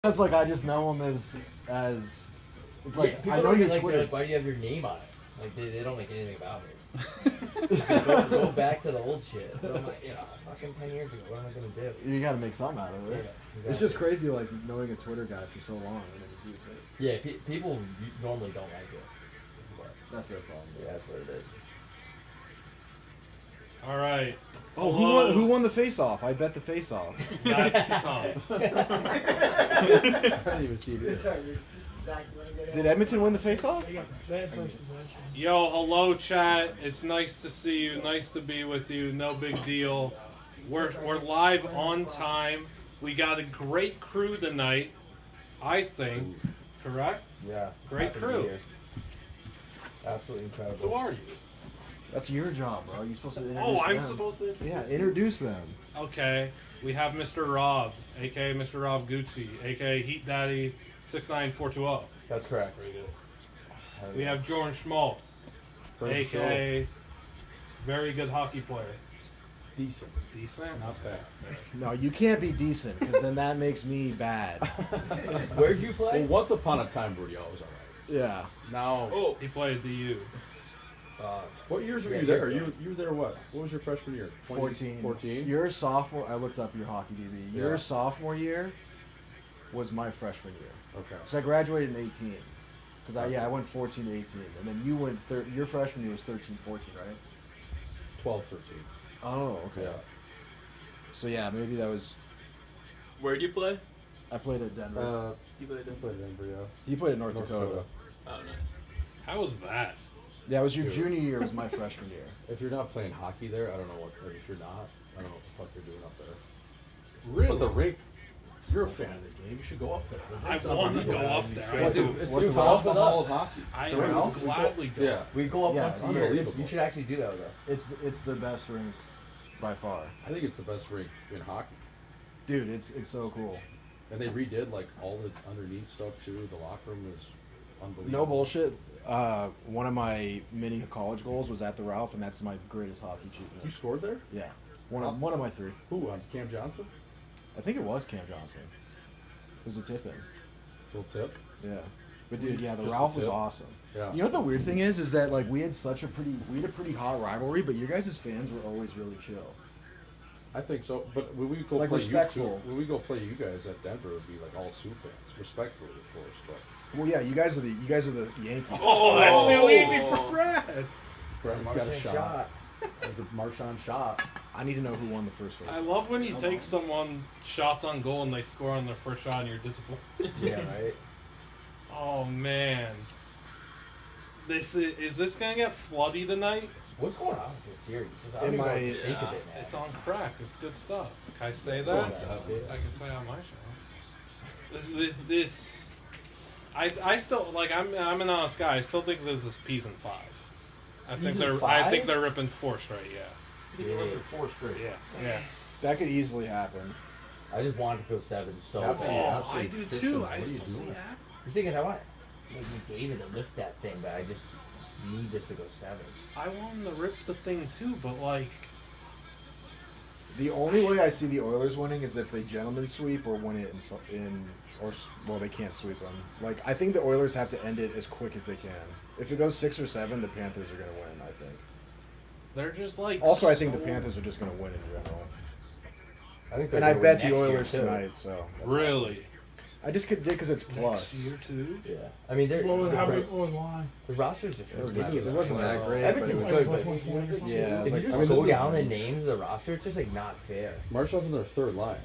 That's like I just know him as. It's like people I know don't your like, Twitter. like, why do you have your name on it? Like they don't make anything about it. go back to the old shit. But I'm like, fucking 10 years ago, what am I gonna do? You got to make something out of it. Yeah, exactly. It's just crazy, like knowing a Twitter guy for so long and never see his face. Yeah, people normally don't like it. But That's their problem. yeah, that's what it is. All right. Oh, who won the face-off? I bet the face-off. That's tough. I didn't even see it. Did Edmonton win the face-off? Yo, hello, chat. It's nice to see you. Nice to be with you. No big deal. We're live on time. We got a great crew tonight, I think. Correct? Yeah. Great happy to be crew. here. Absolutely incredible. Who are you? That's your job, bro. You're supposed to introduce Oh, I'm them. supposed to. Yeah, introduce them. Okay. We have Mr. Rob, aka Mr. Rob Gucci, aka Heat Daddy 69420. That's correct. We have Jordan Schmaltz, aka very good hockey player. Decent. Decent? Not bad. No, you can't be decent, because then that makes me bad. Where'd you play? Well, once upon a time, Rudy, I was alright. Yeah. Now, He played DU. what years were yeah, you there? yeah. You were there what? What was your freshman year? 14. 14? Your sophomore, I looked up your hockey DB. Your Yeah. sophomore year was my freshman year. Okay. Because I graduated in 18. Because I went 14 to 18. And then you went, your freshman year was 13, 14, right? 12, 13. Oh, okay. Yeah. So yeah, maybe that was, Where'd you play? I played at Denver. You played in. Played Denver, yeah. He played at North Dakota. Oh, nice. How was that? Yeah, it was your Dude. junior year, was my freshman year. If you're not playing hockey there, I don't know what. Or if you're not, I don't know what the fuck you're doing up there. Really? But the rink, you're a fan of the game. You should go up there. The I rink's want to unbelievable. go up there. I It's do. it's What the the Ralph Ralph Hall with of hockey. I Straight would up? gladly go. Yeah. We go up Yeah, once it's a year. unbelievable. You should actually do that with us. It's the best rink by far. I think it's the best rink in hockey. Dude, it's so cool. And they redid like all the underneath stuff too. The locker room is unbelievable. No bullshit. One of my mini college goals was at the Ralph, and that's my greatest hockey achievement. You scored there? Yeah, one of my three. Who? Cam Johnson? I think it was Cam Johnson. It was a tip in. Little tip. Yeah, but dude, yeah, the Just Ralph a was tip? awesome. Yeah. You know what the weird thing is that like we had a pretty hot rivalry, but your guys' fans were always really chill. I think so. But when we go Like, play respectful. when we go play you guys at Denver, it would be like all Sioux fans, respectfully, of course. But Well, yeah, you guys are the Yankees. Oh, that's too easy for Brad. Brad's got a Marchand shot. That was a Marchand shot. I need to know who won the first race. I love when you take someone shots on goal and they score on their first shot and you're disappointed. Yeah, right? Oh man. Is this gonna get floody tonight? What's going on with this series? I In don't even know my- what to think of it, man. It's on crack. It's good stuff. Can I say going that? on, dude? I can say on my show. This I still like. I'm an honest guy. I still think this is P's and 5. I think P's and they're. five? I think they're ripping 4 straight. Yeah. I think we're up to 4 straight. Yeah. That could easily happen. I just wanted to go 7 so Captain bad. is Oh, I absolute do fiction. too. What I are just you don't see doing? that. The thing is, I want McDavid to lift that thing, but I just need this to go 7. I want them to rip the thing too, but like. The only way I see the Oilers winning is if they gentlemen sweep or win it well, they can't sweep them. Like, I think the Oilers have to end it as quick as they can. If it goes 6 or 7, the Panthers are going to win, I think. They're just like. Also, I think the so- Panthers are just going to win in general. I think And I bet the Oilers tonight, so. that's Really? awesome. I just did because it's Next plus. year too. Yeah. I mean, they're. What was they're how great. big? What was line? The roster's just It ridiculous. wasn't that great, but it Everything's was. good, Plus but 120. Yeah, I was if like, you I just mean, go this is- down the names of the roster, it's just like not fair. Marshall's in their third line.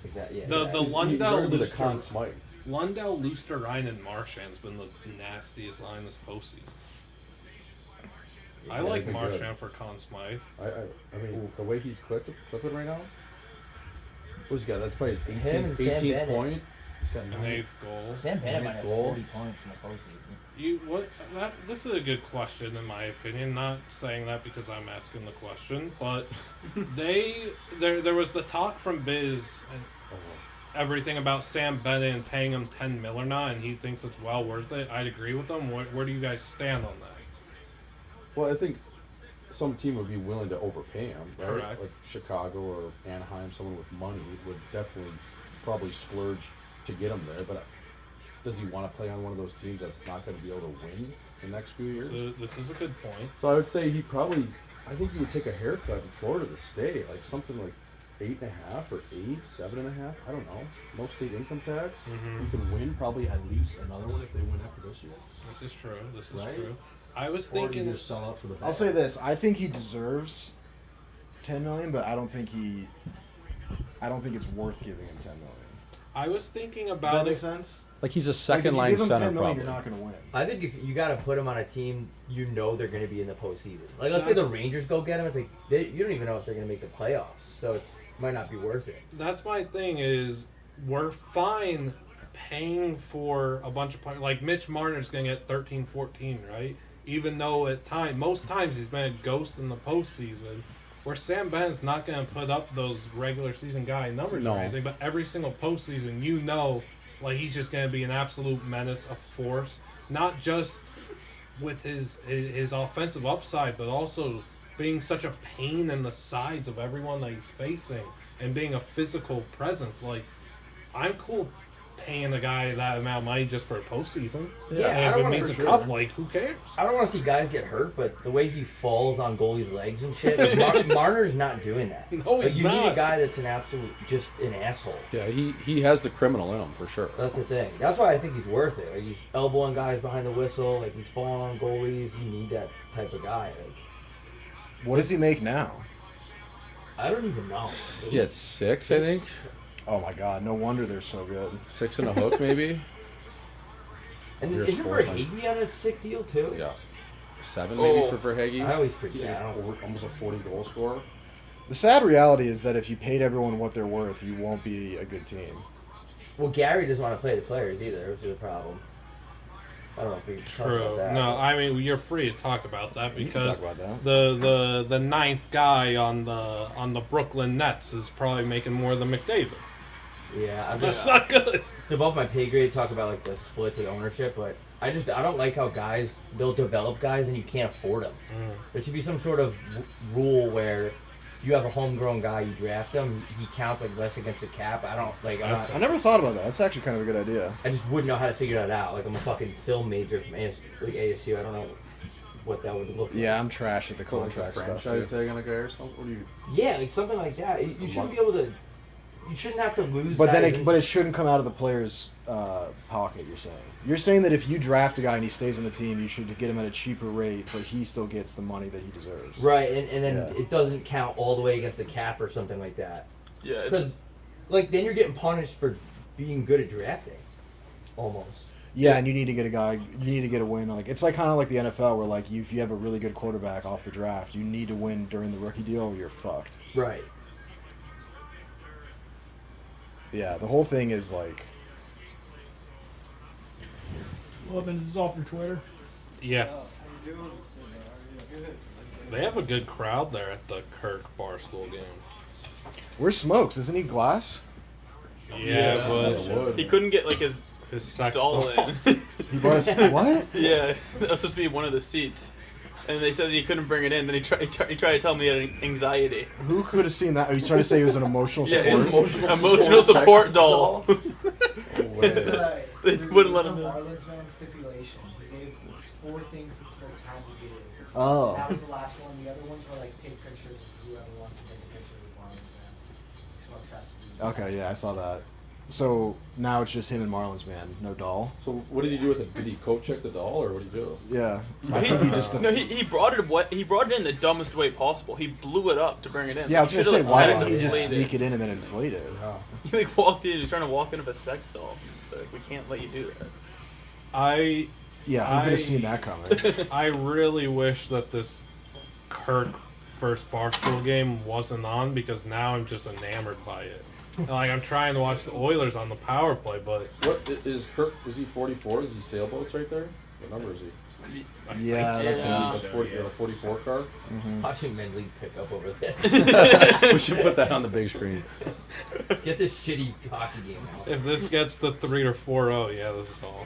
Exactly. Yeah. The exactly. He's Lundell already with a Luster- Conn Smythe. Lundell, Lusterine, and Marchand's been the nastiest line this postseason. I Yeah, like they've been good. Marchand for Conn Smythe. I mean, the way he's clipping right now. What's he got? That's probably his Him and 18th, Sam 18th Bennett. point. He's got An 9. 8th goal. Sam Bennett might Ninth have goal. 40 points in the postseason. You what? This is a good question in my opinion. Not saying that because I'm asking the question, but there was the talk from Biz and everything about Sam Bennett and paying him $10 million or not, and he thinks it's well worth it. I'd agree with him. Where do you guys stand on that? Well, I think some team would be willing to overpay him, right? Correct. Like Chicago or Anaheim, someone with money would definitely probably splurge to get him there, but does he want to play on one of those teams that's not going to be able to win the next few years? So this is a good point. So I would say I think he would take a haircut in Florida to stay, like something like 8.5 or 7.5. I don't know. No state income tax. Mhm. You can win probably at least another one if they win after this year. This is true. This is Right? true. I was Or do you thinking. just sell out for the bag? I'll say this: I think he deserves 10 million, but I don't think it's worth giving him 10 million. I was thinking Does that about make it. sense? Like he's a Like, second if you line give him center 10 million, probably. you're not going to win. I think if you got to put him on a team, you know they're going to be in the postseason. Like, let's say the That's- Rangers go get him. It's like you don't even know if they're going to make the playoffs, so it might not be worth it. That's my thing. Is we're fine paying for a bunch of players. Like Mitch Marner's gonna get 13, 14, right? Even though most times he's been a ghost in the postseason. Where Sam Bennett's not gonna put up those regular season guy numbers No. or anything, but every single postseason, like he's just gonna be an absolute menace, a force. Not just with his offensive upside, but also being such a pain in the sides of everyone that he's facing and being a physical presence. Like, I'm cool paying a guy that amount of money just for a postseason. Yeah, I And if don't it want means for a sure. cup, like, who cares? I don't want to see guys get hurt, but the way he falls on goalies' legs and shit, like Marner's not doing that. No, Like, he's you need a not. guy that's just an asshole. Yeah, he has the criminal in him for sure. That's the thing. That's why I think he's worth it. Like, he's elbowing guys behind the whistle. Like, he's falling on goalies. You need that type of guy. Like, What does he make now? I don't even know. He had 6, I think. Oh my god, no wonder they're so good. 6 and a hook maybe. And Here's isn't 4 Verhaeghe on a sick deal too? Yeah, 7 maybe Oh. for Verhaeghe. I always He's forget. I like don't- almost a 40 goal scorer. The sad reality is that if you paid everyone what they're worth, you won't be a good team. Well, Gary doesn't want to play the players either, which is a problem. I don't know if we can talk about True. that. No, I mean you're free to talk about that You can because talk about that. the ninth guy on the Brooklyn Nets is probably making more than McDavid. Yeah, I'm That's just not good. it's above my pay grade to talk about like the split of ownership, but I don't like how they'll develop guys and you can't afford them. There should be some sort of rule where you have a homegrown guy, you draft him, he counts like less against the cap. I don't like. I never thought about that. That's actually kind of a good idea. I just wouldn't know how to figure that out. Like I'm a fucking film major from ASU. I don't know what that would look like. Yeah, I'm trash at the Put like a contract stuff. franchise Too. tag on a guy or something. What do you? Yeah, like something like that. You shouldn't be able to. You shouldn't have to lose. But then, guys but it shouldn't come out of the player's pocket. You're saying that if you draft a guy and he stays on the team, you should get him at a cheaper rate, but he still gets the money that he deserves. right, and then Yeah. it doesn't count all the way against the cap or something like that. Yeah, it's, Because, like, then you're getting punished for being good at drafting, almost. Yeah, and you need to get a guy. You need to get a win. Like it's like kind of like the NFL, where like if you have a really good quarterback off the draft, you need to win during the rookie deal, or you're fucked. Right. Yeah, the whole thing is like. Well, then this is all for Twitter. Yes. They have a good crowd there at the Kirk Barstool game. Where's Smokes? Isn't he glass? Yeah, but would. he couldn't get like his his sex doll doll. in. He was what? Yeah, that was supposed to be one of the seats, and they said he couldn't bring it in. Then he tried to tell me he had anxiety. Who could have seen that? Are you trying to say he was an emotional Yeah, support? emotional support doll. They There wouldn't was let him a in. Marlins man stipulation. He gave 4 things that Smokes had to get in. Oh. That was the last one. The other ones were like take pictures of whoever wants to take a picture with Marlins man. Smokes has to be. Okay, yeah, I saw that. So now it's just him and Marlins man, no doll. So what did he do with it? Did he coat check the doll or what did he do? Yeah, I think he just. No, he brought it in the dumbest way possible. He blew it up to bring it in. Yeah, I was He gonna should've, say, why had didn't it he just deflated. sneak it in and then inflate it? Yeah. He like walked in. He was trying to walk in with a sex doll. Like, we can't let you do that. Yeah, who could have seen that coming? I really wish that this Kirk first Barstool game wasn't on because now I'm just enamored by it. Like I'm trying to watch the Oilers on the power play, but What is Kirk? Is he 44? Is he sailboats right there? What number is he? I Yeah, think that's so. Yeah. That's 40. Yeah. A 44 car. Watching men's league pick up over there. We should put that on the big screen. Get this shitty hockey game out. If this gets to 3 or 4-0, yeah, this is all.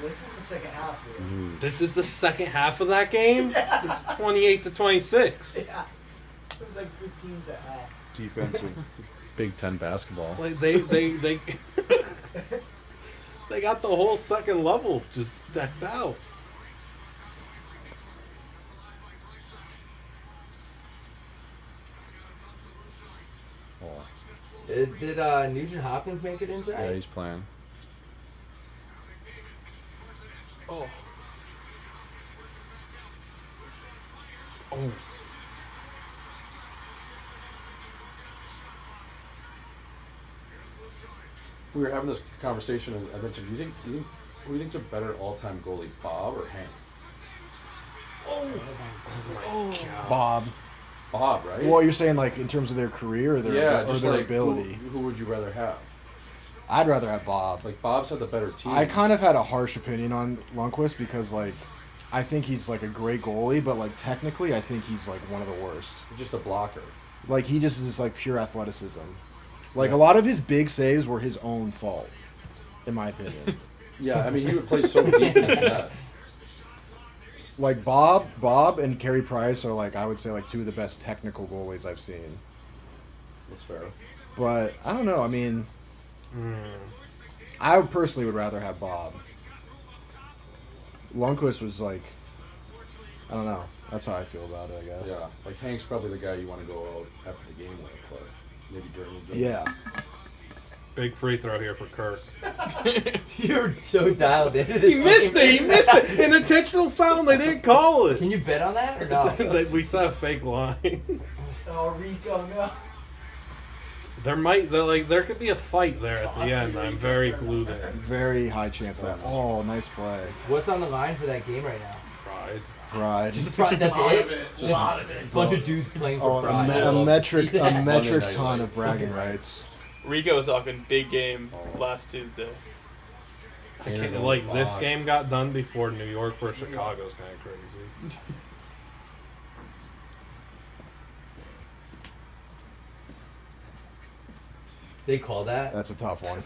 This is the second half here. This is the second half of that game. It's 28-26. Yeah. It was like 15s at half. Defensive. Big Ten basketball. Like they they got the whole second level just decked out. Oh, Did Nugent Hopkins make it in yeah, tonight? he's playing. Oh. Oh, We were having this conversation in Edmonton. Do you think who do you think's a better all-time goalie, Bob or Hank? Bob. Bob, right? Well, you're saying like in terms of their career or their, or just their like, ability. Who would you rather have? I'd rather have Bob. Like Bob's had the better team. I kind of had a harsh opinion on Lundqvist because like I think he's like a great goalie, but like technically I think he's like one of the worst. just a blocker. Like he just is like pure athleticism. Like a lot of his big saves were his own fault, in my opinion. Yeah, I mean he would play so deep in his net. Like Bob and Carey Price are like I would say like two of the best technical goalies I've seen. That's fair. But I don't know. I mean, I personally would rather have Bob. Lundqvist was like, I don't know. That's how I feel about it, I guess. Yeah, like Hank's probably the guy you want to go out after the game with, but maybe during the game. Yeah. big free throw here for Kirk. You're so dialed into this. He missed it. He missed it. An intentional foul. They didn't call it. Can you bet on that or no? We saw a fake line. Oh, Rico, no. There could be a fight there at the end. I'm very glued in. Very high chance of that. Oh, nice play. What's on the line for that game right now? Pride. Pride. That's it. A lot of it. Bunch of dudes playing for Oh, pride. a metric Monday Night ton Lights. of bragging rights. Rico was talking big game last Tuesday. Like this game got done before New York versus Chicago is kind of crazy. They call that. That's a tough one.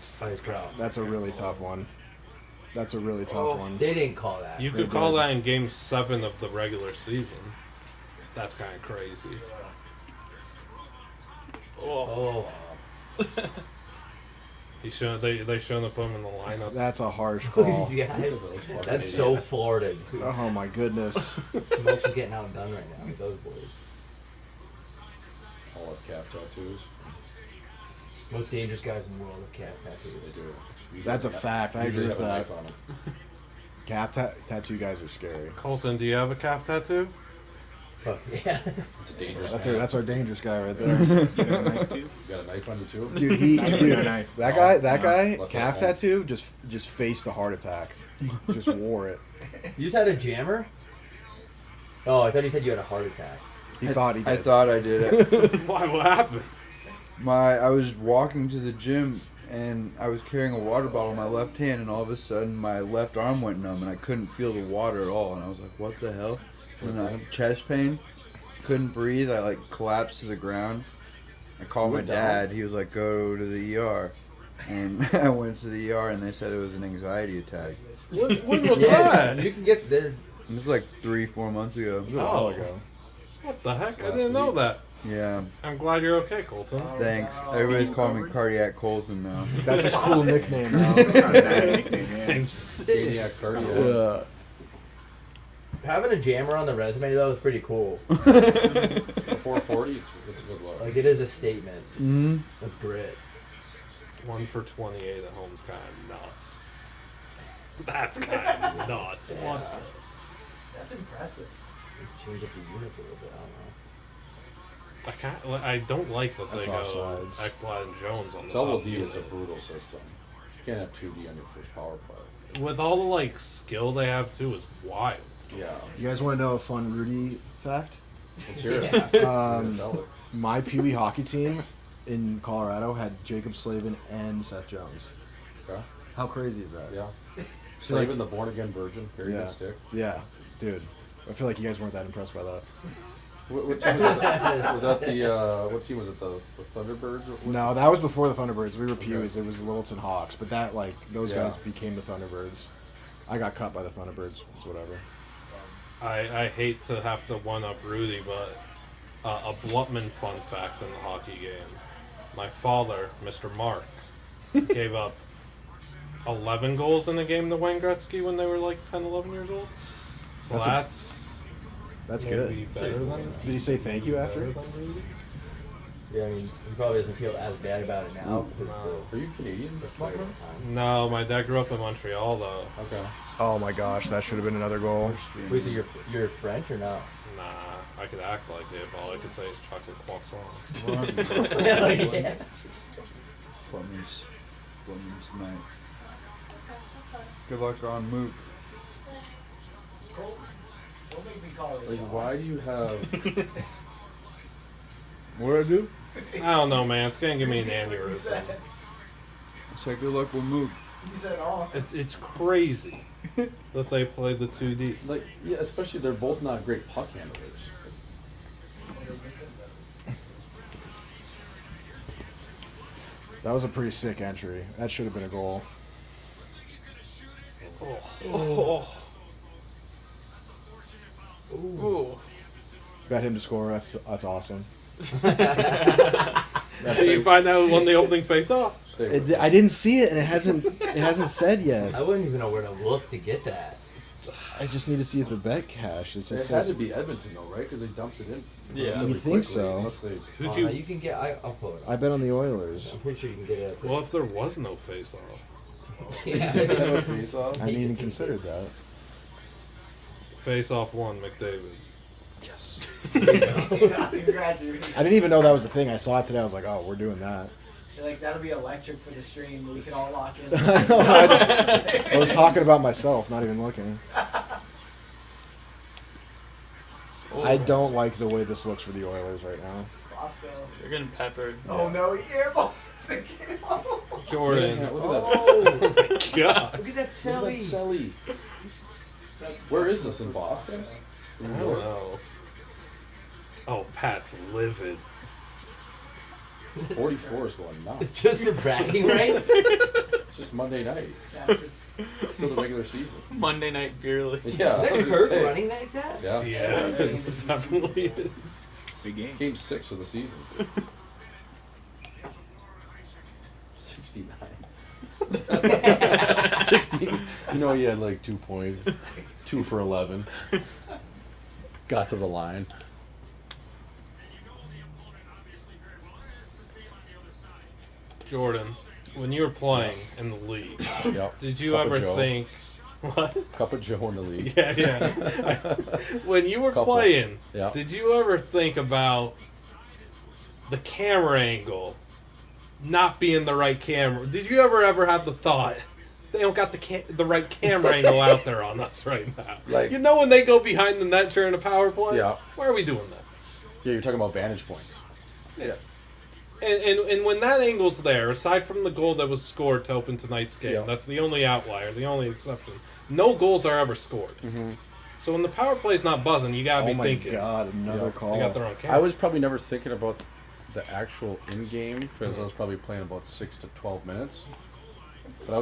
That's a really tough one. That's a really tough one. They didn't call that. You could call that in Game 7 of the regular season. That's kind of crazy. Oh. They shouldn't have put him in the lineup. That's a harsh Look call. at these guys. Those fucking That's so idiots. Florida. Oh my goodness. Smokes is getting outdone right now with those boys. All have calf tattoos. Most dangerous guys in the world have calf tattoos. They do. Usually That's a have- fact. I usually agree with have a that. knife on 'em. Calf tattoo guys are scary. Colton, do you have a calf tattoo? Fuck yeah. It's a dangerous. That's our dangerous guy right there. You got a knife on you too? Dude, that guy, Left calf at home. tattoo just faced a heart attack. Just wore it. You just had a jammer? Oh, I thought you said you had a heart attack. He thought he did. I thought I did it. Why? What happened? I was walking to the gym and I was carrying a water bottle in my left hand, and all of a sudden my left arm went numb and I couldn't feel the water at all, and I was like, what the hell? And I had chest pain, couldn't breathe. I like collapsed to the ground. I called my went down? dad. He was like, go to the ER. And I went to the ER and they said it was an anxiety attack. When was Yeah, that? you can get there. It was like 3-4 months ago. It was a while ago. What the heck? I Last didn't know week. that. Yeah, I'm glad you're okay, Colton. thanks. Everybody's calling me Cardiac Colton now. That's a cool nickname now. I'm sick. Maniac cardiac. Yeah. Having a jammer on the resume though is pretty cool. A 440, it's a good look. Like it is a statement. Mm-hmm. That's great. 1 for 28 at home's kind of nuts. That's kind of nuts. What? That's impressive. Change up the units a little bit. I don't know. I don't like that That's they go offsides. Ekblad and Jones on the Double top D is a unit. brutal system. You can't have 2D on your first power play. With all the like skill they have too, is wild. Yeah. You guys want to know a fun Rudy fact? Let's hear it. Um, Tell it. my Pee Wee hockey team in Colorado had Jacob Slavin and Seth Jones. Okay. How crazy is that? Yeah. So, like, Slavin, the born again virgin, very yeah, good stick. yeah, dude. I feel like you guys weren't that impressed by that. What team was that? Was that the what team was it? The Thunderbirds? No, that was before the Thunderbirds. We were Pee Wees. It was the Littleton Hawks, but that those Yeah. guys became the Thunderbirds. I got cut by the Thunderbirds. It's whatever. I hate to have to one up Rudy, but a Blutman fun fact in the hockey game. my father, Mr. Mark, gave up 11 goals in the game to Wayne Gretzky when they were like 10, 11 years old. So That's maybe good. better than. Did he say thank you after? better than Brady? Yeah, I mean, he probably doesn't feel as bad about it now. because Are you Canadian? the player at the time. No, my dad grew up in Montreal though. Okay. Oh my gosh, that should have been another goal. Wait, so you're French or not? Nah, I could act like it, but all I could say is chocolate croissant. Hell yeah. Blutman's tonight. Good luck on Mook. Don't make me call it. Like, why do you have? What'd I do? I don't know, man. It's gonna give me an aneurysm. I said good luck with Mook. He said, "Oh." It's crazy that they play the 2D. Like, yeah, especially they're both not great puck handlers. That was a pretty sick entry. That should have been a goal. Oh. Ooh. Bet him to score. That's awesome. Did you find out who won the opening face-off? Stay with I didn't see it, and it hasn't said yet. I wouldn't even know where to look to get that. I just need to see if the bet cash. It It just had says to be Edmonton though, right? Because they dumped it in. Yeah. relatively You think quickly, so? Unless they. Who'd You you? can get. I'll pull it. I bet on the Oilers. I'm pretty sure you can get it. Well, if there was no face-off, Yeah. Face off. I hadn't even considered that. face-off one, McDavid. Yes. Congratulations. I didn't even know that was a thing. I saw it today. I was like, oh, we're doing that. Like, that'll be electric for the stream. We can all lock in. I know, I was talking about myself, not even looking. I don't like the way this looks for the Oilers right now. Bosco. You're getting peppered. Oh no, he airball. Jordan. Yeah, look at Oh my god. Look at that that. Selly. Where is this, in Boston? I don't know. Oh, Pat's livid. 44 is going It's nuts. just for bragging rights. It's just Monday night. It's still the regular season. Monday night beer league. Yeah. I was Is gonna Kirk say. running like that? Yeah. Yeah, it definitely is. Big game. It's game 6 of the season. 69. 16. You know, he had like 2 points. 2 for 11. Got to the line. Jordan, when you were playing in the league, Yep. did you Cup of ever Joe. think what? Cup of Joe in the league. Yeah, yeah. When you were Couple. playing, Yeah. did you ever think about the camera angle not being the right camera? Did you ever have the thought they don't got the right camera angle out there on us right now? Like- you know when they go behind the net during a power play? Yeah. Why are we doing that? Yeah, you're talking about vantage points. Yeah. And when that angle's there, aside from the goal that was scored to open tonight's game, Yeah. that's the only outlier, the only exception. No goals are ever scored. Mm-hmm. So when the power play's not buzzing, you gotta Oh be my thinking. god, another Yeah. call. They got their own camera. I was probably never thinking about the actual in-game because I was probably playing about 6 to 12 minutes. But I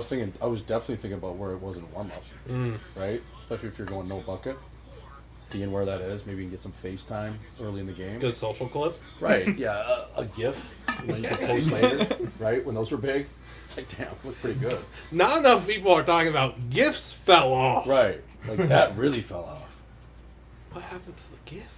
was definitely thinking about where it was in warm-up, right? Especially if you're going no bucket. Seeing where that is, maybe you can get some FaceTime early in the game. Good social clip. Right, yeah, a GIF, you know, you can post later, right? When those were big, it's like, damn, look pretty good. Not enough people are talking about gifts fell off. Right, like that really fell off. What happened to the GIF?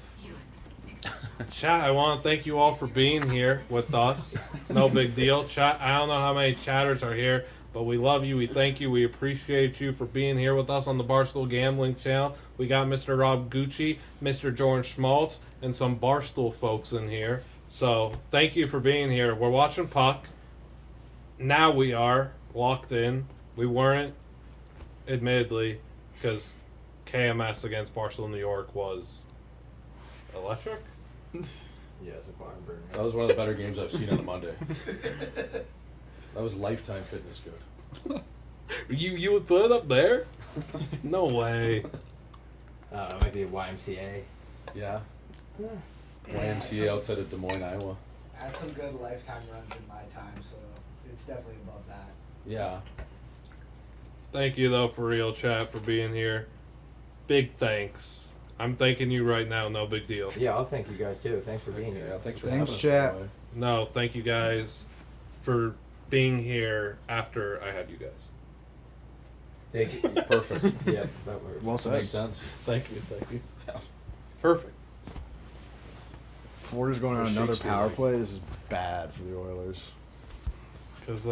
Chat, I want to thank you all for being here with us. It's no big deal. Chat, I don't know how many chatters are here, but we love you. We thank you. We appreciate you for being here with us on the Barstool Gambling Channel. We got Mr. Rob Gucci, Mr. Jordan Schmaltz, and some Barstool folks in here. So thank you for being here. We're watching puck. Now we are locked in. We weren't, admittedly, because KMS against Barstool New York was electric. Yeah, it's a barn burner. That was one of the better games I've seen on a Monday. That was Lifetime Fitness good. You would put it up there? No way. It might be a YMCA. Yeah. YMCA outside of Des Moines, Iowa. I had some good lifetime runs in my time, so it's definitely above that. Yeah. Thank you though for real chat for being here. Big thanks. I'm thanking you right now, no big deal. Yeah, I'll thank you guys too. Thanks for being Yeah, here. thanks for Thanks, having us. chat. by the way. No, thank you guys for being here after I had you guys. Thank you. Perfect. Yeah, that works. Well That said. makes sense. Thank you. Perfect. Florida's going on Or another Shakespeare, power like. play. This is bad for the Oilers. Because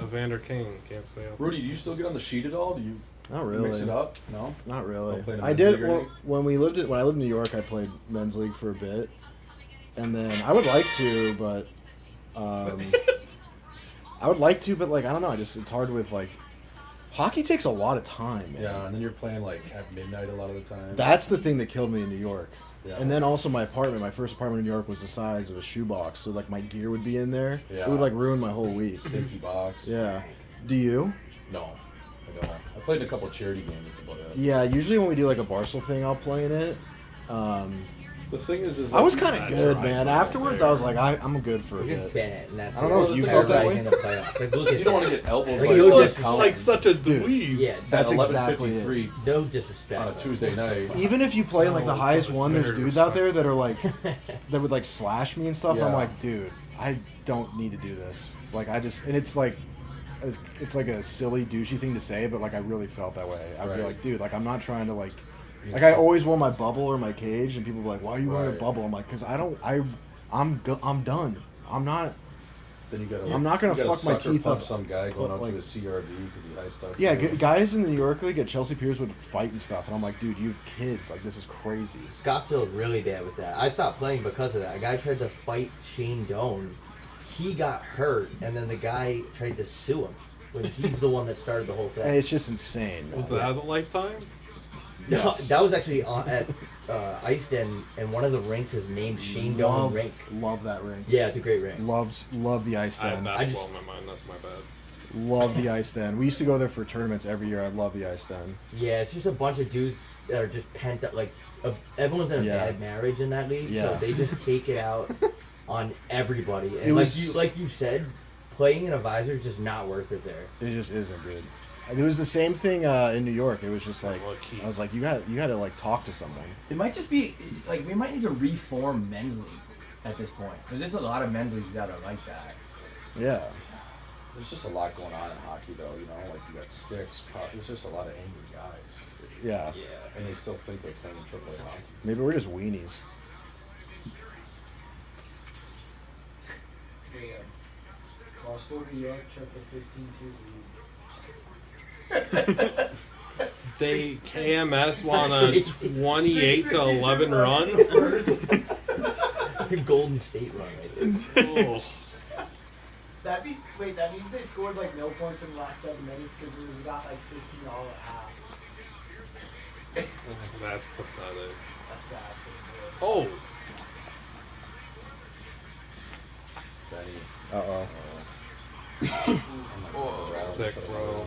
Evander King can't stay up. Rudy, do you still get on the sheet at all? Do you Not really. mix it up? No. Not really. Don't play in a I men's did league or anything? when I lived in New York. I played men's league for a bit, and then I would like to, but I would like to, but like I don't know. It's hard with like hockey takes a lot of time. Man. Yeah, and then you're playing like at midnight a lot of the time. That's the thing that killed me in New York. Yeah. And then also my first apartment in New York was the size of a shoebox, so like my gear would be in there. Yeah. It would like ruin my whole week. Stinky box. Yeah. Do you? No, I don't. I played in a couple charity games. That's about it. Yeah. Usually when we do like a Barstool thing, I'll play in it. The thing is I was kind I of good, tried man. something Afterwards, there. I was like, I'm good for a Look at bit. Bennett, and that's I don't know it. if you felt that Everybody way. in the playoffs. Like, look at You don't want to that. get elbowed Like, by you someone look counting like such a dweeb. Yeah, That's at exactly it. 11:53 no disrespect. on a Tuesday night. Even if you play in like the No, highest it's one, there's very dudes out there that are like but that would like slash me and stuff. And I'm Yeah. like, dude, I don't need to do this. Like I just, and it's like a silly douchey thing to say, but like I really felt that way. I'd be Right. like, dude, like I'm not trying to like I always wore my bubble or my cage, and people were like, why are you wearing a Right. bubble? I'm like, because I'm done. I'm not. Then you gotta. I'm not gonna you gotta fuck my sucker teeth punch up. some guy going But, out like- to a CRV because he iced up. Yeah, you. guys in the New York League at Chelsea Piers would fight and stuff, and I'm like, dude, you have kids. Like this is crazy. Scottsdale's really bad with that. I stopped playing because of that. A guy tried to fight Shane Doan. He got hurt, and then the guy tried to sue him when he's the one that started the whole thing. Hey, it's just insane, man. Was that a lifetime? No, Yes. that was actually at Ice Den, and one of the rinks is named Shane Doan Rink. Love that rink. Yeah, it's a great rink. Love the ice I have den. basketball in my mind. That's my bad. Love the ice den. We used to go there for tournaments every year. I love the ice den. Yeah, it's just a bunch of dudes that are just pent up. Like everyone's in a Yeah. bad marriage in that league, Yeah. so they just take it out on everybody. And It was- like you said, playing an advisor is just not worth it there. It just isn't, dude. It was the same thing in New York. It was just like Lucky. I was like, you got to like talk to someone. It might just be like we might need to reform men's league at this point because there's a lot of men's leagues that are like that. Yeah. There's just a lot going on in hockey, though. You know, like you got sticks. There's just a lot of angry guys, Yeah. and they still think they're playing AAA hockey. Maybe we're just weenies. Barstool, New York, check the 15-2 lead. They KMS won a 28-11 run. It's a Golden State run right there. Oh, That means they scored like no points in the last 7 minutes because it was about like 15 all at half. that's pathetic. That's bad for the boys. Oh, Benny. Uh-oh. stick, bro.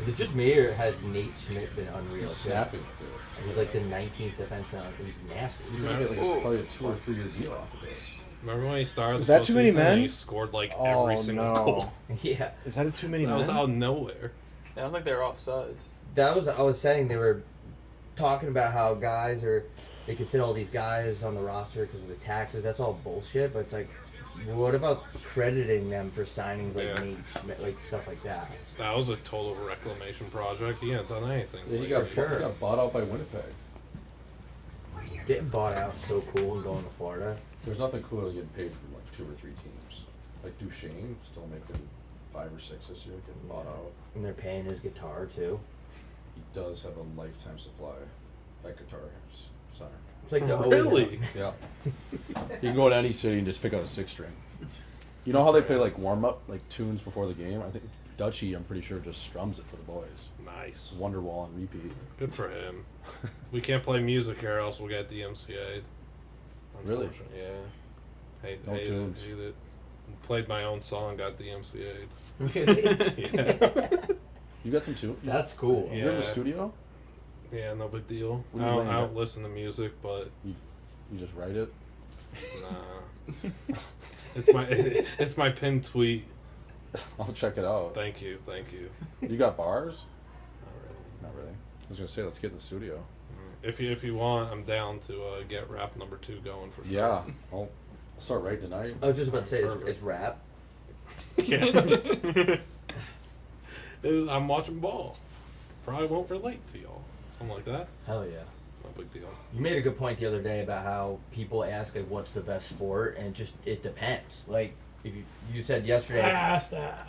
Is it just me or has Nate Schmidt been unreal? He's too? snapping it, dude. He's like the 19th defenseman. He's nasty. He's gonna get like probably a 2 or 3 year deal off of this. Remember when he started? Was that the too many postseason men? and He scored like Oh, every single no. goal. Yeah, Is that a too many That men? was out of nowhere. I don't think they're offsides. that was. I was saying they were talking about how they could fit all these guys on the roster because of the taxes. That's all bullshit. But it's like, what about crediting them for signings like Yeah. Nate Schmidt, like stuff like that? That was a total reclamation project. He hadn't done anything. Yeah, he Like, got, he got bought out by Winnipeg. Getting bought out is so cool and going to Florida. There's nothing cooler than getting paid from like 2 or 3 teams. Like Duchesne, still making 5 or 6 this year, getting bought out. And they're paying his guitar too. He does have a lifetime supply. That guitar center. It's like the Really? Yeah. You can go to any city and just pick out a 6-string. You know how they play like warm up, like tunes before the game? I think Dutchie, I'm pretty sure, just strums it for the boys. Nice. Wonderwall on repeat. Good for him. We can't play music here, or else we'll get DMCA'd. Really? Unfortunately, Yeah. Hey, No tunes. Played my own song, got DMCA'd. Really? Yeah. You got some too? That's cool. Yeah. You're in the studio? Yeah, no big deal. What are I you don't, laying I at? don't listen to music, but You just write it? nah. it's my pinned tweet. I'll check it out. Thank you. You got bars? Not really. Not really. I was gonna say, let's get in the studio. If you want, I'm down to get rap number 2 going for sure. Yeah, I'll start right tonight. I was just about to say Perfect. it's rap. Yeah. I'm watching ball. Probably won't relate to y'all. Something like that. Hell yeah. No big deal. You made a good point the other day about how people ask like what's the best sport, and just it depends. Like if you said yesterday. I asked that.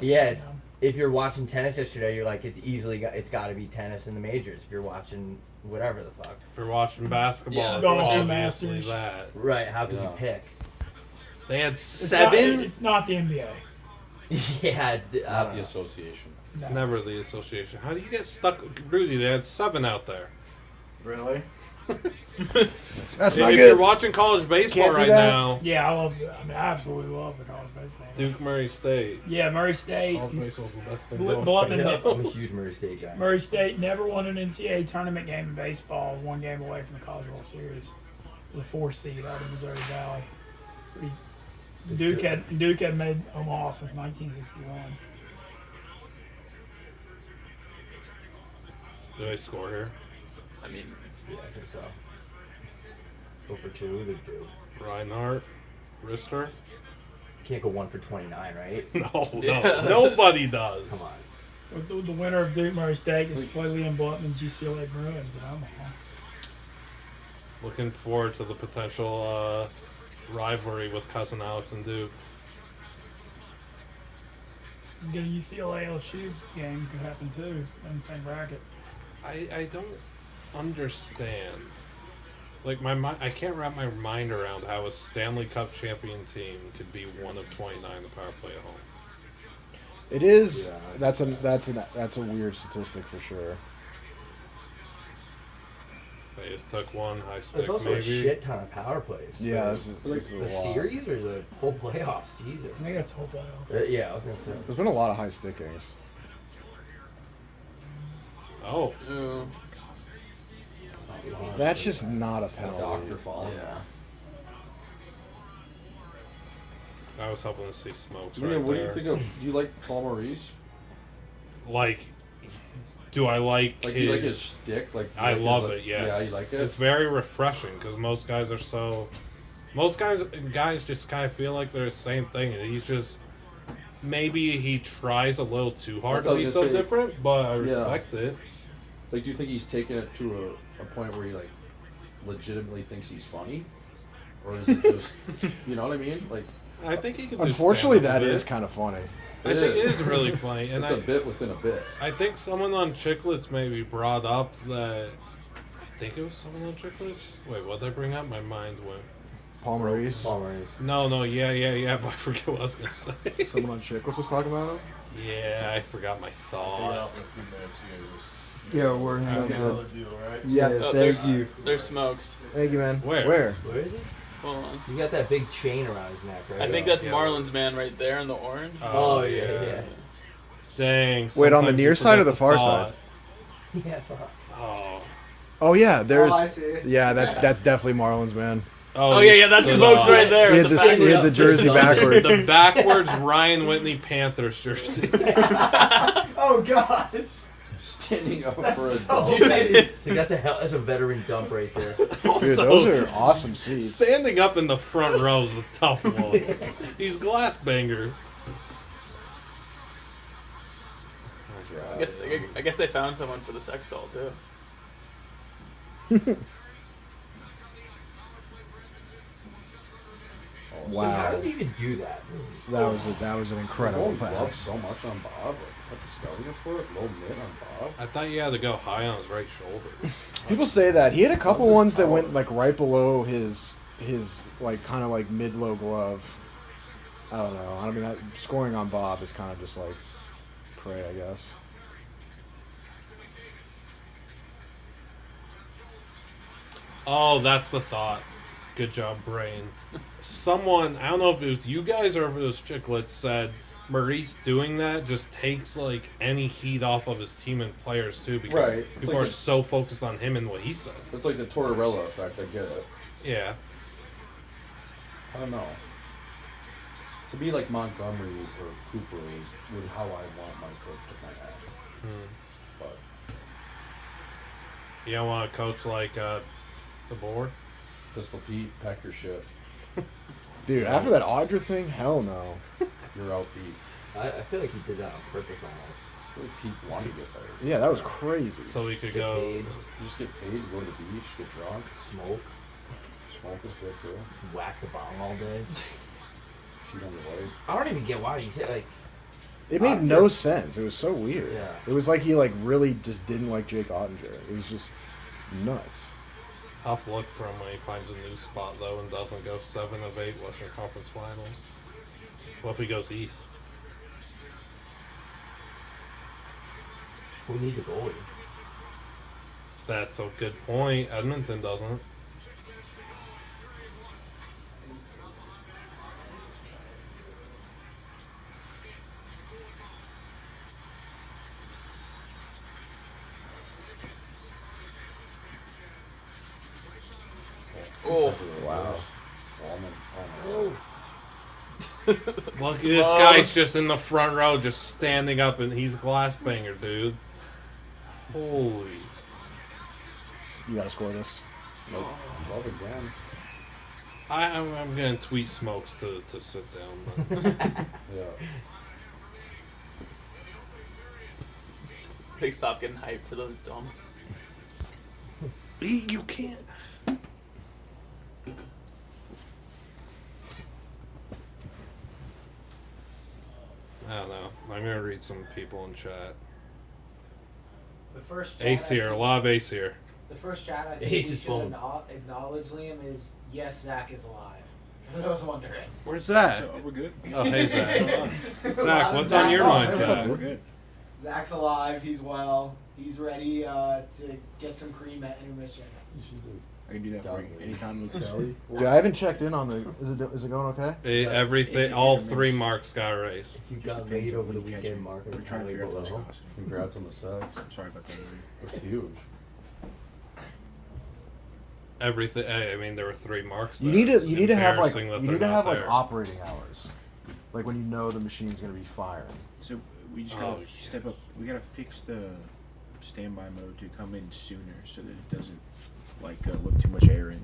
Yeah. You know. If you're watching tennis yesterday, you're like it's got to be tennis in the majors. If you're watching whatever the fuck. If you're watching basketball, Yeah, it's golf, obviously Masters. that. Right? How could Yeah. you pick? They had It's 7. It's not the NBA. Yeah. Not the association. No. Never the association. How do you get stuck, Rudy? They had 7 out there. Really? That's not If good. you're watching college baseball Can't do right that? now, Yeah, I love it. I mean, I absolutely love the college baseball. Duke Murray State. Yeah, Murray State. College baseball's the best thing Bl- going. Blutman, I'm a huge Murray State guy. Murray State never won an NCAA tournament game in baseball. 1 game away from the College World Series. The 4th seed out of Missouri Valley. Duke had made Omaha since 1961. Do they score here? I mean, Yeah, I think so. Go for 2, they do. Reinhardt, Rister? Can't go 1 for 29, right? No, Yeah, no, that's nobody does. Come on. The winner of Duke Murray State gets to play Liam Blutman's UCLA Bruins in Omaha. Looking forward to the potential rivalry with cousin Alex and Duke. Get a UCLA LSU game could happen too in the same bracket. I don't understand. Like I can't wrap my mind around how a Stanley Cup champion team could be 1 of 29 in the power play at home. It is. Yeah. That's a weird statistic for sure. They just took one high stick, It's also maybe. a shit ton of power plays. Yeah, The- this is a the lot. series or the whole playoffs? Jesus. I think that's the whole playoff. Yeah, I was gonna say. There's been a lot of high stickings. Oh, That's just not a A penalty. doctor falling. yeah. I was hoping to see smokes Yeah, right what do there. you think of? Do you like Paul Maurice? Like, do I like Like, his... do you like his shtick? Like, I like his, love like- it, yes. Yeah, you like it? It's very refreshing because most guys are so... Most guys just kind of feel like they're the same thing, and he's just... Maybe he tries a little too hard That's to what I be was so gonna say. different, but I Yeah. respect it. Like, do you think he's taking it to a point where he, like, legitimately thinks he's funny? Or is it just, you know what I mean? Like, I think he can do Unfortunately, stand-up that a is bit. kind of funny. I think it is really funny, and it's a bit within a bit. I think someone on Chicklets maybe brought up that... I think it was someone on Chicklets? Wait, what did I bring up? My mind went... Paul Maurice. No, yeah, but I forget what I was going to say. Someone on Chicklets was talking about him. Yeah, I forgot my thought. Yeah, we're having Yeah, Oh, thank you. There's smokes. Thank you, man. Where? Where is he? Hold on. You got that big chain around his neck, right? I think that's Yeah. Marlon's man right there in the orange. Oh, yeah. Dang. Wait, on the sometimes near you side or forget the far thought. Yeah, fuck. Oh. Oh yeah, there's. I see. Yeah, that's definitely Marlon's man. Oh yeah, that's smokes right there. He with had the the, he had the jersey backwards. The backwards Ryan Whitney Panthers jersey. Oh gosh. Standing up That's for a so dog. Like, that's a veteran dump right there. Dude, those are awesome seats. Standing up in the front row is a tough one. He's glass banger. I guess they found someone for the sex doll too. How Wow, does he even do that? that was an incredible Don't glove pass. so much on Bob. Like, is that the scouting report? Low mid on Bob. I thought you had to go high on his right shoulder. People say that he had a couple What's his ones that power? went like right below his like kind of like mid low glove. I don't know. I mean, scoring on Bob is kind of just like prey, I guess. Oh, that's the thought. Good job, brain. Someone, I don't know if it was you guys or if it was Chicklets, said Maurice doing that just takes like any heat off of his team and players too, because Right. It's people like are the- so focused on him and what he said. It's like the Tortorella effect. I get it. Yeah. I don't know. To be like Montgomery or Cooper would how I want my coach to kind of act. Hmm. But You don't want to coach like the board? Pistol Pete, pack your shit. Dude, after that Audra thing, hell no. You're out, Pete. I feel like he did that on purpose almost. I feel like Pete wanted to get fired. Yeah, that was crazy. So we could Get go. paid, You just get paid, go to the beach, get drunk. smoke, Smoke is good too. whack the bong all day. Cheat on your wife. I don't even get why you say like. It made Ottinger- no sense. It was so weird. Yeah. It was like he like really just didn't like Jake Ottinger. It was just nuts. Tough look for him when he finds a new spot though and doesn't go 7 of 8 Western Conference Finals. What if he goes East? Who needs a goalie? That's a good point. Edmonton doesn't. Oh. Wow. Oh, Look, this guy's just in the front row, just standing up, and he's a glass banger, dude. Holy. You gotta score this. love again. I'm gonna tweet Smokes to sit down. But Yeah. They stop getting hyped for those dumps. you can't. I don't know. I'm gonna read some people in chat. The first chat Ace here, a lot of Ace here. The first chat I think Ace we is should bones. acknowledge, Liam, is yes, Zach is alive. For those wondering. Where's Zach? So, we're good. Oh, hey Zach. Zach, what's on your mind, Zach? We're good. Zach's alive. He's well. He's ready to get some cream at intermission. I can do that for you anytime you tell you. Dude, I haven't checked in on the. Is it going okay? Everything, all 3 marks got erased. If you got laid over the weekend, Mark, We're trying to figure out those costumes. Congrats on the sex. I'm sorry about that. That's huge. Everything. I mean, there were 3 marks. You there. need to. It's You need to have like. embarrassing that You they're need to not have like there. operating hours, like when you know the machine's gonna be firing. So we just gotta Oh, step yes. up. We gotta fix the standby mode to come in sooner so that it doesn't like look too much air in.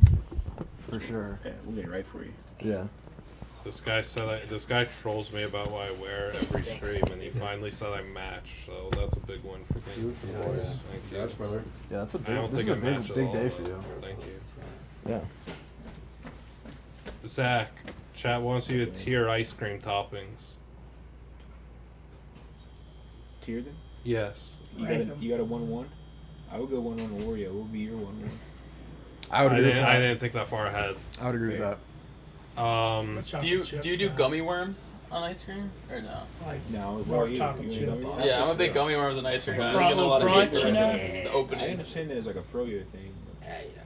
For sure. Yeah, we'll get it right for you. Yeah. This guy said this guy trolls me about what I wear every stream, and he finally said I match. So that's a big win for me. Huge for the boys. Thank you. Congrats, brother. Yeah, that's a I big. don't This think is I a match big, at big all, day but for you. Thank you. Yeah. Zach, chat wants you to tier ice cream toppings. Tier them. Yes. You Rank got 'em. you got a 1-1. I would go 1-1 Oreo. What would be your 1-1? I would agree with I that. didn't think that far ahead. I would agree with that. Do you do gummy worms on ice cream or no? Like No, Dark you chocolate you chips. know, Yeah, I'm a big gummy worms on ice cream. I Front get a lot of crunch, hate for you know? the I opening. understand that it's like a froyo thing.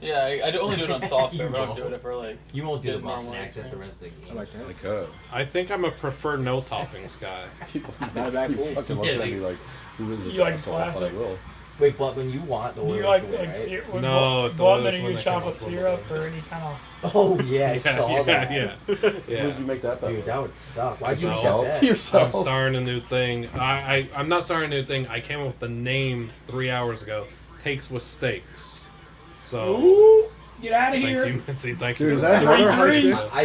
Yeah, I only do it on soft serve. I don't do it for like. You won't do the good Muffin normal ice accent the cream. rest of the I game. like that. Like, I think I'm a prefer no toppings guy. people Not a bad people goal. fucking looking Yeah, at me like, who is this You like asshole? But I classic? will. Wait, but when you want the Do you Oreos like food, like right? syrup? No, the Blutman, Oreos are when you they come chocolate with syrup Blutman. or any kind of? Oh yeah, I saw that. yeah. Who did you make that bet Dude, with? that would suck. Why'd you Yourself. shut that? I'm Yourself. starting a new thing. I'm not starting a new thing. I came up with the name 3 hours ago. Takes with steaks. So Ooh, get out of thank here! you, Mincy. Thank you. Dude, is for that another high 3-3.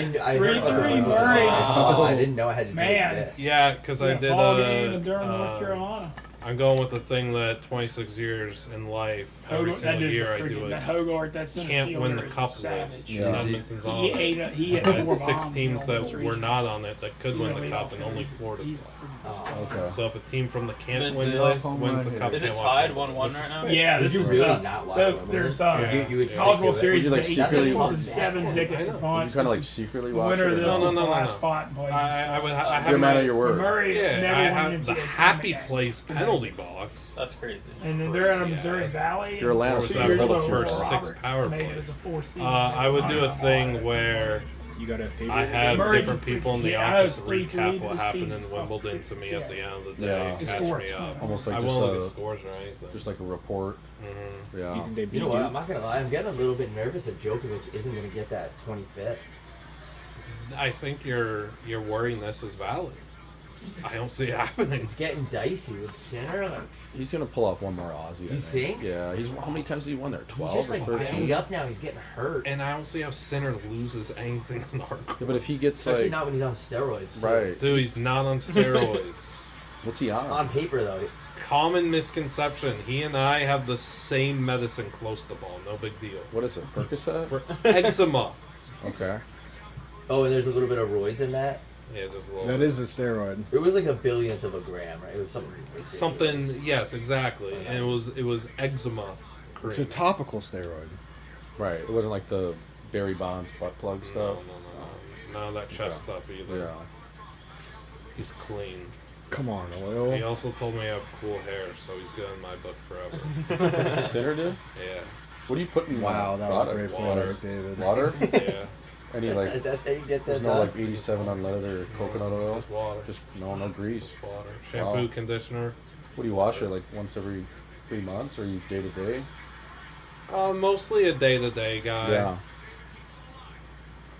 stick? I heard about 3-3 that. Murray. I saw. I didn't know I had to do Man. this. Yeah, because I Yeah, did ball game in Durham, North a. Carolina. I'm going with the thing that 26 years in life, every That single dude's year a I do freaking, it. that Hogart, that center Can't win the fielder is a cup savage. list. Yeah. And Edmonton's on He it. ate he had And 4 6 bombs teams in that almost were 3. not on it that could win Yeah, the we cup, all and only finished. Florida's He's there. Okay. So if a team from the can't Vince, win is it list up on wins my the head? cup, Is it can't watch tied it. 1-1 right now? Yeah, Did this you is really the, not watch so it? there's Yeah. You would College stick World to it. Series Would you, like, is 8 secretly tickets watch and it? 7 tickets a I know. Would punch. you kind of like This is- secretly the watch winner it? of or this no? is the no, last no. spot in playoffs. I have You're a man my- of your word. Murray Yeah, never I won have an the NCAA happy tournament. place penalty box. That's crazy. And then they're out of Yeah. Missouri Valley. You're Atlanta, Or was so 2 that you're years for the ago, first Will 6 Roberts power made it plays? as a 4 seed. I would do a Oh, thing that's where You got a favorite? I have Murray's different a people in the freak. Yeah, I office was 3-3 recap to what this happened team. in Wimbledon to me at the end of the day. Yeah. and He Catch scored me a ton. up. Almost like I just won't look at a, scores or anything. just like a report. Mhm. Yeah. You think they beat You know what? you? I'm not gonna lie. I'm getting a little bit nervous that Djokovic isn't gonna get that 25th. I think your worriness is valid. I don't see it happening. It's getting dicey with Sinner. Like, He's gonna pull off one more Aussie. I You think? Yeah. He's how many times has he won there? he's 12 just or like 13. banged up now. He's getting hurt. And I don't see how Sinner loses anything in hardcore. Yeah, but if he gets Especially like not when he's on steroids. too. right, Dude, he's not on steroids. what's he on? On paper, though. Common misconception. He and I have the same medicine close to ball. No big deal. What is it? Percocet? For eczema. Okay. Oh, and there's a little bit of roids in that. Yeah, just a little. That is a steroid. It was like a billionth of a gram, right? It was something. ridiculous. Something. Yes, exactly. And it was eczema. Cream. It's a topical steroid. Right. It wasn't like the Barry Bonds butt plug No, stuff. no, that chest stuff either. Yeah. He's clean. Come on, He oil. also told me I have cool hair, so he's good in my book forever. Sinner did? Yeah. What do you put in Wow, your that was a product? great play, Water. Eric David. Water? Yeah. Any like That's how you get that there's no done. like 87 unleaded or coconut oil? Just water. Just no grease. Just water. Shampoo, Wow. conditioner. What do you wash it like once every 3 months or you day to day? Mostly a day-to-day guy. Yeah.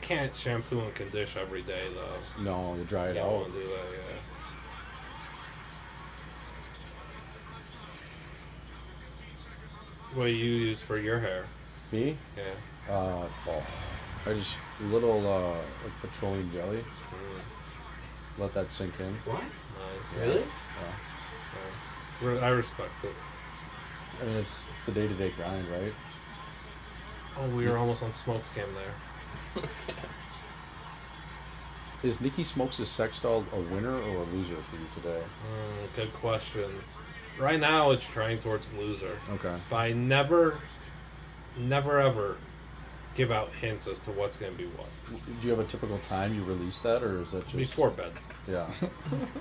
Can't shampoo and condition every day though. No, you dry it Don't out. want to do that. Yeah. What do you use for your hair? Me? Yeah. I just little like petroleum jelly. Mm, Let that sink in. What? nice. Really? Nice. I respect it. I mean, it's the day to day grind, right? Oh, we were almost on Smoke's game there. Is Nikki Smokes' sex doll a winner or a loser for you today? Good question. Right now, it's trying towards loser. Okay. But I never ever give out hints as to what's going to be what. Do you have a typical time you release that, or is that just Before bed. Yeah.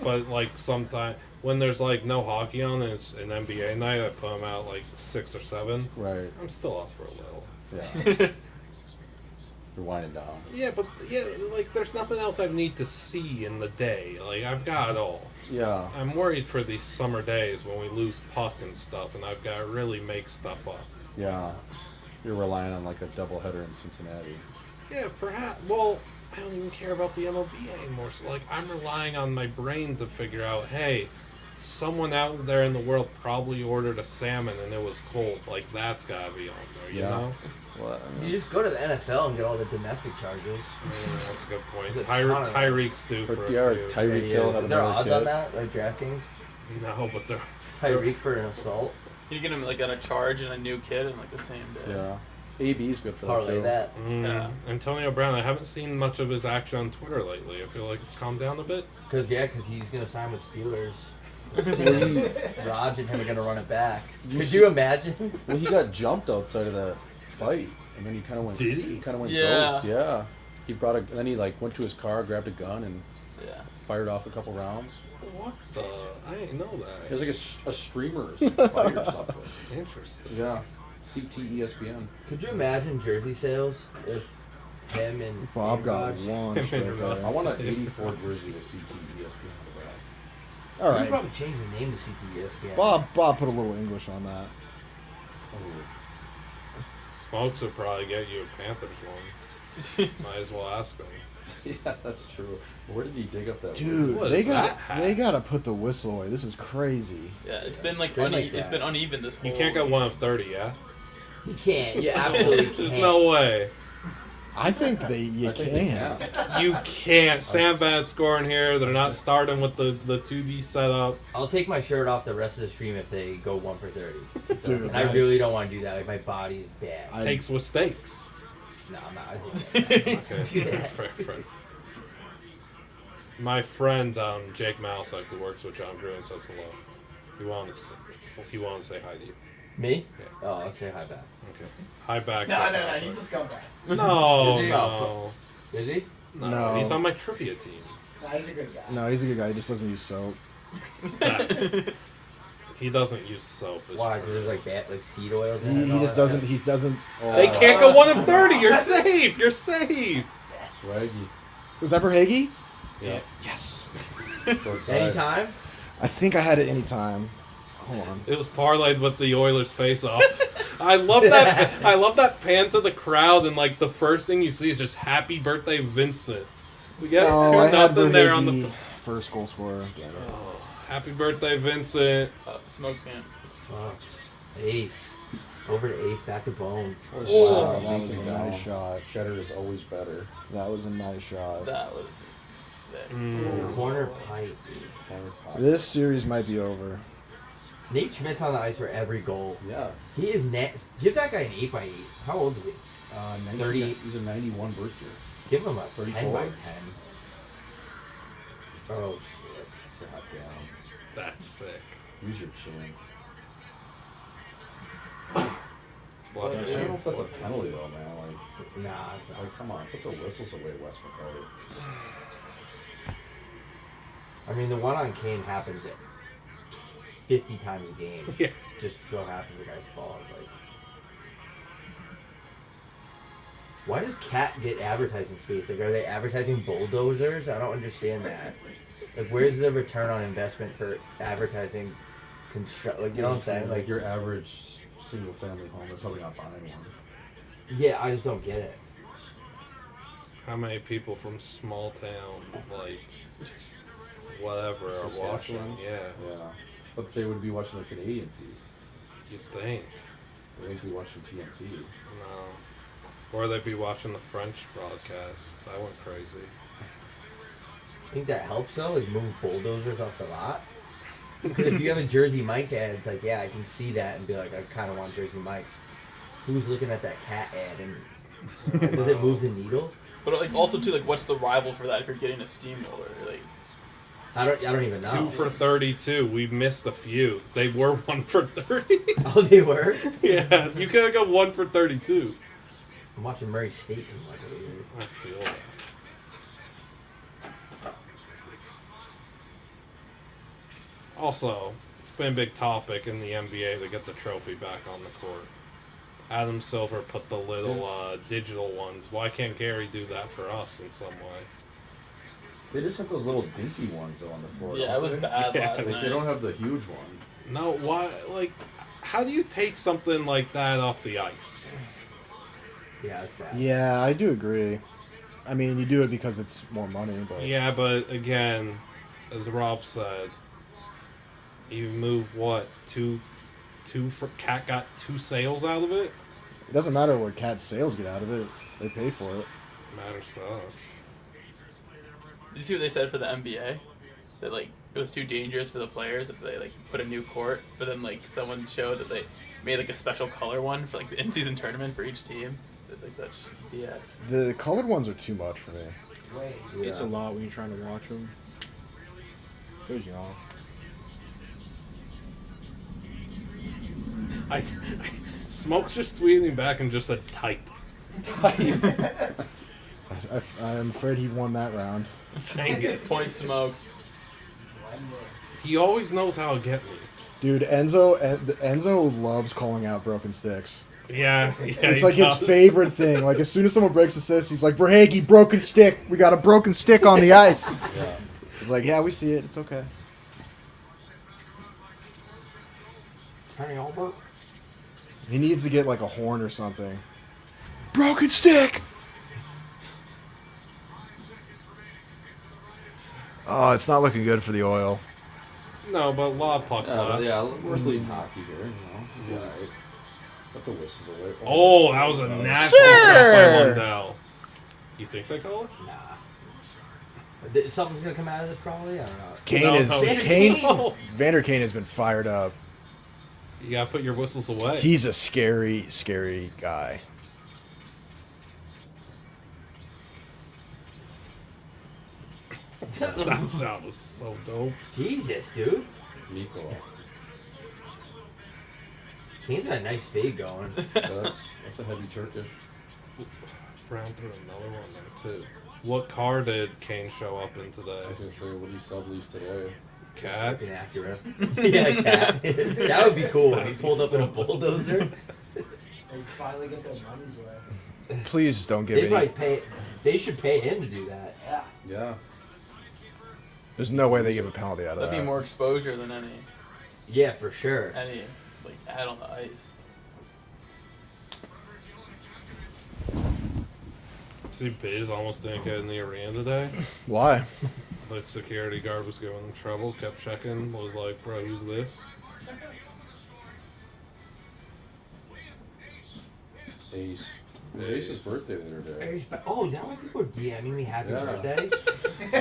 But like sometime when there's like no hockey on and it's an NBA night, I put them out like 6 or 7. Right. I'm still off for a little. Yeah. You're winding down. Yeah, but yeah, like there's nothing else I need to see in the day. Like I've got it all. Yeah. I'm worried for these summer days when we lose puck and stuff, and I've got to really make stuff up. Yeah. You're relying on like a doubleheader in Cincinnati. Yeah, perhaps. Well, I don't even care about the MLB anymore. So like, I'm relying on my brain to figure out, hey, someone out there in the world probably ordered a salmon and it was cold. Like that's gotta be on there, you Yeah. know? Well, You just go to the NFL and get all the domestic charges. That's a good point. There's a ton of Tyreek's due for but a yeah, few. Tyreek Hill had Is there another odds kid. on that? Like DraftKings? No, but they're Tyreek for an assault? Can you get him like on a charge and a new kid in like the same day? Yeah. AB's good for that Parlay too. that. Yeah. Antonio Brown. I haven't seen much of his action on Twitter lately. I feel like it's calmed down a bit. Because he's going to sign with Steelers. Well, he, Raj and him are going to run it back. You Could see- you imagine? well, he got jumped outside of that fight, and then he kind of went. Did he? kind of went Yeah. ghost. Yeah. He brought a. Then he like went to his car, grabbed a gun, and Yeah. fired off a couple rounds. What the? I didn't know It was that. like a streamer's fight or something. Interesting. Yeah. CT ESPN. Could you imagine jersey sales if him and Bob got Raj- launched. right there. I want an '84 jersey with CT ESPN. All You could right. probably change the name to CTESPN. Bob put a little English on that. Smokes would probably get you a Panthers one. Might as well ask him. Yeah, that's true. Where did he dig up that? Dude, What they is got that hat? they got to put the whistle away. This is crazy. Yeah, it's been like Been like it's that. been uneven this whole. You can't go 1 of 30, yeah? You can't. You absolutely can't. There's no way. I think you I think they can. You can't. Sam Bennett's scoring here. They're not starting with the 2D setup. I'll take my shirt off the rest of the stream if they go 1 for 30. Dude, And I really don't want to do that. Like, my body is bad. Takes with stakes. No, I'm not. I don't do that. Fair. My friend Jake Malsak, who works with John Gruen, says hello. He wanted to say hi to you. Me? Yeah. Oh, I'll say hi back. Okay. Hi back. No, Jake no, no, Malsak. he's a scumbag. No, Is he? no. Is he? No, No. he's on my trivia team. No, he's a good guy. No, he's a good guy. He just doesn't use soap. He doesn't use soap. is Why? true. Because there's like seed oils in He, it. and he all just that doesn't. stuff? He doesn't. They can't go 1 of 30. You're safe. You're safe. Swaggy. Was that for Hagee? Yeah. Yes. Short side. Anytime? I think I had it anytime. Hold on. It was parlayed with the Oilers face off. I love that. I love that pan to the crowd, and like the first thing you see is just "Happy Birthday, Vincent." We got No, I had 2-0 there on Verhaeghe the. first goal scorer. Oh, happy birthday, Vincent. Smoke scan. Ace. Over to Ace, back to Bones. Wow, that was a nice shot. Cheddar is always better. That was a nice shot. That was sick. Corner pipe. This series might be over. Nate Schmidt's on the ice for every goal. Yeah. He is Give that guy an 8x8. How old is he? 38. He's a 91 birth year. Give him a 34? 10x10. Oh, shit. God damn. That's sick. Use your chin. Bless I you. don't know if that's a penalty though, man. Like, Nah, it's not. come on, put the whistles away, Wes McCarty. I mean, the one on Kane happens at 50 times a game. Yeah. Just so happens the guy falls. Like, why does Cat get advertising space? Like, are they advertising bulldozers? I don't understand that. Like, where's the return on investment for advertising? Like, you know what I'm saying? Like your average single family home, they're probably not buying one. Yeah, I just don't get it. How many people from small town, like, whatever, are watching? Saskatchewan? Yeah, Yeah. But they would be watching the Canadian feed. you'd think. They wouldn't be watching TNT. No. Or they'd be watching the French broadcast. That went crazy. Think that helps though? Like, move bulldozers off the lot? Because if you have a Jersey Mike's ad, it's like, yeah, I can see that and be like, I kind of want Jersey Mike's. Who's looking at that Cat ad? And does it move the needle? But like also too, like what's the rival for that if you're getting a steamroller? Like I don't even know. 2 for 32. We missed a few. They were 1 for 30. Oh, they were? Yeah, you could have got 1 for 32. I'm watching Murray State too much over here. I feel that. Also, it's been a big topic in the NBA to get the trophy back on the court. Adam Silver put the little digital ones. Why can't Gary do that for us in some way? They just have those little dinky ones though on the floor. yeah, it was bad Yeah, last Like, night. they don't have the huge one. No, why? Like, how do you take something like that off the ice? Yeah, it's bad. Yeah, I do agree. I mean, you do it because it's more money, but Yeah, but again, as Rob said, you move what two for Cat got 2 sales out of it. it doesn't matter what Cat's sales get out of it. They pay for it. Matters to us. Did you see what they said for the NBA? That like it was too dangerous for the players if they like put a new court, but then like someone showed that they made like a special color one for like the in-season tournament for each team. It was like such BS. The colored ones are too much for me. Wait. It's a lot when you're trying to watch them. Those young. Smoke's just tweeting back and just said type. I'm afraid he won that round. Dang it. Point Smokes. He always knows how to get me. Dude, Enzo loves calling out broken sticks. Yeah, It's he like does. his favorite thing. Like, as soon as someone breaks assist, he's like, Verhaeghe, broken stick. We got a broken stick on the ice. Yeah. He's like, yeah, we see it. It's okay. He needs to get, like, a horn or something. Broken stick! Oh, it's not looking good for the oil. No, but a lot of puck left. Yeah, we're leading hockey here, you know. Yeah. Right. Put the whistles away. Oh, that was a nasty shot by Lundell. You think they call it? Nah. Something's gonna come out of this probably. I don't know. Vander Kane has been fired up. You gotta put your whistles away. He's a scary, scary guy. That sound was so dope. Jesus, dude. Nico. Kane's got a nice fade going. That's a heavy Turkish. Round through another one there too. What car did Kane show up in I today? was gonna say, what do you sublease today? Cat? Fucking accurate. Yeah, Cat. That would be cool if he pulled up in a bulldozer. They finally get their money's worth. Please don't give They me. probably pay. They should pay him to do that. Yeah. Yeah. There's no way they give a penalty out of That'd that. be more exposure than any Yeah, for sure. like ad on the ice. See, Biz almost didn't get in the arena today. Why? The security guard was giving them trouble, kept checking, was like, bro, who's this? Ace. It was Ace's birthday the other day. Oh, is that why people are DMing me happy Yeah. birthday? Yeah. I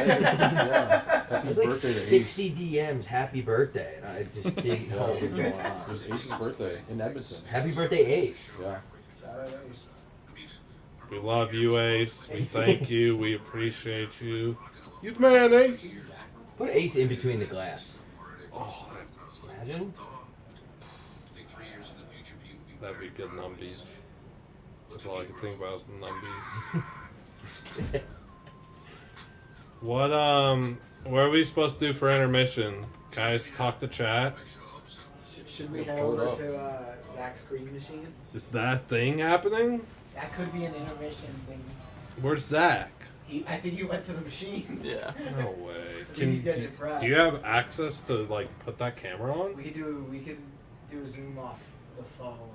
Happy had like birthday to 60 Ace. DMs, happy birthday, and I just didn't know what was going It on. was Ace's birthday in Edmonton. Happy birthday, Ace. Yeah. We love you, Ace. We thank you. We appreciate you. You the man, Ace. Put Ace in between the glass. Oh, Imagine. that'd be good numbies. That's all I can think about is the numbies. What, what are we supposed to do for intermission? Guys, talk to chat. Should we head Pull it over up. to Zach's Green Machine? Is that thing happening? That could be an intermission thing. Where's Zach? I think he went to the machine. Yeah. No way. He's getting it prepped. Do you have access to like put that camera on? We could do a Zoom off the phone,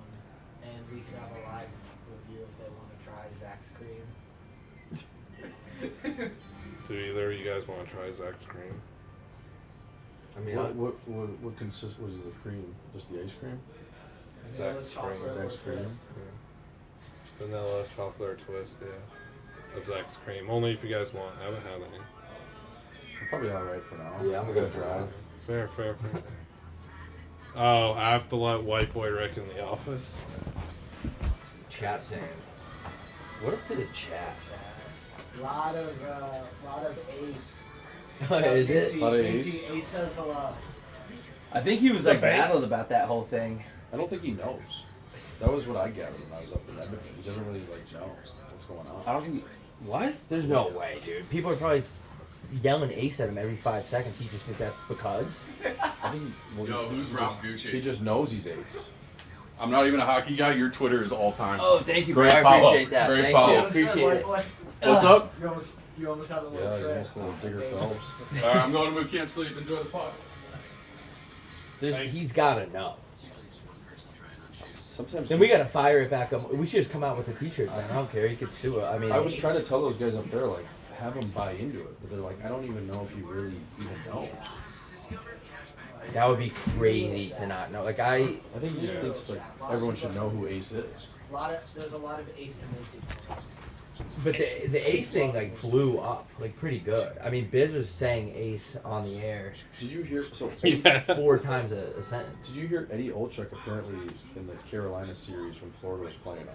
and we could have a live review if they want to try Zach's Cream. Do either of you guys want to try Zach's cream? I mean, What consists? What is the cream? Just the ice cream? Zach's cream. Zach's cream. Vanilla, chocolate, or twist, yeah. Of Zach's cream. Only if you guys want. I haven't had any. I'm probably alright for now. Yeah, I'm gonna good for drive. Fair. Oh, I have to let White Boy Rick in the office. chat saying. What up to the chat? Lot of Ace. Is it? Lot of Ace Ace. says hello. I think he was What's up, like Ace? rattled about that whole thing. I don't think he knows. That was what I gathered when I was up in Edmonton. He doesn't really like know what's going on. I don't think. What? There's no way, dude. People are probably yelling Ace at him every 5 seconds. He just thinks that's because. I think Yo, who's Ralph He Gucci? just knows he's Ace. I'm not even a hockey guy. Your Twitter is all time. Oh, thank you, bro. Great I follow. appreciate that. Great Thank follow. you. Appreciate it. What's up? You almost had a little Yeah, you trip. almost little Digger Phelps. All right, I'm going to We Can't Sleep. Enjoy the pod. He's gotta know. Sometimes Then we gotta fire it back up. We should just come out with a T-shirt. Man. I don't care. You could sue it. I mean, I was trying to tell those guys up there, like, have them buy into it, but they're like, I don't even know if he really even knows. that would be crazy to not know. Like I think he just thinks like everyone should know who Ace is. There's a lot of Ace tendency. But the Ace thing like blew up like pretty good. I mean, Biz was saying Ace on the air. Did you hear? So 4 times a sentence. Did you hear Eddie Olczyk apparently in the Carolina series when Florida was playing him?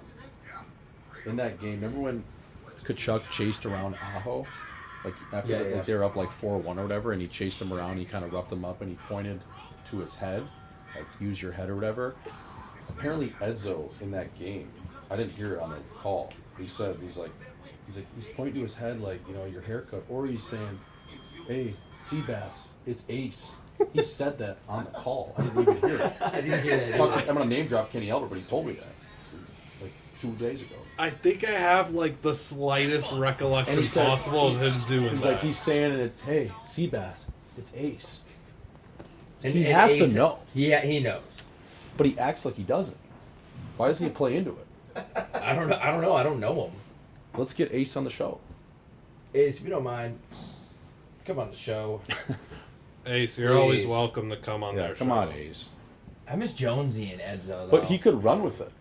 In that game, remember when Kachuk chased around Aho? Like after Yeah. like they were up like 4-1 or whatever, and he chased him around. He kind of roughed him up, and he pointed to his head, like use your head or whatever. Apparently Edzo in that game, I didn't hear it on the call. He said he's pointing to his head like, you know, your haircut, or he's saying, "Hey, Seabass, it's Ace." He said that on the call. I didn't even hear it. I didn't hear that. I'm gonna name drop Kenny Albert, but he told me that like 2 days ago. I think I have like the slightest recollection And he said- possible of him doing He's that. like, he's saying it, hey, Seabass, it's Ace. And he and has to Ace- know. He knows. But he acts like he doesn't. Why doesn't he play into it? I don't know. I don't know him. Let's get Ace on the show. Ace, if you don't mind, come on the show. Ace, you're always Please. welcome to come on their Come show. on, Ace. I miss Jonesy and Edzo though. But he could run with it.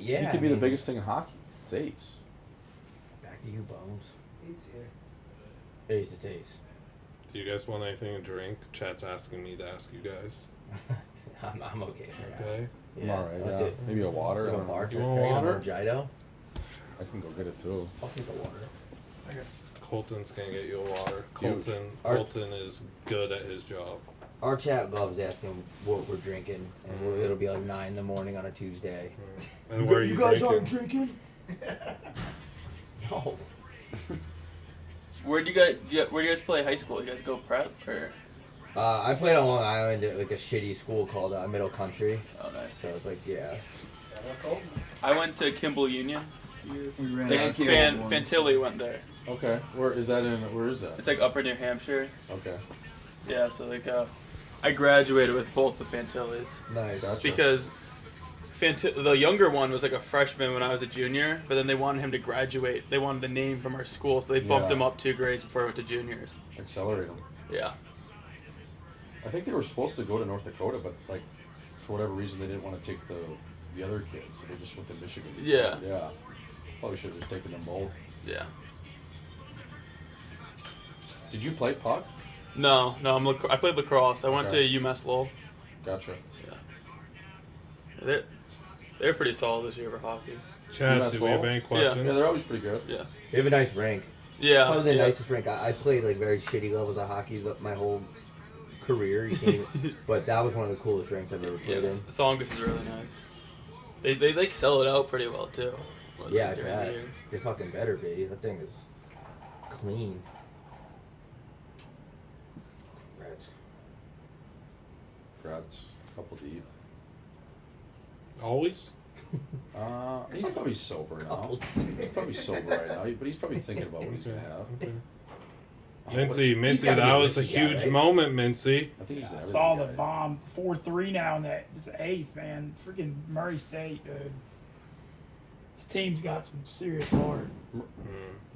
Yeah. He could be the biggest thing in hockey. It's Ace. Back to you, Bones. Ace here. Ace, it's Ace. Do you guys want anything to drink? Chat's asking me to ask you guys. I'm okay for that. Okay. I'm alright, that's yeah. it. Maybe a water. Like I a don't know. bar You want water? Mojito? I can go get it too. I'll take a water. Colton's gonna get you a water. Dude, Colton is good at his job. Our chat loves asking what we're drinking, and it'll be like 9 in the morning on a Tuesday. And where are you guys drinking? aren't drinking? No. Where do you guys play high school? You guys go prep or? I played on Long Island at like a shitty school called Middle Country. Oh, nice. So it's like, yeah. I went to Kimball Union. We ran Like out of Fan ones. Fantilli went there. Okay. Where is that where is that? It's like Upper New Hampshire. Okay. Yeah, so like I graduated with both the Fantillis Nice. Gotcha. because the younger one was like a freshman when I was a junior, but then they wanted him to graduate. They wanted the name from our school, so they bumped him up 2 grades before he went to juniors. Accelerate him. Yeah. I think they were supposed to go to North Dakota, but like for whatever reason they didn't want to take the other kids, so they just went to Michigan. Yeah. Yeah. Probably should have just taken them both. Yeah. Did you play puck? No, I played lacrosse. I went to UMass Lowell. Gotcha. Yeah. They're pretty solid this year for hockey. Chad, do we have any questions? Yeah, they're always pretty good. Yeah. They have a nice rink. Yeah. Probably the nicest rink. I played like very shitty levels of hockey my whole career. You can't even, but that was one of the coolest rinks I've ever played in. Songus is really nice. They like sell it out pretty well too. Yeah, I bet. They fucking better be. That thing is clean. Congrats. Couple deep. Always? He's probably sober now. He's probably sober right now, but he's probably thinking about what he's gonna have. Okay. Oh, Mincy, that was a huge moment, Mincy. I think he's an I saw the guy. bomb 4-3 now in this 8th, man. Freaking Murray State, dude. His team's got some serious heart.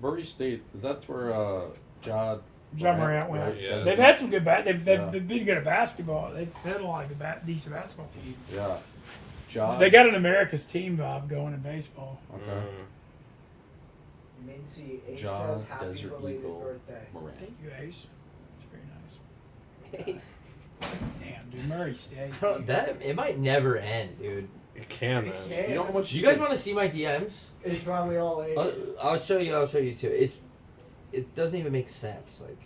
Murray State. That's where John Morant went. right? Yeah. They've had some good they've Yeah. been good at basketball. They've had a lot of decent basketball teams. Yeah. John. They got an America's team vibe going in baseball. Okay. Mincy, Ace John says happy Desert belated Eagle birthday. Morant. Thank you, Ace. It's very nice. Damn, dude, Murray State. It might never end, dude. It can, It man. can. You know how much You guys want to see my DMs? It's probably all Ace. I'll show you too. It doesn't even make sense. Like,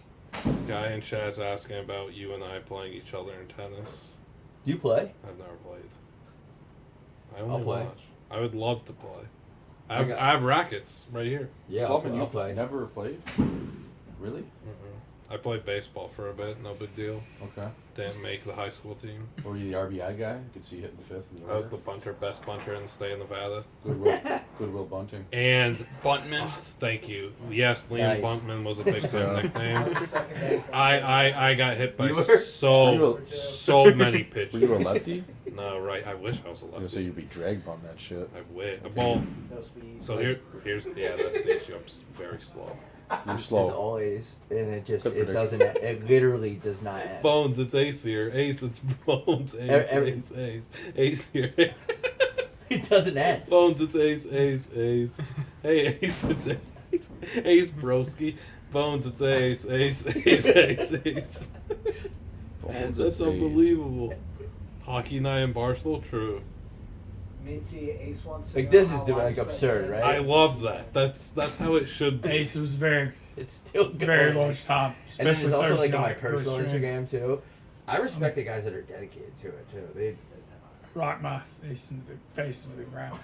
Guy in chat's asking about you and I playing each other in tennis. do you play? I've never played. I I'll only play. watch. I would love to play. I got- have rackets right here. Yeah, Bob, and I'll you play. never played? Really? I played baseball for a bit, no big deal. Okay. Didn't make the high school team. Were you the RBI guy? I could see you hitting 5th in the I was order. the bunter, best bunter in the state of Nevada. Goodwill Bunting. And Buntman. thank you. Yes, Liam Nice. Buntman was a big time Yeah. nickname. That was the second best player. I got hit by You were- so many pitches. Were you a lefty? No, right. I wish I was a I was gonna lefty. say you'd be dragged on that shit. I wish. Well, No speed. so here's that's the issue. I'm very slow. You're It's slow. always, and it just, Good it doesn't, it literally does not end. Bones, it's Ace here. Ace, it's Bones. Ace, Every- Ace. Ace here. It doesn't end. Bones, it's Ace. Hey, Ace, it's Ace Broski. Bones, it's Ace. Bones, That's it's Ace. unbelievable. Hockey night in Barstool, true. Mincy, Ace wants to Like, know this how is like widespread absurd, the- right? I love that. That's how it should be. Ace was very, It's still going. very large time. And then Especially there's also Thursday like on my night, personal first drinks. Instagram too. I respect the guys that are dedicated to it too. They Rock my face into the ground.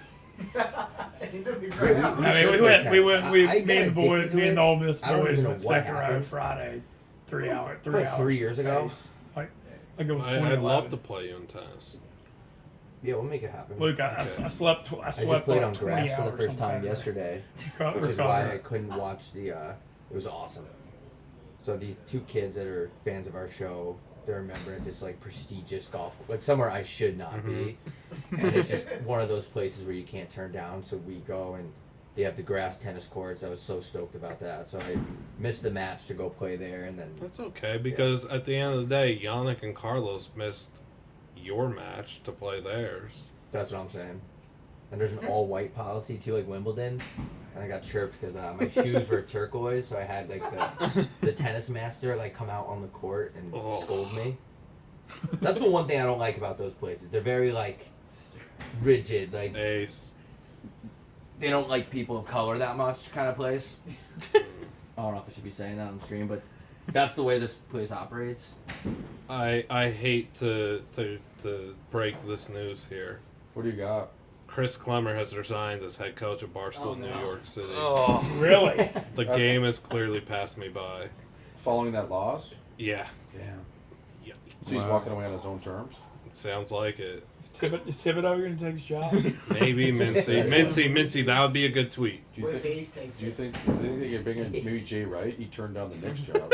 It'll be Yeah, great. I mean, should we play went, tennis. me and got the boys, addicted to me and it. the Ole Miss I don't boys even know went what second row happened. Friday, 3 hours. Like 3 years ago? Like it was I'd 2011. love to play you in tennis. Yeah, we'll make it happen. Luke, I slept. I I just slept played like on 20 grass for the hours first on time Saturday. yesterday, Recover- which is why I recover. couldn't watch the. It was awesome. So these 2 kids that are fans of our show, they're a member at this like prestigious golf, like somewhere I should not be, and it's just one of those places where you can't turn down. So we go and they have the grass tennis courts. I was so stoked about that. So I missed the match to go play there, and then That's okay because at the end of the day, Yannick and Carlos missed your match to play theirs. that's what I'm saying. And there's an all-white policy too, like Wimbledon. And I got chirped because my shoes were turquoise, so I had like the tennis master like come out on the court and scold me. That's the one thing I don't like about those places. They're very like rigid, like Ace. they don't like people of color that much kind of place. I don't know if I should be saying that on stream, but that's the way this place operates. I hate to break this news here. What do you got? Chris Clemmer has resigned as head coach of Barstool New York City. Oh, Really? The game has clearly passed me by. Following that loss? Yeah. Damn. Yeah. So he's walking away on his own terms? It sounds like it. Is Thibodeau going to take his job? Maybe Mincy. That would be a good tweet. Do you What if think? Ace takes Do you it? think they could bring in maybe Jay Wright? He turned down the Knicks job.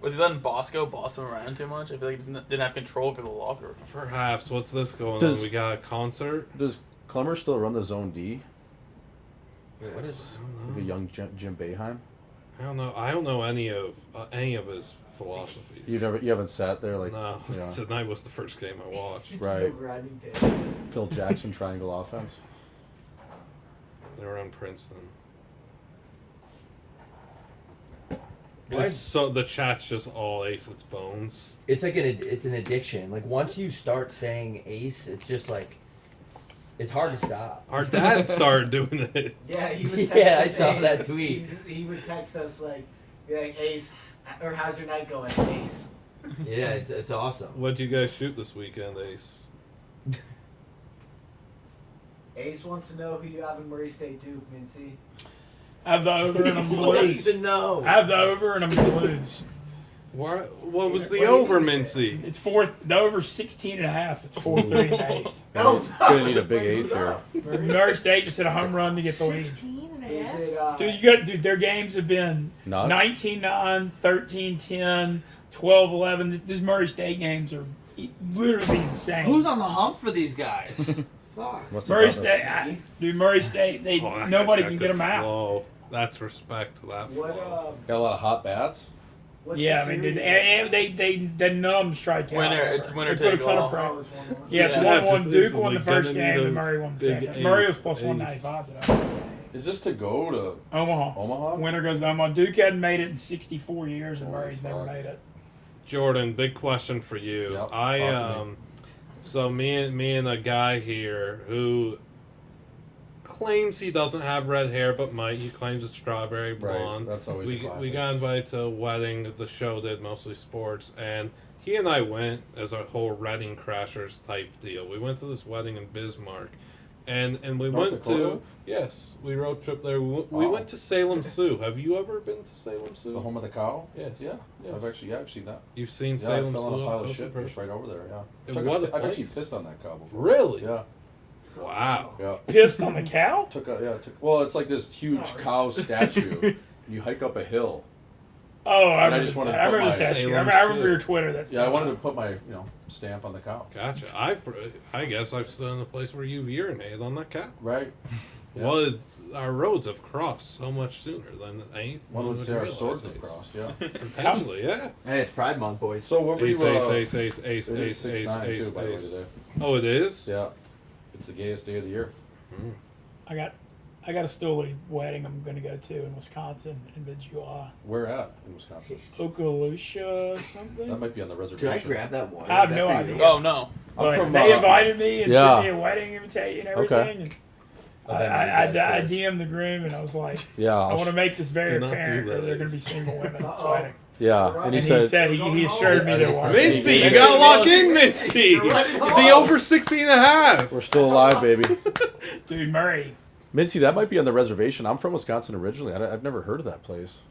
Was he letting Bosco boss him around too much? I feel like he didn't have control over the locker room. Perhaps. What's this going Does- on? We got a concert? Does Clemmer still run the zone D? Wait, what is? Like a young Jim Boeheim? I don't know. I don't know any of his philosophies. You haven't sat there like No, you know, tonight was the first game I watched. right? Rodney Day. Phil Jackson triangle offense. They were on Princeton. Why- So the chat's just all Ace It's Bones. It's like it's an addiction. Like once you start saying Ace, it's just like it's hard to stop. Our dad started doing it. Yeah, he would text Yeah, I us, saw "Hey," that tweet. He would text us be like, Ace, or how's your night going, Ace? Yeah, it's awesome. What'd you guys shoot this weekend, Ace? Ace wants to know who you have in Murray State Duke, Mincy. I have the over and I'm He Blues. wants to know. I have the over and I'm Blues. What was What the do you over, think? Mincy? It's fourth. The over 16.5. It's 4-3 and 8th. Oh, Gonna need a big eighth here. Murray State just hit a home run to get the lead. 16 and a half? Dude, their games have been Nuts. 19-9, 13-10, 12-11. These Murray State games are literally insane. Who's on the hump for these guys? Fuck. What's the Murray promise? State? Dude, Murray State. Oh, that Nobody guy's can got get good them out. flow. That's respect to that What, flow. Got a lot of hot bats. what's Yeah, the I mean, dude, series? and they numb strike out. Winner, it's winner They put a take ton all. of pressure. Oh, it's 1-1. Yeah, it's Yeah, 1-1. just Duke won the instantly first getting game, and those Murray won the big second. Murray was ace. plus 195 today. Is this to go to Omaha. Omaha? Winner goes to Omaha. Duke hadn't made it in 64 years, and Holy Murray's never fuck. made it. Jordan, big question for you. Yep, I talk to me. so me and a guy here who claims he doesn't have red hair but might. He claims it's strawberry blonde. Right, that's always a we classic. got invited to a wedding that the show did, mostly sports, and he and I went as a whole Reading Crashers type deal. We went to this wedding in Bismarck. And we North went Dakota? to yes, we road trip there. We Wow. went to Salem Sioux. Have you ever been to Salem Sioux? The home of the cow? Yes. Yeah. Yes. I've seen that. You've seen Yeah, I Salem fell Sioux? on a pile up of shit close? just right over there, yeah. And what a I've actually place. pissed on that cow before. Really? Yeah. Wow. Yeah. Pissed on the cow? Well, it's like this huge cow statue. You hike up a hill. Oh, I And I remember just that. wanted to I remember put the my statue. I Salem remember, I remember Sioux. your Twitter. That's Yeah, I wanted to put my stamp on the cow. Gotcha. I guess I've stood in the place where you've urinated on that cow. Right. Yeah. Well, our roads have crossed so much sooner than any One would say our realize swords have these. crossed, yeah. Potentially, yeah. Hey, it's Pride Month, boys. So what were you... Ace. It is 6/9 too, by the way, Ace. today. Oh, it is? Yeah. It's the gayest day of the year. I got a Stooley wedding I'm going to go to in Wisconsin in mid-July. Where at in Wisconsin? Okaloosa or That something. might be on the Could reservation. I grab that one? I have Is no that for you? idea. Oh no. I'm But from, they invited me and yeah. sent me a wedding invitation and Okay. everything. And I'll bet you guys I first. DM'd the groom and I was like, Yeah. I want to make this very Do not do apparent that that, they're going to be Ace. single women at this Uh-oh. wedding. Yeah. And And he he said... said he assured me there was. Mincy, you Mincy. gotta lock in, Mincy! The over 16 and a half! We're still alive, baby. Dude, Murray. Mincy, that might be on the reservation. I'm from Wisconsin originally. I've never heard of that place.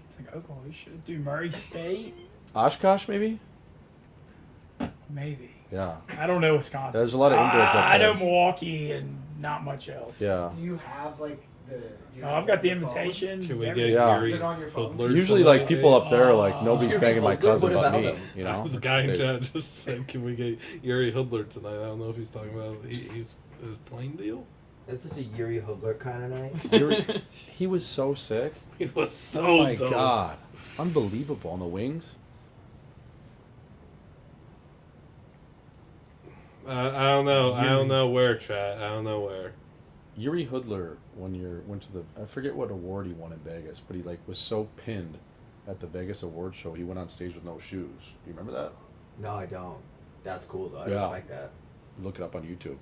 It's like Okaloosa. Dude, Murray State? Oshkosh, maybe? Maybe. Yeah. I don't know Wisconsin. There's a lot of inbreds up I know there. Milwaukee and not much else. Yeah. Do you have do you No, have I've got it the on your phone? invitation. Can we get everything. Yeah. Yuri Is it on your phone? Hoodler Usually, tonight, like, people Ace? up there are like, nobody's banging my Good, cousin what but about me. him? You know? This guy in They- chat just said, "Can we get Yuri Hoodler tonight?" I don't know if he's talking about his plane deal. That's such a Yuri Hoodler kind of night. He was so sick. He was so Oh my dope. god. Unbelievable on the wings. I don't know. I don't know where, chat. I don't know where. Yuri Hoodler went to the, I forget what award he won in Vegas, but he like was so pinned at the Vegas award show he went on stage with no shoes. Do you remember that? No, I don't. That's cool though. I Yeah. respect that. Look it up on YouTube.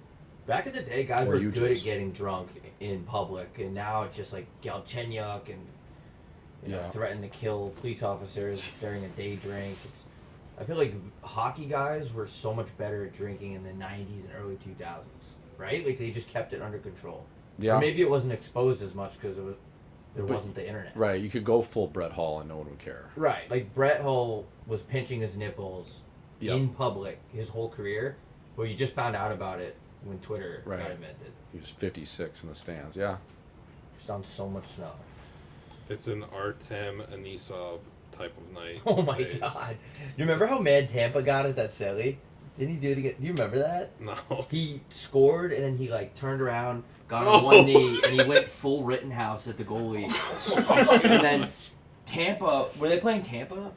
Back in the day, guys Or were you good just- at getting drunk in public, and now it's just like Galchenyuk and you know, Yeah. threaten to kill police officers during a day drink. I feel like hockey guys were so much better at drinking in the 90s and early 2000s, right? Like they just kept it under control. Yeah. Or maybe it wasn't exposed as much because there But- wasn't the internet. Right, you could go full Brett Hall and no one would care. Right. Like Brett Hull was pinching his nipples Yep. in public his whole career, but you just found out about it when Twitter Right. got invented. He was 56 in the stands. Yeah. Just on so much snow. It's an Artem Anisov type of night. Oh my Ace. god! You remember how mad Tampa got at that silly? Didn't he do it again? Do you remember that? No. He scored and then he like turned around, got on one knee, and he went full Rittenhouse at the goalie. And then Tampa, were they playing Tampa?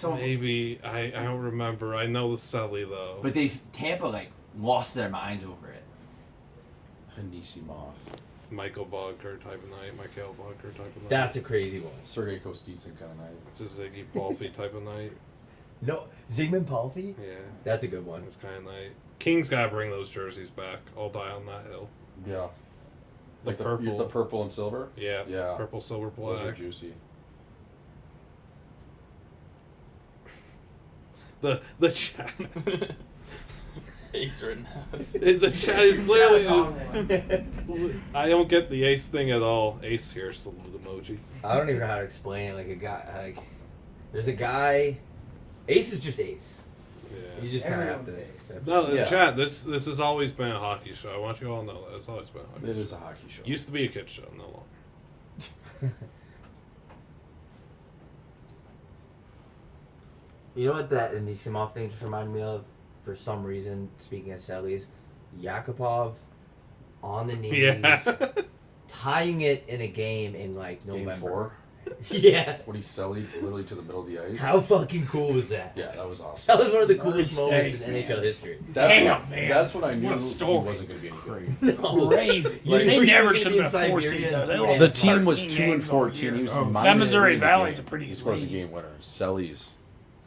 Maybe I don't remember. I know the Sully though. But Tampa like lost their minds over it. Anisimov. Michael Bodker type of night. Michael Bodker type of night. That's a crazy one. Sergei Kostitsyn kind of night. It's a Ziggy Palfy type of night. No, Zygmunt Palfy? Yeah. That's a good one. It's kind of night. Kings gotta bring those jerseys back. I'll die on that hill. Yeah. The Like purple. the purple and silver? Yeah. Yeah. Purple, silver, Those are black. juicy. The chat. Ace Rittenhouse. The chat is literally. I don't get the ace thing at all. Ace here, salute emoji. I don't even know how to explain it. Like a guy, like there's a guy. Ace is just Ace. Yeah. You just kind of have Everyone's to. Ace. No, the Yeah. chat. This has always been a hockey show. I want you all to know that it's always been a hockey. It is a hockey show. Used to be a kid show, no longer. You know what that Anisimov thing just reminded me of? For some reason, speaking of Sellies, Yakupov on the knees, Yeah. tying it in a game in like Game November. 4. Yeah. When he sellied literally to the middle of the ice. How fucking cool was that? Yeah, that was awesome. That was one of the coolest Nice moments in steak, NHL man. history. Damn, man. That's when I What knew a he story. wasn't going to be any good. No. Crazy. Like, they were you never gonna should be in have been 4 Siberia seeds, though. in They 2 lost days? The team was 13 2 and games all 14. year. He was That minus Missouri 3 in the Valley's game. a pretty He good scores a league. game winner. Sellies.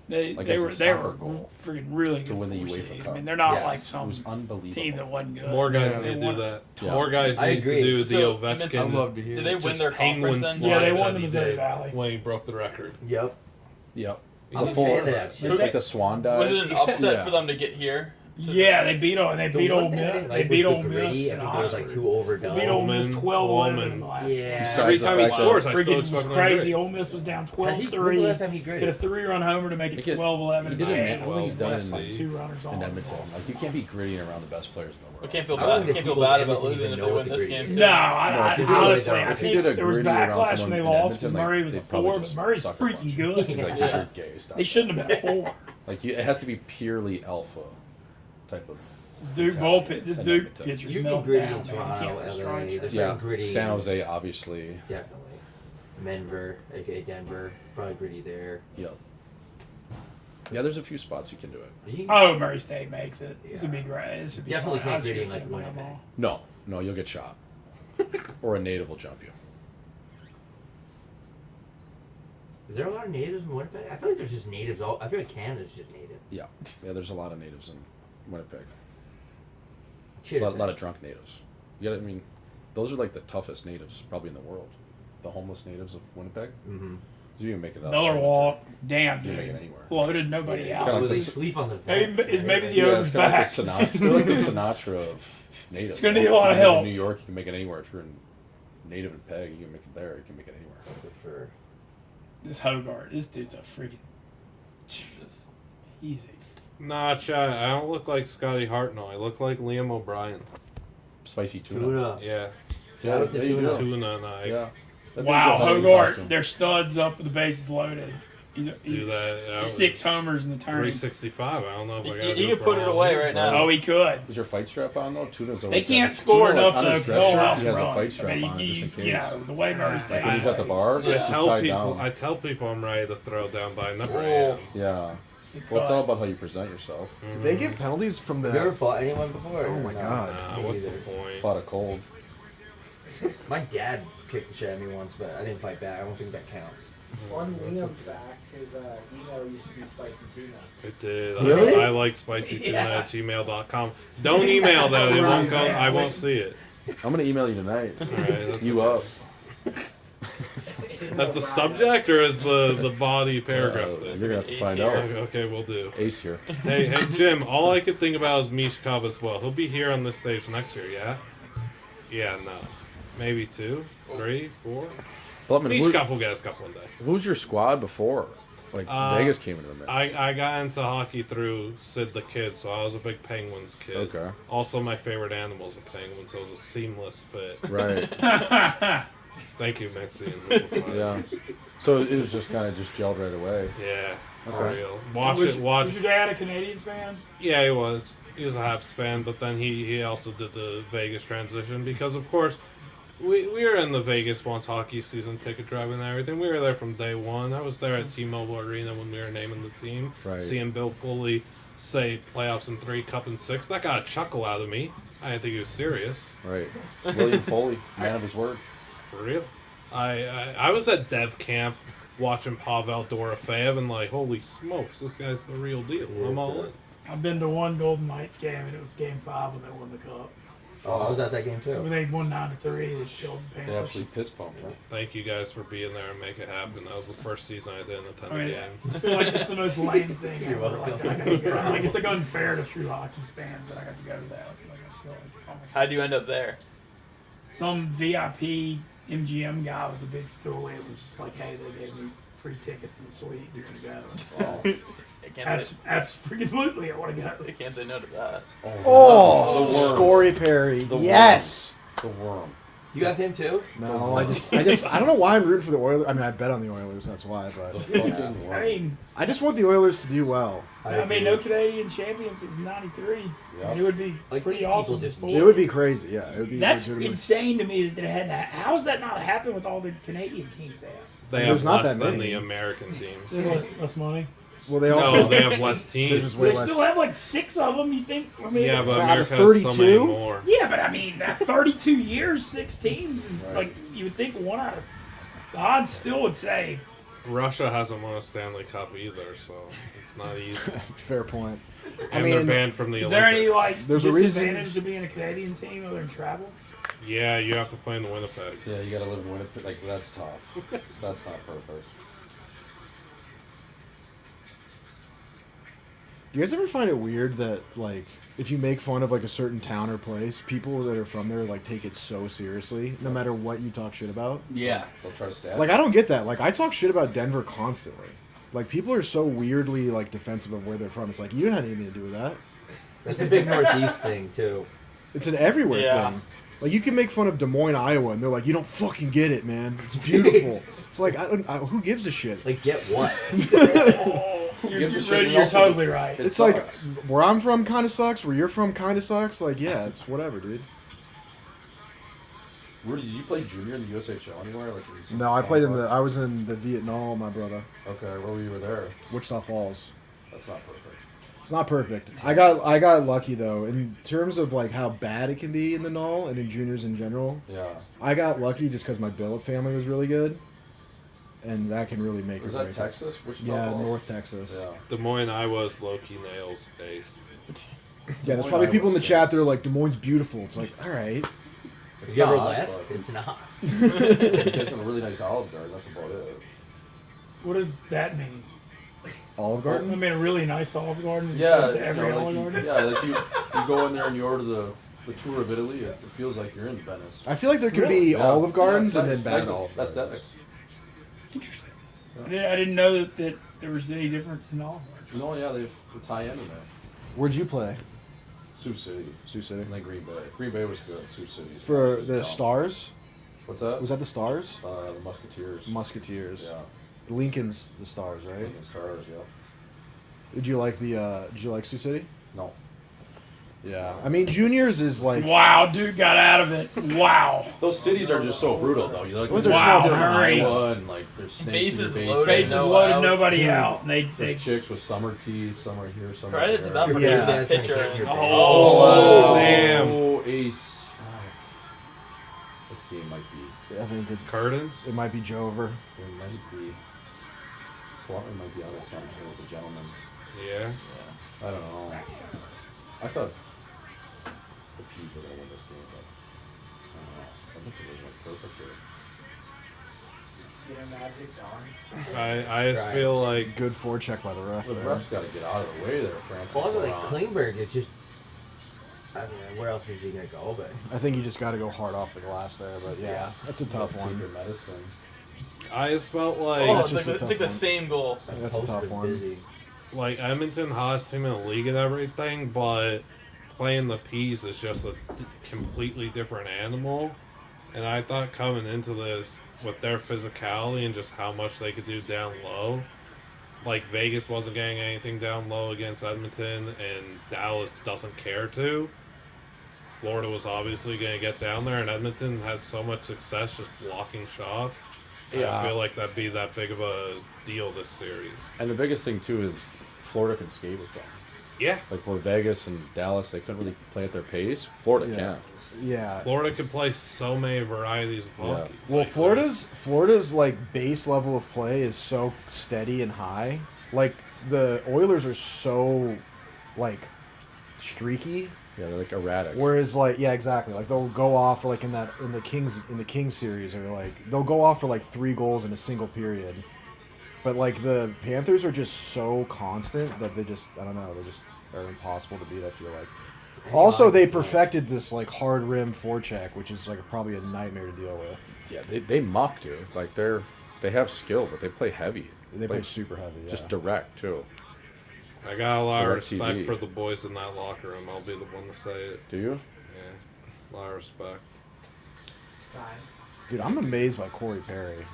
They Like they as a were soccer were goal. freaking really good. To win the 4 UEFA seed. Cup. I mean, they're not Yes. like It some was unbelievable. team that wasn't good. More guys They need to do won- that. Yeah. More guys I need agree. to do the So, Ovechkin. I'd love to hear Did they it. win just their penguin conference then? slide Yeah, they that won the he Missouri did Valley. when he broke the record. Yep. Yep. I'm a Before, fan of that shit. like the Swan dive. Was it an upset Yeah. for them to get here? Yeah, they beat Ole. They The beat one Ole thing I Miss. didn't They like beat was Ole the Miss. gritty. in Everything was like Oxford. too overdone. They beat Ole Miss Ullman, 12-11 in the last game. Yeah. Every time he the fact that- scores, I still Freaking was expect him to crazy. win. Ole Miss was down Has he, when's the 12-3. last time he Hit a gritted? 3-run homer to make it Like it- 12-11. he did it, and man. I don't think he's done it in, like like, 2 runners on. in Edmonton. Like you can't be grittying around the best players in the I world. can't feel I don't bad. think I can't feel people in bad about Edmonton losing even if know they what win the this gritty game. is. Too. No, No, I if you did a honestly, gr- I if you did a think there was gritty around backlash when someone they in lost because Edmonton, like, Murray was a they'd probably 4, but just Murray's sucker freaking punch. good. Like you're gay. Stop. They shouldn't have been a 4. Like it has to be purely alpha type of. This Duke mentality. bullpen, this And Duke Edmonton. pitcher's You can melting gritty down, in man. You Toronto, can't throw LA. strikes. There's Yeah, certain gritty. San Jose obviously. Definitely. Denver, aka Denver, probably gritty there. Yep. Yeah, there's a few spots you can do it. You, Oh, Murray State makes it. This Yeah. would be great. This would be Definitely fun. can't I should gritty in, like, think about Winnipeg. them all. No, you'll get shot, or a native will jump you. is there a lot of natives in Winnipeg? I feel like there's just natives all. I feel like Canada's just native. Yeah, there's a lot of natives in Winnipeg. Shit. A lot of drunk natives. I mean, those are like the toughest natives probably in the world. The homeless natives of Winnipeg. Mm-hmm. You can make it up. Another walk. Damn, You can make dude. it anywhere. Loaded, nobody Yeah, out. kinda like they the- sleep on the Maybe- vents. it's right? maybe the Yeah, over's it's kind of like back. the Sinatra. They're like the Sinatra of natives. It's gonna You need a know? lot If of you live help. in New York, you can make it anywhere. If you're in native in Peg, you can make it there. You can make it anywhere. For sure. This Hogarth, this dude's a freaking. Just- Easy. Nah, chat. I don't look like Scotty Hartnell. I look like Liam O'Brien. Spicy tuna. Tuna. Yeah. Yeah, Shout out to there you tuna. go. Tuna night. Yeah. That'd be a Wow, good Halloween Hogarth, costume. they're studs up with the bases loaded. He's Do that. Yeah, 6 homers in the tournament. 365. I don't know if I got You can put it away right now. Oh, he could. Is your fight strap on though? Tuna's They always can't got, score Tuna, enough like, on though his because the dress whole shirts, house he has was a on. fight strap I mean, on just in case. you know, the way Murray State. Like when he's at the bar, Yeah. just Tell tied people. down. I tell people I'm ready to throw down, but I never Oh. am. Yeah. Well, it's all about how you present yourself. Did they give penalties from Have you ever the? fought anyone before? Oh my No. God. Nah, Me what's the either. point? Fought a cold. My dad kicked the shit out of me once, but I didn't fight back. I don't think that counts. Fun Liam fact, his email used to be spicy tuna. It did. Really? I like spicytuna@gmail.com. Don't email though. It won't go. I won't see it. I'm gonna email you tonight. All right. That's You up? As the subject or as the body paragraph? thing? You're gonna have to find Easier. out. Okay, we'll do. Ace here. Hey, Jim. All I could think about is Mishkov as well. He'll be here on this stage next year. Yeah. Yeah. No. Maybe 2, 3, 4. Blutman, Mishkov will get us cup one day. who's your squad before? Like Vegas came into the mix. I got into hockey through Sid the Kid, so I was a big Penguins kid. Okay. Also, my favorite animal is a penguin, so it was a seamless fit. Right. Thank you, Mitzi. Yeah. So it was just kind of just gelled right away. Yeah, for Okay. real. Watch was, it. Watch. Was your dad a Canadians fan? Yeah, he was. He was a Habs fan, but then he also did the Vegas transition because, of course, we were in the Vegas once hockey season, ticket driving and everything. We were there from day one. I was there at T-Mobile Arena when we were naming the team. Right. Seeing Bill Foley say playoffs in 3, cup in 6. That got a chuckle out of me. I didn't think he was serious. Right. William Foley, man of his word. For real. I was at Dev Camp watching Pavel Dorofeyev and like, holy smokes, this guy's the real deal. I'm all in. I've been to one Golden Knights game, and it was Game 5 when they won the cup. Oh, I was at that game too. When they won 9-3, they killed the They Panthers. absolutely piss pumped, huh? Thank you guys for being there and make it happen. That was the first season I didn't attend I a mean, game. I feel like it's the most lame thing You're ever. Like, welcome. I got to go, like, it's like unfair to true hockey fans that I got to go to that. Like, I feel like it's almost How'd you end up there? some VIP MGM guy was a big stool. It was just like, hey, they gave me free tickets in the suite. You're gonna go. So, I can't say, absolutely, I want to go. I can't say no to that. Oh, The worm. Scory Perry. The Yes. The worm. You got him too? No, I don't know why I'm rooting for the Oilers. I mean, I bet on the Oilers. That's why. The But fucking I worm. mean, I just want the Oilers to do well. I mean, no Canadian champions since '93. Yeah. And it would be Like, pretty these people awesome. just- It would be crazy. Yeah, it would be. That's legitimate. insane to me that it hadn't. How has that not happened with all the Canadian teams they have? They There's have not less that than many. the American teams. They have less money. Well, they also No, they have less They're teams. just way They less. still have like 6 of them. You think? I mean, Yeah, but Out of America has so many 32? more. yeah, but I mean, that 32 years, 6 teams, and Right. like you would think one out of the odds still would say. Russia hasn't won a Stanley Cup either, so it's not easy. Fair point. I And they're mean, banned from the Is Olympics. there any like There's a reason- disadvantage to being a Canadian team other than travel? Yeah, you have to play in Winnipeg. Yeah, you gotta live in Winnipeg. Like, that's tough. That's not perfect. Do you guys ever find it weird that like if you make fun of like a certain town or place, people that are from there like take it so seriously, no matter what you talk shit about? Yeah. They'll try to stab Like I don't get that. Like I talk shit about Denver constantly. Like people are so weirdly like defensive of where they're from. It's like you don't have anything to do with that. That's a big Northeast thing too. It's an everywhere Yeah. thing. Like you can make fun of Des Moines, Iowa, and they're like, you don't fucking get it, man. It's beautiful. It's like who gives a shit? Like, get what? You're, gives a shit? you're Also, totally right. it It's like sucks. where I'm from kind of sucks. Where you're from kind of sucks. Like yeah, it's whatever, dude. Where did you play junior in the USHL anywhere? Like, in some No, I played in club? I was in the Vietnam, my brother. Okay, where were you there? Wichita Falls. That's not perfect. It's not perfect. I got lucky though. In terms of like how bad it can be in the null and in juniors in general, Yeah. I got lucky just because my billet family was really good, and that can really make Was or that break it. Texas? Wichita Yeah, Falls? North Texas. Yeah. Des Moines, Iowa's low-key nails ace. Yeah, there's Moines, probably people in the Iowa's chat that are like, Des Moines beautiful. It's like, all right. It's If you ever not, left, but it's not. you guys have a really nice Olive Garden. That's about it. What does that mean? Olive I Garden. mean, a really nice Olive Garden is Yeah, opposed to you every know, Olive like Garden. yeah, like you go in there and you order the tour of Italy. It feels like you're in Venice. I feel like there can Really? be Yeah. Olive Gardens Yeah, and then it's bad nice Olive Gardens. aesthetics. I didn't know that there was any difference in Olive Garden. No, yeah, it's high end in there. Where'd you play? Sioux City. Sioux City. And then Green Bay. Green Bay was good. Sioux City. For the Stars. What's that? Was that the Stars? The Musketeers. Musketeers. Yeah. Lincoln's the Stars, right? Lincoln Stars, yeah. Did you like Did you like Sioux City? No. Yeah. I mean, juniors is like. Wow, dude got out of it. Wow. Those cities are just so brutal, though. You like Well, there's they're Wow, small they're towns. great. and like there's snakes Bases in your loaded, basement. Bases no loaded, outs. nobody out. And they There's chicks with summer teas. Some are here, some Credit are to there. them for Yeah. getting that Yeah, picture. trying to get your Oh, Sam. Oh, ace. Fuck. This game might be. I think Curtains? it might be Jover. It might be. Blutman might be on this one here with the gentlemen's. Yeah. I don't know. I thought the Peas were gonna win this game, but I don't know. I think it was like perfect here. Skin magic, darn. I just feel like Good forecheck by the ref. The there. ref's got to get out of the way there, Francis. Well, like Laurent. Klingberg, it's just. I mean, where else is he gonna go? But I think you just got to go hard off the glass there, but yeah, that's a tough Take one. your medicine. I just felt like Oh, That's it's just like, a tough the one. same goal. That's a Post tough is one. busy. like Edmonton, hottest team in the league and everything, but playing the Peas is just a completely different animal. And I thought coming into this, with their physicality and just how much they could do down low, like Vegas wasn't getting anything down low against Edmonton, and Dallas doesn't care to. Florida was obviously going to get down there, and Edmonton had so much success just blocking shots. Yeah. I feel like that'd be that big of a deal this series. And the biggest thing too is Florida can skate with them. Yeah. Like where Vegas and Dallas, they couldn't really play at their pace. Florida can. Yeah. Florida can play so many varieties of hockey. Well, Like, Florida's like base level of play is so steady and high. Like the Oilers are so like streaky. Yeah, they're like erratic. Whereas like exactly. Like they'll go off like in the Kings series, or like they'll go off for like 3 goals in a single period. But like the Panthers are just so constant that they just I don't know, they just are impossible to beat, I feel like. Also, they perfected this like hard rim forecheck, which is like probably a nightmare to deal with. Yeah, they muck, dude. Like they have skill, but they play heavy. They play super heavy. Yeah. Just direct too. I got a lot of Direct respect TV. for the boys in that locker room. I'll be the one to say it. Do you? Yeah, a lot of respect. Dude, I'm amazed by Corey Perry.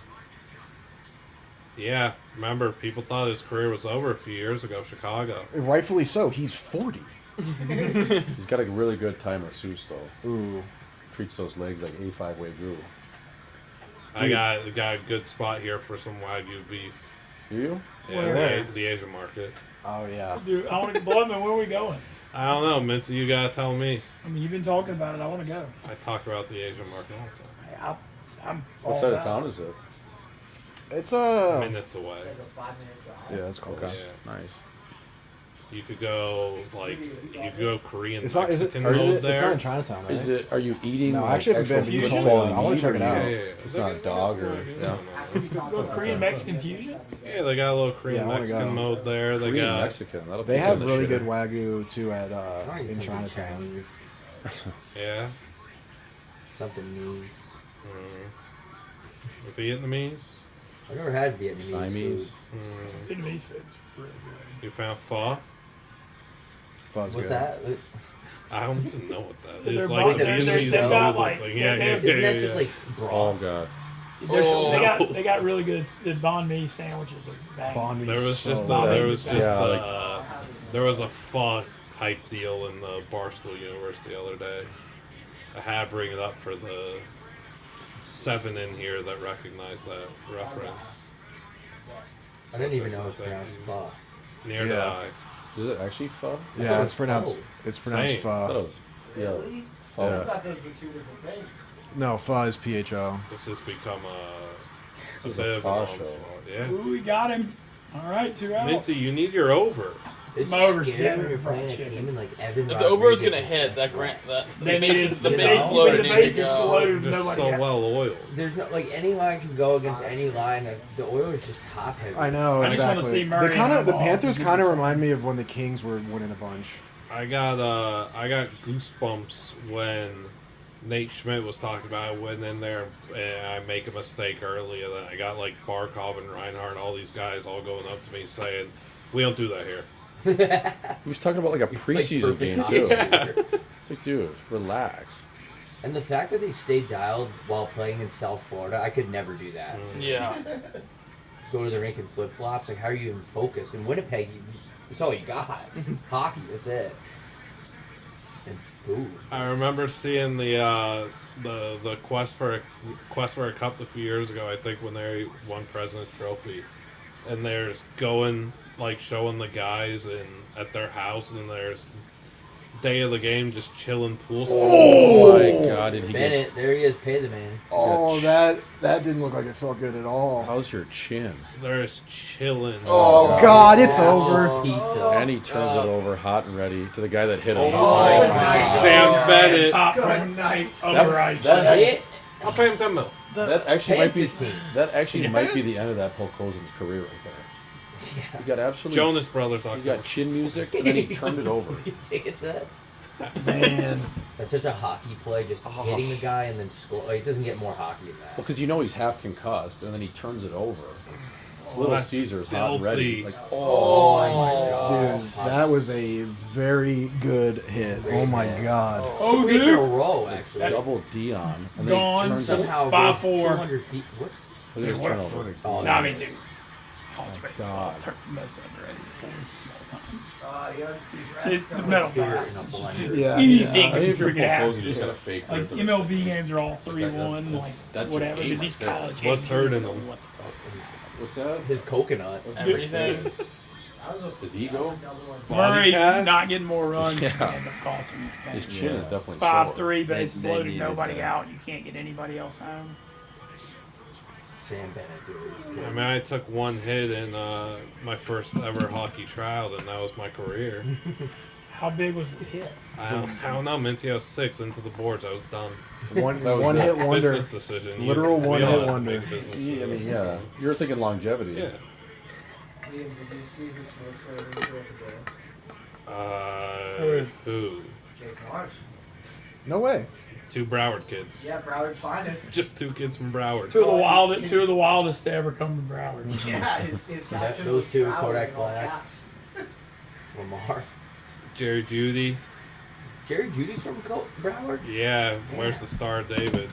Yeah, remember, people thought his career was over a few years ago, Chicago. Rightfully so. He's 40. He's got a really good time at Seuss though. Ooh. Treats those legs like A5 Wagyu. I got a good spot here for some Wagyu beef. Do you? Yeah, Where? the Asian market. Oh yeah. Dude, I want to Blutman, where are we going? I don't know, Mincy, you gotta tell me. I mean, you've been talking about it. I want to go. I talk about the Asian market all the time. Hey, I'm What all side of about town it. is it? It's Minutes away. Like a 5-minute drive. Yeah, that's cool. Okay. Yeah. Nice. You could go Korean It's not. Is it? Mexican Or is mode it there. it's not in Chinatown, right? Is it? Are you eating? No, I like, actually haven't actual been. good Fusion? quality I wanna meat, check it or out. you- Yeah. It's not a dog or yeah. So Korean Mexican fusion? Yeah, they got a little Korean Yeah, I wanna Mexican go. mode there. They Korean got Mexican. That'll They kick have in the really shitter. good Wagyu too at I need in something Chinatown. Chinese. yeah. Something Chinese. Vietnamese. I've never had Vietnamese Siamese. food. Vietnamese food's really good. You found pho. Pho's What's good. that? I don't even know what that They're is. bon- Like the they're- Vietnamese they've got, noodle like- thing. Yeah, they yeah, have- yeah, Isn't that yeah, just yeah. like Oh broth? god. Oh. They got really good. The banh mi sandwiches are banging. Banh mi There was so just good. there was just Yeah, there was a pho type deal in the Barstool universe the other day. I had to bring it up for the 7 in here that recognize that reference. I didn't even know it was pronounced pho. Near did Yeah. I. Is it actually pho? Yeah, it's pronounced. It's pronounced Same. I thought it pho. was, yeah. I Pho. thought those were 2 different things. No, pho is PHO. This has become a This is bit a of pho an show. onslaught. Yeah. Ooh, we got him. All right, 2 outs. Mincy, you need your over. It's My over's scary dead when you're fried playing a chicken. team and like Evan. If the over was Rodriguez gonna is hit, like- that grant that They the needed bases the the base base- loaded the needed bases to go. loaded. Just Nobody so got- well oiled. There's not like any line can go against any line. The Oilers just top heavy. I know I just wanna exactly. see Murray They kind of and the Ball. Panthers kind of remind me of when the Kings were winning a bunch. I got goosebumps when Nate Schmidt was talking about I went in there and I make a mistake early, and then I got like Barkov and Reinhardt, all these guys all going up to me saying, "We don't do that here." He was talking about like a preseason perfect game hockey. too. It's like, dude, relax. And the fact that they stayed dialed while playing in South Florida, I could never do that. Yeah. Go to the rink in flip flops. Like, how are you even focused? In Winnipeg, that's all you got. Hockey, that's it. And booze. I remember seeing the quest for a cup a few years ago. I think when they won President's Trophy, and there's going like showing the guys at their house, and there's day of the game just chilling poolside. Oh my god, did he get? Bennett, there he is. Pay the man. Oh, that didn't look like it felt good at all. How's your chin? There's chilling. Oh God, it's over. Pizza. And he turns it over hot and ready to the guy that hit him. Oh my God. God. Sam Bennett. Top Good night. override. That hit? I'll pay him $10 million. That actually Pay might be 15. that actually might be the end of that Paul Cozen's career right there. Yeah. You got absolutely. Jonas Brothers. You got chin music, and then he turned it over. You take it to that? Man, That's such a hockey play, just hitting the guy and then score. Like, it doesn't get more hockey than Well, that. because you know he's half concussed, and then he turns it over. Little That's Caesars, hot and ready. filthy. Like, Oh my god. Dude, that was a very good hit. Oh my god. Oh, Two hits in a dude. row, actually. double Dion. And Gone. then he turns Somehow Five, goes four. 200 feet. What? Look at his What a turnover. Oh, No, I mean, dude. God. Most underrated players of all time. Yeah, See, the metal Spirit guy. in a blender. Yeah. Anything I think can if you're freaking Paul happen. Cozy, you just gotta fake it. Like to the- MLB games are all That- 3-1, like that's your whatever. game But these right there. college games, What's hurting you know him? what the fuck. What's that? His coconut. What's Everything. His ego? Murray cast? not getting more runs Yeah. is going to end up costing this game. His chin is definitely 5-3 bases They loaded, need nobody his, out. You can't get anybody else home. Sam Bennett, dude. I mean, I took one hit in my first ever hockey tryout, and that was my career. How big was his hit? I don't know, Minty. I was 6 into the boards. I was done. One That was one it. hit wonder. Business decision. Literal We one all hit have to wonder. make business Yeah, I mean, decisions. yeah. You're thinking longevity. Yeah. Liam, did you see who smoked for over today? Who? Jake Marsh. No way. 2 Broward kids. Yeah, Broward's finest. Just 2 kids from Broward. Two of the wildest to ever come from Broward. Yeah, his That- caption those was two, Broward Kodak in all Black. caps. Lamar. Jerry Judy. Jerry Judy's from Broward? Yeah, where's the Star of David?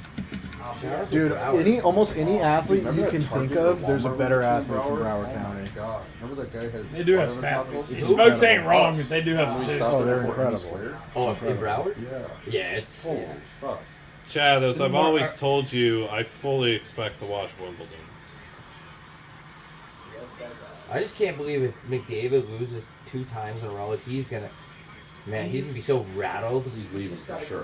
Shout out to Dude, Broward. almost any athlete Remember you that can Target think of, that there's a Walmart better went to athlete from Broward Oh County. my god. Remember that guy had They do have blood some on his athletes. knuckles? Smokes ain't Incredible. wrong, but they do have some He dudes. stopped Oh, it they're before he incredible. squared. Oh, in Broward? Yeah. Yeah, it's. Holy Yeah. fuck. Chad, as I've More- always told you, I fully expect to watch Wimbledon. I just can't believe if McDavid loses 2 times in a row, like he's gonna. Man, he's gonna be so rattled. He's leaving for sure.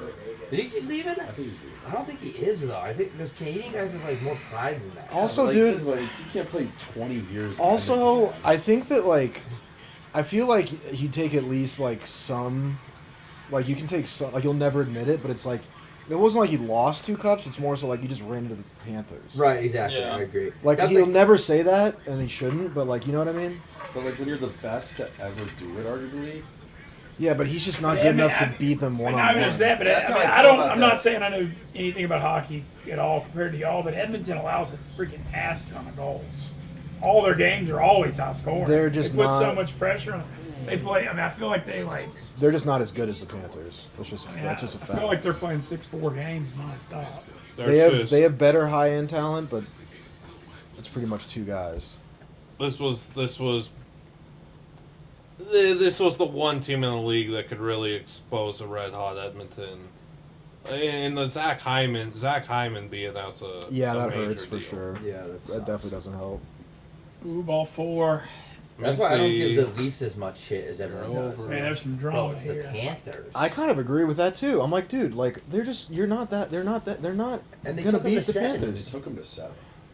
You think he's leaving? I think he's leaving. I don't think he is though. I think those Canadian guys have like more pride than that. Also, Like, dude. like, he can't play 20 years. in Also, Edmonton. I think that like, I feel like you take at least like some, like you can take some, like you'll never admit it, but it's like, it wasn't like he lost 2 cups. It's more so like he just ran into the Panthers. Right, exactly. Yeah. I agree. Like That's he'll like- never say that, and he shouldn't. But like, you know what I mean? But like when you're the best to ever do it, arguably. Yeah, but he's just not Yeah, good I mean, enough to beat them one I on mean, it's one. that, but That's I how mean, I I feel don't. about I'm that. not saying I know anything about hockey at all compared to y'all, but Edmonton allows a freaking ass ton of goals. All their games are always high scoring. They're just they put so not- much pressure on. They play. I mean, I feel like they like. They're just not as good as the Panthers. I mean, That's just a I fact. feel like they're playing 6-4 games nonstop. They have better high end talent, but it's pretty much 2 guys. This was the one team in the league that could really expose a red hot Edmonton. And the Zach Hyman being out's a Yeah, a that major hurts for deal. sure. Yeah, That definitely doesn't help. Ooh, ball 4. That's why I don't Mincy- give the Leafs as much shit as everyone does. over. Man, there's some Bro, drama it's the here. Panthers. I kind of agree with that too. I'm like, dude, like they're not And they gonna took them beat to the 7. They Panthers. took him to 7.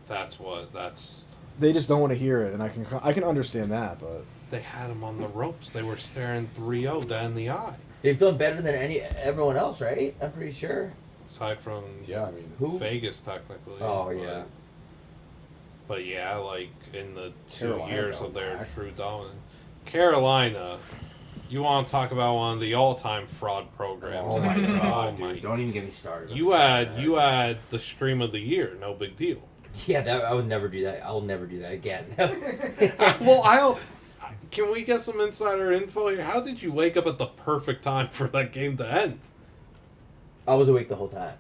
That's They just don't want to hear it, and I can understand that, but they had him on the ropes. They were staring 3-0 down in the eye. They've done better than everyone else, right? I'm pretty sure. Aside from Yeah, I mean, Who? Vegas, technically. Oh but- yeah. But yeah, like in the 2 Carolina years got of their back. true dominance. Carolina, you want to talk about one of the all-time fraud programs? Oh my god, Oh my- dude! Don't even get me started. You add the stream of the year, no big deal. Yeah, I would never do that. I will never do that again. Well, can we get some insider info here? How did you wake up at the perfect time for that game to end? I was awake the whole time.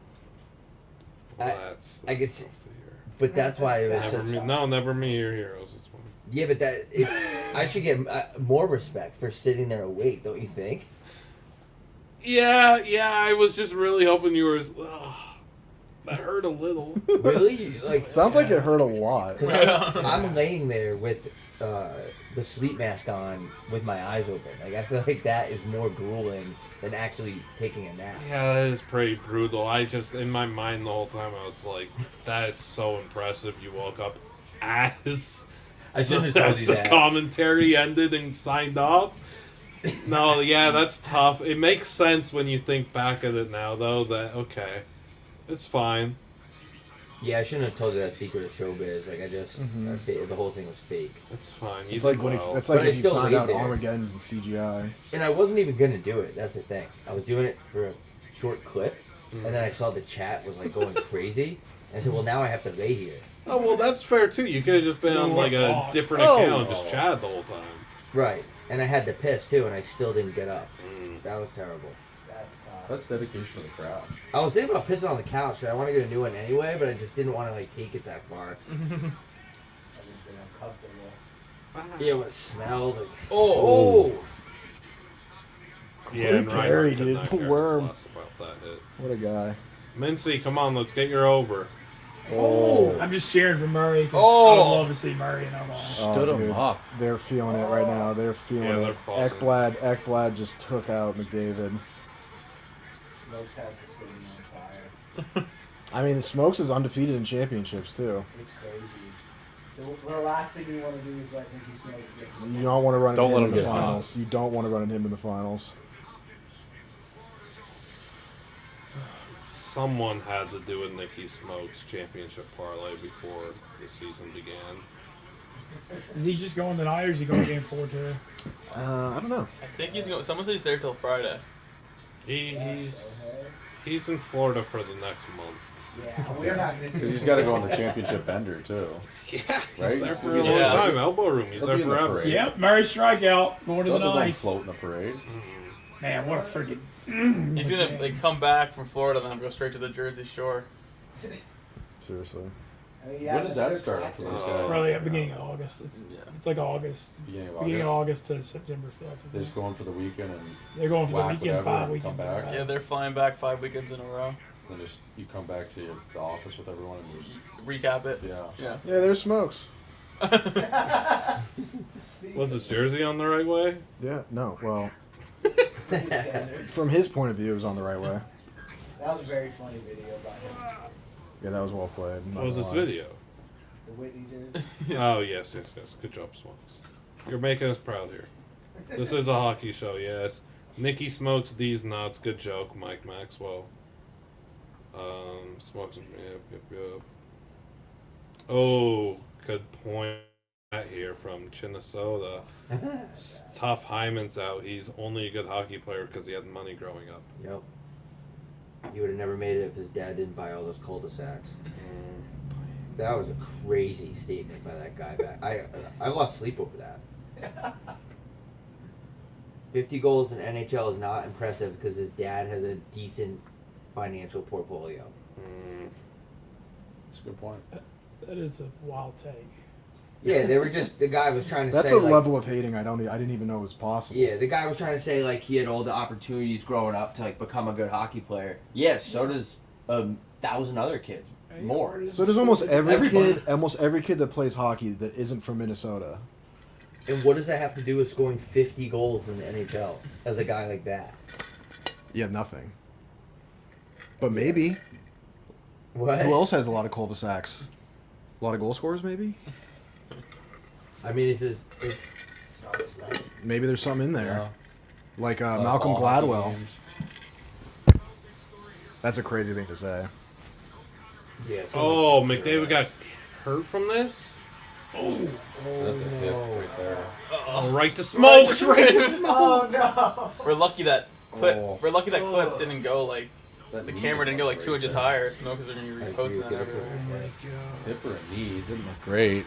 Well, I that's could tough see- to hear. But that's why it was just. Never me your heroes. This one. Yeah, but I should get more respect for sitting there awake, don't you think? Yeah, I was just really hoping you were. That hurt a little. Really? Like sounds like it hurt a lot. 'cause I'm laying there with the sleep mask on with my eyes open. Like I feel like that is more grueling than actually taking a nap. Yeah, that is pretty brutal. I just, in my mind the whole time, I was like, that is so impressive. You woke up as I shouldn't have told as you the that. commentary ended and signed off. No, yeah, that's tough. It makes sense when you think back at it now, though, that, okay, it's fine. Yeah, I shouldn't have told you that secret of showbiz. Like I just the whole thing was fake. It's fine. It's like when well. like But I if you still find laid out there. Armageddon's in CGI. And I wasn't even gonna do it. That's the thing. I was doing it for a short clip, and then I saw the chat was like going crazy. And I said, "Well, now I have to lay here." Oh, well, that's fair, too. You could have just been on, like, a different account and just chatted the whole time. Right. And I had to piss, too, and I still didn't get up. That was terrible. That's dedication to the craft. I was thinking about pissing on the couch, because I want to get a new one anyway, but I just didn't want to, like, take it that far. Yeah, it smelled like... Oh! Yeah, and Ryan Perry, did dude. not care Worm. less about that hit. What a guy. Mincy, come on, let's get your over. Oh! I'm just cheering for Murray because Oh. I would love to see Murray in Omaha. Stood him dude. up. They're feeling it right now. They're feeling Yeah, it. they're buzzing. Ekblad just took out McDavid. Smokes has the city on fire. I mean, Smokes is undefeated in championships, too. It's crazy. The last thing you want to do is let Nicky Smokes get. You don't want to run Don't into let him in him the get hot. finals. You don't want to run into him in the finals. Someone had to do a Nicky Smokes championship parlay before the season began. Is he just going tonight or is he going game 4 too? I don't know. I think he's going. Someone said he's there till Friday. He's in Florida for the next month. Yeah, we're not going to see. Because he's got to go on the championship bender too. Yeah, Right? he's there for a Yeah. long time. Elbow room. He's He'll there be in the forever. parade. Yep, Murray strikeout going to Let the his own ninth. float in the parade. Man, what a freaking. He's gonna like come back from Florida, then go straight to the Jersey Shore. Seriously. When does that start for those guys? Probably at beginning of August. It's like August. Beginning of August to September 5th. They're just going for the weekend and They're going for the whack weekend, whatever 5 and come weekends. back. Yeah, they're flying back 5 weekends in a row. Then just you come back to the office with everyone and just Recap it. Yeah. Yeah. Yeah, there's Smokes. Was his jersey on the right way? Yeah, no, well. From his point of view, it was on the right way. That was a very funny video about him. Yeah, that was well played. What was this video? The Whitney jersey. Oh, yes. Good job, Smokes. You're making us proud here. This is a hockey show, yes. Nicky Smokes, these nuts. Good joke, Mike Maxwell. Smokes. Yep. Oh, good point here from Minnesota. Tough Hyman's out. He's only a good hockey player because he had money growing up. Yep. He would have never made it if his dad didn't buy all those cul-de-sacs. That was a crazy statement by that guy. I lost sleep over that. 50 goals in NHL is not impressive because his dad has a decent financial portfolio. That's a good point. That is a wild take. Yeah, they were just the guy was trying to That's say a like, level of hating I didn't even know was possible. Yeah, the guy was trying to say like he had all the opportunities growing up to like become a good hockey player. Yeah, so does 1,000 other kids. More. So there's almost every kid that plays hockey that isn't from Minnesota. And what does that have to do with scoring 50 goals in the NHL as a guy like that? Yeah, nothing. But maybe. What? Who else has a lot of cul-de-sacs? A lot of goal scorers, maybe? I mean, Maybe there's something in there. Yeah. Like Malcolm all hockey Gladwell. games. That's a crazy thing to say. Yeah. Oh, McDavid got hurt from this? That's a hip right there. Oh, right to Smokes! Right to Smokes! Oh no! We're lucky that clip. Oh. We're lucky that clip didn't go like That the knee camera didn't go like right 2 inches there. higher. Smokers are gonna be reposting that everywhere. Hip or a knee didn't look great.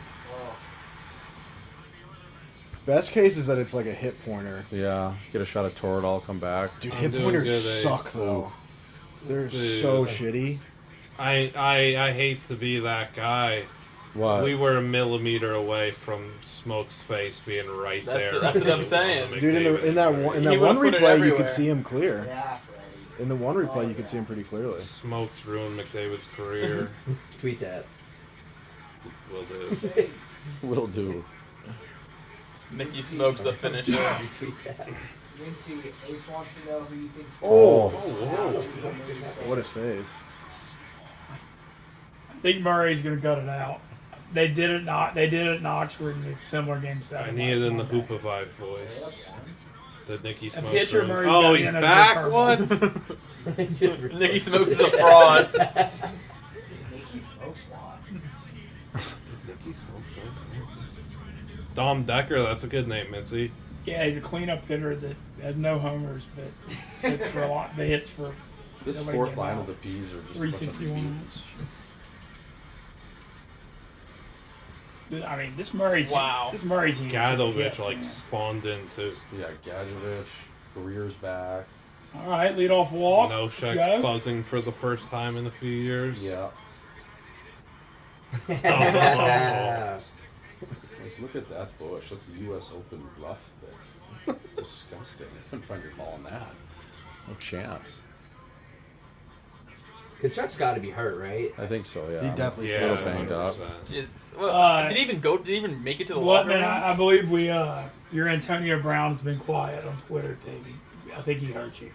Best case is that it's like a hip pointer. Yeah, get a shot of Toradol, come back. Dude, I'm hip doing pointers good, Ace. suck though. They're Dude. so shitty. I hate to be that guy. What? We were a millimeter away from Smoke's face being right there. That's what I'm saying. Dude, in that one He would've put it replay, you everywhere. could see him clear. Yeah, Freddie. In the one replay, you could see him pretty clearly. Smokes ruined McDavid's career. Tweet that. Will do. Will do. Nicky Smokes the finisher. Tweet that. Lindsay, Ace wants to know who you think's Oh, whoa. what a save. I think Murray's going to gut it out. They did it not. They did it in Oxford in a similar game 7. I need it in the Hoopavive voice. The Nicky A Smokes. pitcher ruined. Murray's Oh, got he's in a back? good What? Nicky Smokes is a fraud. Nicky Smokes watch. Dom Decker, that's a good name, Mincy. Yeah, he's a cleanup hitter that has no homers, but hits for a lot. But hits for This nobody fourth getting line out. of the P's are just a bunch of 361. beans. I mean, this Murray team. Wow. This Murray team. Gadovich yeah, like man. spawned into Yeah, Gadjevich, Greer's back. All right, lead off walk. No Let's Shek's go. buzzing for the first time in a few years. Yeah. Yeah. Like, look at that bush. That's the U.S. Open bluff thing. Disgusting. I couldn't find your ball in that. No chance. Kachuk's got to be hurt, right? I think so, yeah. He definitely Yeah, Little banged up. 100%. Jeez. Well, did he even make it to the locker Blutman, room? I believe your Antonio Brown has been quiet on Twitter. I think he hurt you.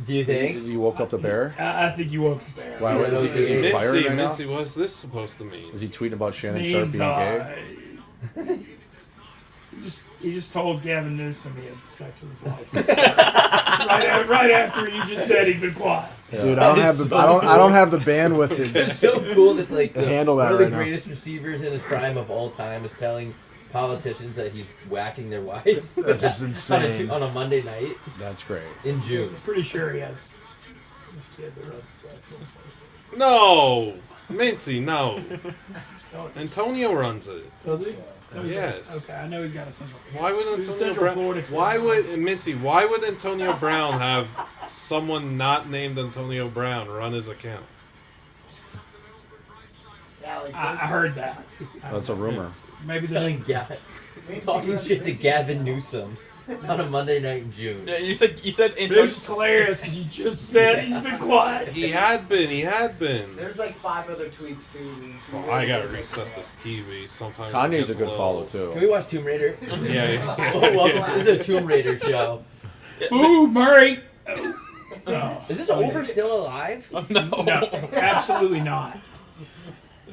Do you think? You woke up the bear? I think you woke the bear. Why? Is he fired right now? Mincy, what's this supposed to mean? Is he tweeting about Shannon Sharp Means, being gay? he just told Gavin Newsom he had sex with his wife. right after you just said he'd been quiet. Yeah. Dude, I don't have the I don't have the bandwidth It's to. so cool that like Handle that one of right the now. greatest receivers in his prime of all time is telling politicians that he's whacking their wife. That's just insane. on a Monday night That's great. in June. I'm pretty sure he has this kid that runs the sexual. No, Mincy, no. Just tell it. Antonio runs it. Does he? Yes. Okay, I know he's got a central. Why would He's a Antonio Central Brown? Florida kid. Why would Mincy? Why would Antonio Brown have someone not named Antonio Brown run his account? Yeah, like I heard that. That's a rumor. Maybe Telling talking shit to Gavin Newsom on a Monday night in June. Yeah, you said It Antonio. was just hilarious because you just said he's been quiet. He had been. There's like 5 other tweets too. Well, I gotta reset this TV. Sometimes it Kanye's a gets good low. follow too. Can we watch Tomb Raider? Yeah. Oh, welcome. This is a Tomb Raider show. Ooh, Murray. No, Is this over still alive? No. no, absolutely not.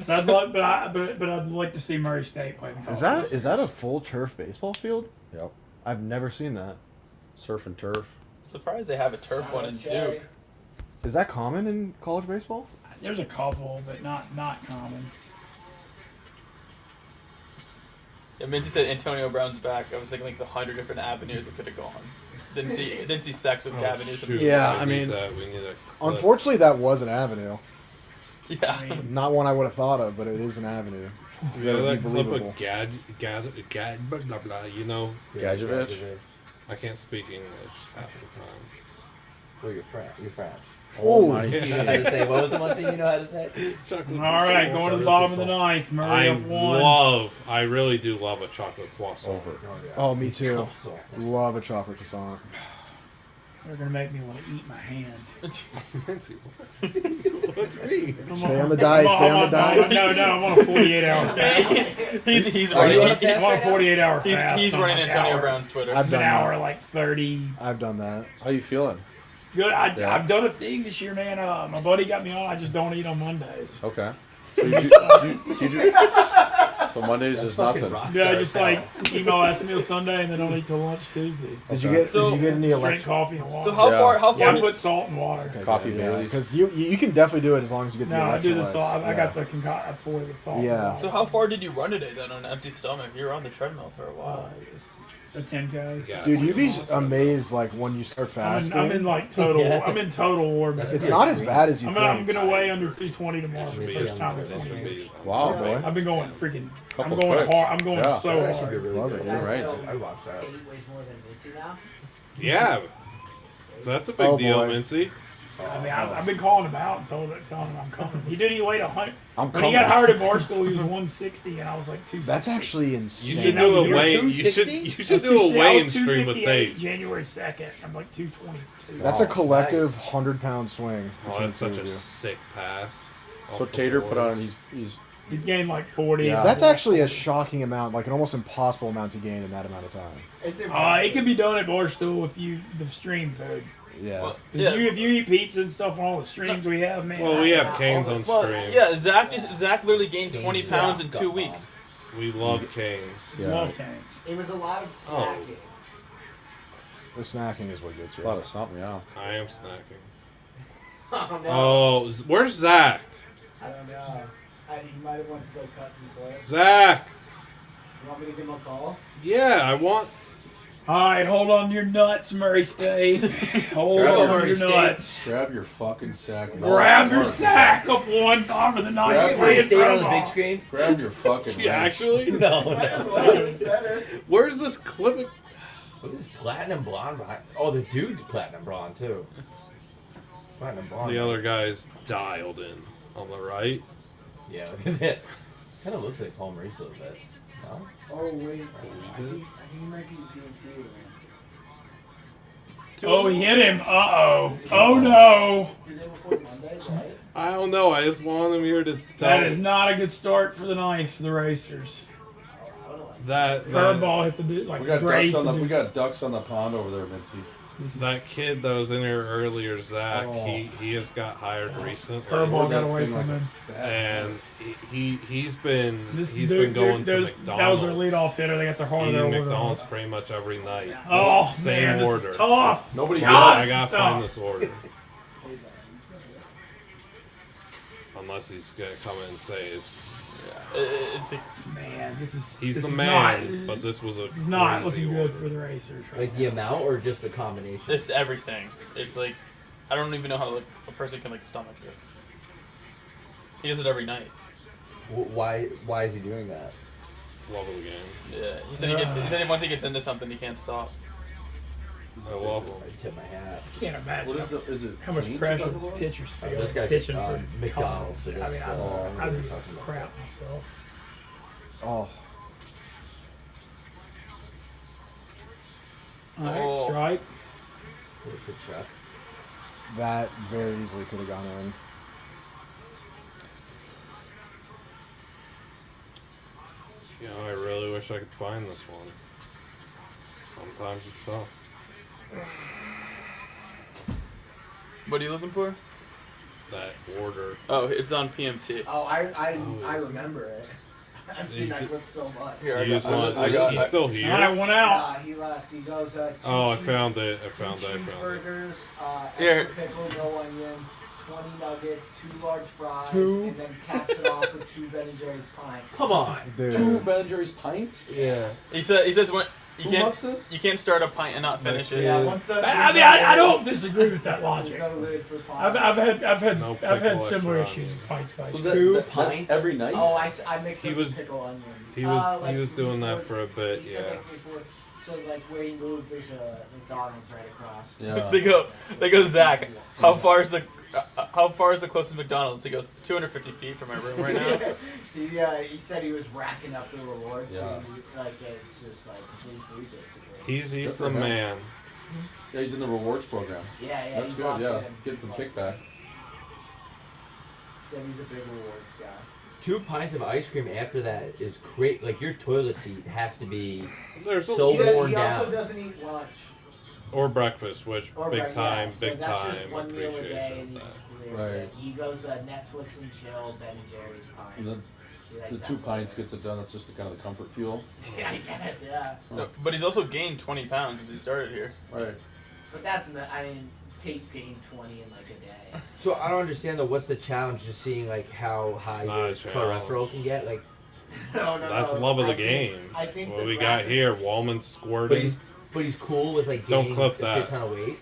But I'd like to see Murray State play. Is that a full turf baseball field? Yep. I've never seen that. Surf and turf. Surprised they have a turf one in Duke. Is that common in college baseball? There's a couple, but not common. Yeah, Minty said Antonio Brown's back. I was thinking like the 100 different avenues it could have gone. Didn't see sex with Gavin Newsom. Shoot, Yeah, we I need mean, that. We need a clip. Unfortunately, that was an avenue. Yeah. I mean, Not one I would have thought of, but it is an avenue. You know Gotta that be clip believable. of Gad, blah, blah, blah, you know? Gadjevich? I can't speak English half the time. Well, you're French. Oh my You know how to say. What was the one thing you know how to say? Chocolate all right, croissant. going to the bottom of the ninth. Murray up one. I really do love a chocolate croissant. Over. Oh, me too. Love a chocolate croissant. They're gonna make me want to eat my hand. What's me? Stay on the diet. Stay on the diet. No, I'm on a 48-hour fast. he's Are you running. on a fast I'm on a right now? 48-hour fast. He's I'm running like Antonio hour- Brown's Twitter. I've An done hour that. like 30. I've done that. How you feeling? Good. Yeah. I've done a thing this year, man. My buddy got me on. I just don't eat on Mondays. Okay. So you do, so Mondays is fucking nothing. rock. Yeah, Sorry, just pal. like eat my last meal Sunday and then don't eat till lunch Tuesday. Did you Okay. get? So- did you get any Just drink electric? coffee and water. So how Yeah. far? How Yeah, far? I put salt and water. Coffee Baileys. Because you can definitely do it as long as you get the No, I do the electrolytes. salt. I Yeah. got the I poured the salt. and Yeah. water. So how far did you run today then on an empty stomach? You were on the treadmill for a while. It's a 10Ks. Yeah. Dude, you'd be amazed like when you start fasting. I'm in like total. Yeah. I'm in total war. mode. It's not as bad as you I'm think. gonna weigh under 220 tomorrow for Should the be- first time in that 20 should years. be- Wow, boy. I've been going freaking. Couple I'm going clicks. hard. I'm going Yeah. so That should be hard. really Love good. it, You're dude. right. So, I watch that. Kate weighs more than Mincy now. Yeah. That's a big Oh, deal, boy. Mincy. I mean, I've been calling him out and telling him I'm coming. He weighed 100. I'm When he coming. got hired at Barstool, he was 160, and I was like 260. That's actually You insane. should that do was a a year weigh. You 260? should do a weigh-in stream with 258 Tate. January 2nd. I'm like 222. That's a Wow. collective Nice. 100-pound swing. Oh, between that's the two such a of you. sick pass. So Off the Tater put board. on. He's He's gained like 40. Yeah. That's actually a shocking amount, like an almost impossible amount to gain in that amount of time. It's It can be done at Barstool if you the stream food. Yeah. Well, If yeah. you eat pizza and stuff on all the streams we have, man. Well, we that's have a- Canes on Well, stream. yeah. Zach literally gained 20 Canes, pounds yeah. in 2 weeks. We love Canes. Yeah. Love Canes. It was a lot of Oh. snacking. The snacking is what gets a you. lot of something. Yeah. I am snacking. Oh no. Oh, where's Zach? I don't know. He might have wanted to go cut some clips. Zach. You want me to give him a call? Yeah, I want. All right, hold on to your nuts, Murray State. Hold on to your nuts. Grab your fucking sack. Grab your sack up one time for the night. Grab Murray State on the big screen. Grab your fucking. Yeah, actually? No. Where's this clip? Look at this platinum blonde. Oh, the dude's platinum blonde too. Platinum blonde. The other guy's dialed in on the right. Yeah, look at that. Kind of looks like Paul Maurice a little bit. No? Oh, wait. I think he might be PNT. Oh, he hit him. Uh-oh. Oh, no. Did they record Monday, right? I don't know. I just want him here to tell That is not a good start for the night for the Racers. that Curveball hit the dude, like We got grazed ducks on the the dude. we got ducks on the pond over there, Mincy. that kid that was in here earlier, Zach. Oh. He has got hired recently, Curveball got away thing from like him. and he's been This he's dude, been going to that was McDonald's. their leadoff hitter. They got their heart of their Eating order. McDonald's pretty much every night. Oh, Same man, order. this is tough. Nobody I God, gotta it's find tough. this order. Unless he's gonna come in and say it's. It's a, Man, this is He's this the is man, not, but this was a this is not crazy looking good order. for the Racers. Right Like the amount or just the combination? it's everything. It's like I don't even know how like a person can like stomach this. He does it every night. Why is he doing that? Love of the game. Yeah, he said once he gets into something, he can't stop. I love I tip my hat. I can't imagine What is the? Is it? how much clean pressure you're this talking pitcher's feeling this guy's pitching at, for McDonald's, so I just, mean, we I'd were be talking about crap myself. Oh, All right, Oh. strike. Good shot. That very easily could have gone in. You know, I really wish I could find this one. Sometimes it's tough. What are you looking for? That order. Oh, it's on PMT. Oh, I remember it. I've seen that He- clip so much. Here, I He was got, one. I got- He's still All here. right, one out. He left. He goes, two Oh, I cheese- found it. I two found it. cheeseburgers, Here. extra pickle, no onion, 20 nuggets, 2 large fries, Two. and then caps it off with 2 Ben & Jerry's pints. Come on. Dude. 2 Ben and Jerry's pints. Yeah. he says when you Who can't mucks this? you can't start a pint and not finish it. Yeah, once the. I don't disagree with that logic. There's no lid for I've pints. No I've had pickle similar extra issues with pints, guys. So Two that's pints? every night. Oh, I mixed He it was- with pickle onion. He was Like he was doing that before- for a bit. he said Yeah. like before, so like where he moved, there's a McDonald's right across. Yeah. They go, Zach. How far is the closest McDonald's? He goes 250 feet from my room right now. He said he was racking up the rewards. Yeah. So he, like it's just like free food basically. He's Good the for him. man. Yeah, he's in the rewards program. Yeah, That's he's good. locked Yeah, in. getting some Like, kickback. Said he's a big rewards guy. 2 pints of ice cream after that is great. Like your toilet seat has to be There's a, So he worn he also down. doesn't eat lunch. or breakfast, which Or big break- time, yeah, so big that's time just one meal a day, appreciation and of he just that. clears Right. it. He goes Netflix and chill, Ben and Jerry's pint. And He likes the that 2 flavor. pints gets it done. That's just the kind of the comfort fuel. Yeah, I guess, yeah. No, but he's also gained 20 pounds since he started here. Right. But that's I mean, Tate gained 20 in like a day. So I don't understand though. What's the challenge? Just seeing like how high Not your a challenge. cholesterol can get. Like, No, That's no. love of the I think- game. I think What the we got graphic- here, Wallman but squirting. he's cool with like Don't gaining clip a that. shit ton of weight.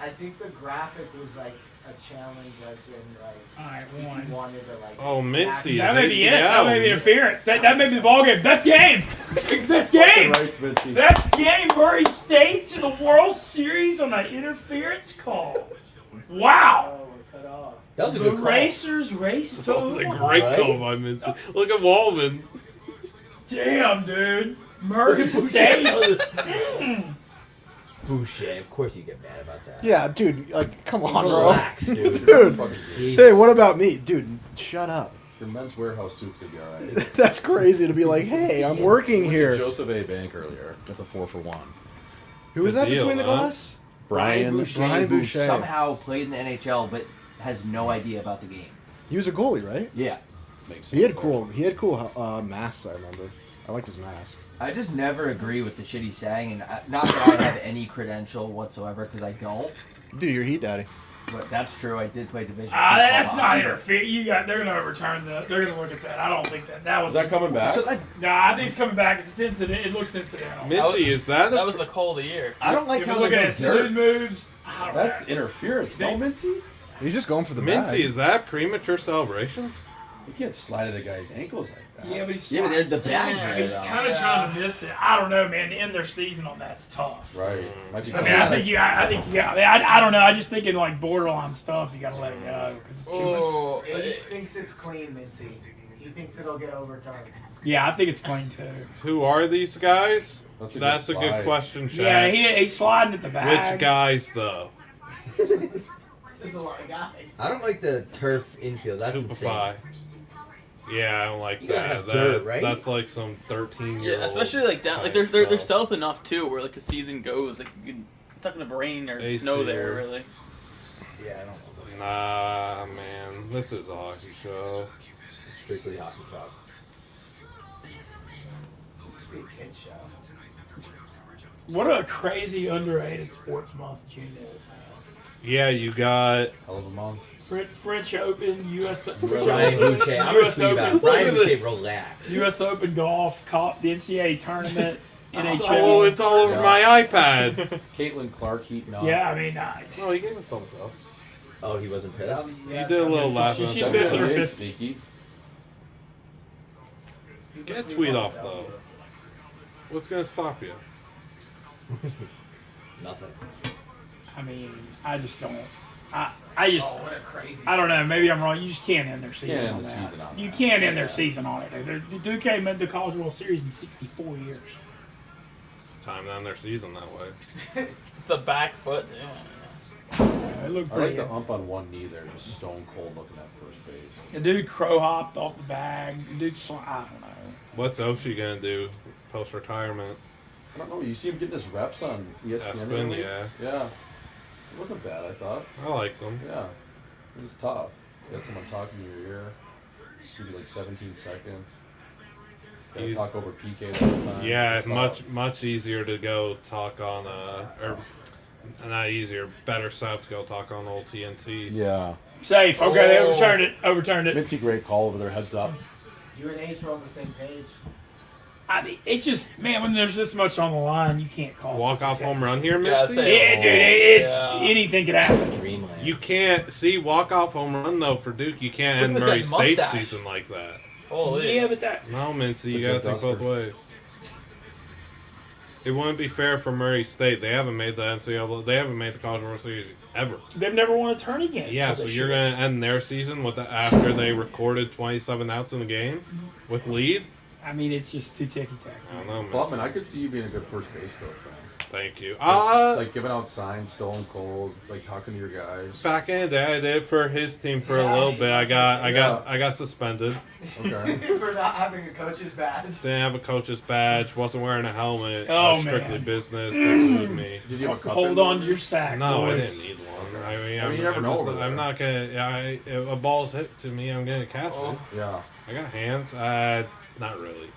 I think the graphic was like a challenge, as in like All right, if one. you wanted to like. Oh, Mincy That is may be it. That ACL. may be interference. That may be the ball game. That's game. That's game. Rights, Mincy. That's game. Murray State to the World Series on an interference call. Wow. Oh, we're cut off. That was a The good call. Racers race to That was a the great Right? call by Mincy. Look at Wallman. Damn, dude. Murray State. Mm. Boucher. Of course you get mad about that. Yeah, dude. Like, come on, bro. Relax, dude. Dude. Fucking Jesus. Hey, what about me, dude? Shut up. Your men's warehouse suit's gonna be alright. That's crazy to be like, hey, I'm working Went to here. Joseph A. Bank earlier with the 4-for-1. Who was Good that deal, between the huh? glass? Brian Boucher, Brian who Boucher. somehow played in the NHL but has no idea about the game. He was a goalie, right? Yeah. makes sense. He had there. cool. He had cool masks. I remember. I liked his mask. I just never agree with the shit he's saying, and not that I have any credential whatsoever, because I don't. Dude, you're Heat Daddy. But that's true. I did play Division. That's not interfere. They're gonna overturn the. They're gonna look at that. I don't think that was. Is that coming back? No, I think it's coming back. It's incident. It looks incidental. Mincy, is that? That was the call of the year. I don't like If how you look at they're it, salute moves. I don't That's know. interference. No, Mincy? He's just going for the Mincy, bag. is that premature celebration? You can't slide at a guy's ankles like that. Yeah, but he's Yeah, but they're the bags. Yeah, he's kind of trying to miss it. I don't know, man. To end their season on that's tough. Right. Might be I mean, I think you got. I don't know. I just think in like borderline stuff, you got to let it go. 'Cause it's too much. Oh, Ace thinks it's clean, Mincy. He thinks it'll get overturned. Yeah, I think it's clean too. Who are these guys? That's a good question, Chad. Yeah, he's sliding at the bag. Which guys, though? There's a lot of guys. I don't like the turf infield. That's Superfly. insane. Yeah, I don't like You gotta that. have dirt, right? That's like some 13-year-old. Yeah, especially like down, like they're south enough too, where like the season goes, like it's not gonna rain or AC snow there or- really. Yeah, I don't know. Nah, man. This is a hockey show. Strictly hockey talk. Big kids show. What a crazy underrated sports month June is, man. Yeah, you got. Hell of a month. French Open, U.S. Brian Boucher. I'm gonna US tweet about it. Open, Brian Boucher, this. relax. U.S. Open golf, the NCAA tournament, Oh, NHL. it's all over Yeah. my iPad. Caitlin Clark heating up. Yeah, I mean, Oh, he gave a thumbs up. Oh, he wasn't pissed. He did a little laugh. she's at missing her that. fist. Sneaky. Get a tweet off, though. What's going to stop you? Nothing. I mean, I just don't. I just. Oh, what a crazy. I don't know. Maybe I'm wrong. You just can't end their season Can't end on the that. season on You that. can't end their season on it. The Duque made the College World Series in 64 years. Time to end their season that way. It's the back foot. Yeah. Yeah, it looked I like pretty. the ump on one knee there, just stone cold looking at first base. The dude crow hopped off the bag. The dude, I don't know. What's Oshie going to do post retirement? I don't know. You see him getting his reps on ESPN. Aspen, lately? yeah. Yeah. It wasn't bad, I thought. I like them. Yeah. It was tough. You had someone talking to your ear. Give you like 17 seconds. Gotta He's- talk over PK the whole time. Yeah, It's it's tough. much easier to go talk on, or not easier, better setup to go talk on old TNT. Yeah. Safe. Okay, they Oh. overturned it. Overturned it. Mincy, great call over there, heads up. You and Ace were on the same page. I mean, it's just, man, when there's this much on the line, you can't call. Walk off home run here, Yeah, Mitzi? say- Yeah, dude, it's Yeah. anything could happen. Dreamland. You can't see walk off home run though for Duke. You can't end Look at Murray this State mustache. season like that. Holy. Yeah, but that. No, Mincy, It's a you gotta good think both duster. ways. It wouldn't be fair for Murray State. They haven't made the NCAA. They haven't made the College World Series ever. They've never won a tourney game. Yeah, so you're gonna end their season with after they recorded 27 outs in the game with lead. I mean, it's just too ticky tacky. I don't know, Blutman, Mincy. I could see you being a good first base coach, man. Thank you. Like giving out signs, stone cold, like talking to your guys. Back in the day, I did for his team for a little bit. I got suspended. Okay. For not having a coach's badge. Didn't have a coach's badge. Wasn't wearing a helmet. Oh, Strictly man. business. They sued me. Did you have a cup Hold in on to there? your sack. No, I boys. didn't need one. I mean, I mean, you never know over I'm there. not gonna. If a ball's hit to me, I'm gonna catch it. Yeah. I got hands. Not really.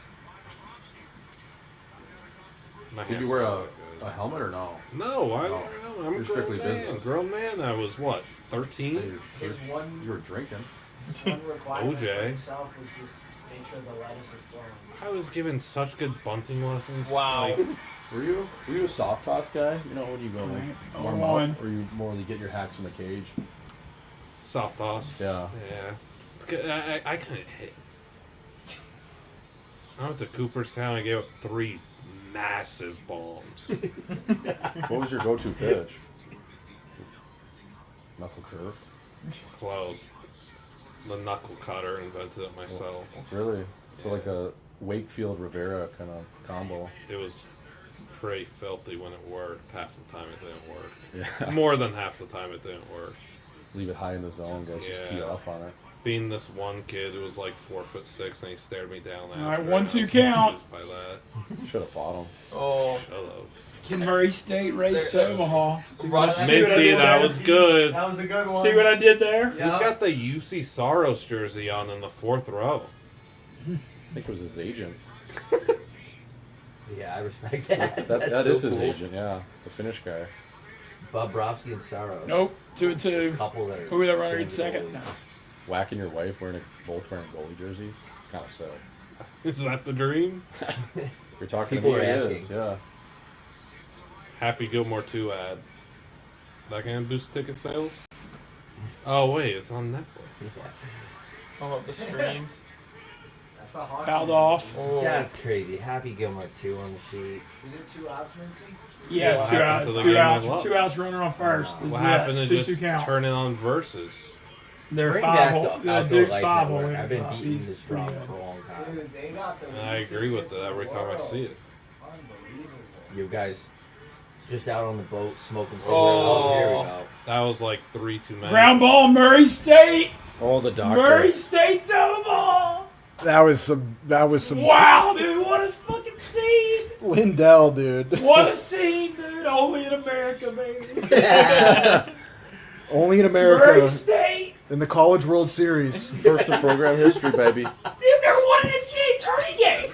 My Did you hands wear don't a look good. helmet or no? No, I'm You're a grown strictly man. business. Grown man. I was what, 13? His one, You were drinking. one requirement OJ. for himself was just make sure the lettuce is thrown. I was given such good bunting lessons. Wow. Like, Were you a soft toss guy? You know when you go like Right. warm One. up, or you more to get your hacks in the cage? soft toss. Yeah. Yeah. I couldn't hit. I went to Cooperstown. I gave up 3 massive bombs. What was your go-to pitch? Knuckle curve. Close. The knuckle cutter invented it myself. Really? So like a Wakefield Rivera kind of combo. It was pretty filthy when it worked. Half the time it didn't work. Yeah. More than half the time it didn't work. Leave it high in the zone, guys. Just tee Yeah. off on it. Being this one kid who was like 4'6" and he stared me down. All right, after, 1-2 and I was count. confused by that. Should have fought him. Oh. Shut up. Kid Murray State raced There- Omaha. See Roger- what I did Mitzi, that there? was good. That was a good one. See what I did there? Yeah. Who's got the UC Saros jersey on in the 4th row? I think it was his agent. Yeah, I respect that. That That's is so his cool. agent, yeah. The Finnish guy. Bobrovsky and Saros. Nope. 2-2. Couple that are Who are they running in fantasy second? goalies. No. Whacking your wife both wearing goalie jerseys. It's kind of sick. Is that the dream? You're talking People to me. are It asking. is, yeah. Happy Gilmore 2 ad. That gonna boost ticket sales? Oh wait, it's on Netflix. All of the streams. That's a hard Fouled one. off. Oh. That's crazy. Happy Gilmore 2 on the sheet. Is it 2 outs, Mincy? Yeah, What it's 2 happened outs. to the 2 game outs. I love? 2 outs runner on first. This What is happened to 2-2 just count. turning on versus? They're Bring 5 back hole. the outdoor Duke's life 5 hole. network. I've been beating He's this pretty drum good. for a long time. Dude, they got the I agree with it every time I see it. Unbelievable. You guys just out on the boat smoking cigarettes. Oh. Oh, here we go. That was like 3 too many. Ground ball, Murray State. Oh, the doctor. Murray State double ball. That was some. Wow, dude, what a fucking scene. Lindell, dude. What a scene, dude. Only in America, baby. Only in Murray America. State. In the College World Series. First in program history, baby. Dude, never won an NCAA tourney game.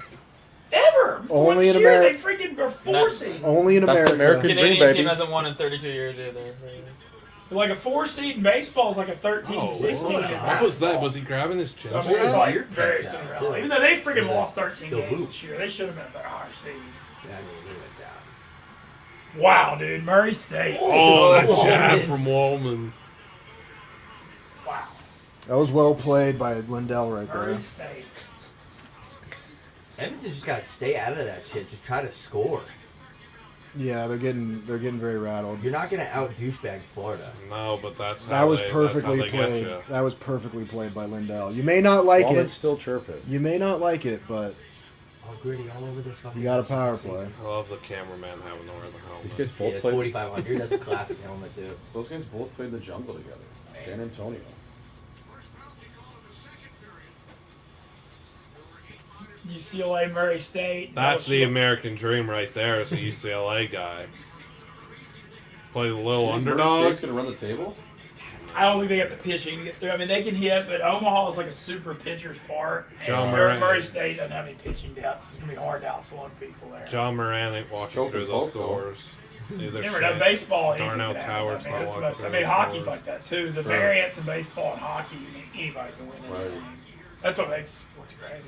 Ever. Only One in year America. they freaking were forcing. Only in That's America. the American dream, Canadian baby. team hasn't won in 32 years either. Like a 4 seed in baseball is like a 13, Oh, 16 in what basketball. was that? Was he grabbing his chest? So I mean, it's like Weird very pitch out, Cinderella. too. Even though they freaking Yeah. lost 13 Go games Blue. this year, they should have been a better higher seed. Yeah, I mean, he went down. Wow, dude, Murray State. Oh, that Oh, jab man. from Wallman. Wow, That was well played by Lindell right there. Murray State. Edmonton just got to stay out of that shit. Just try to score. Yeah, they're getting very rattled. You're not going to out douchebag Florida. No, but that's how That was they, perfectly that's how they played. Get you. That was perfectly played by Lindell. You may not like Walnut's it. still chirping. You may not like it, but All gritty all over this fucking. you got a power play. I love the cameraman having to wear the helmet. These guys both Yeah, played. 4500. That's a classic helmet too. Those guys both played in the jungle together. San Antonio. UCLA, Murray State. That's the LSU. American dream right there as a UCLA guy. Play the little Murray underdog. State's gonna run the table. I don't think they have the pitching to get through. I mean, they can hit, but Omaha is like a super pitcher's park. And John Moran. Murray State doesn't have any pitching depth. It's going to be hard to outslug people there. John Moran ain't walking Choke through his those boat, though. doors. Neither Never know shit. baseball. anything Darnell can happen. Coward's I mean, not it's the walking most- I through mean, those hockey's doors. like that too. The Sure. variance in baseball and hockey, I mean, anybody can win Right. anything. That's what makes sports great.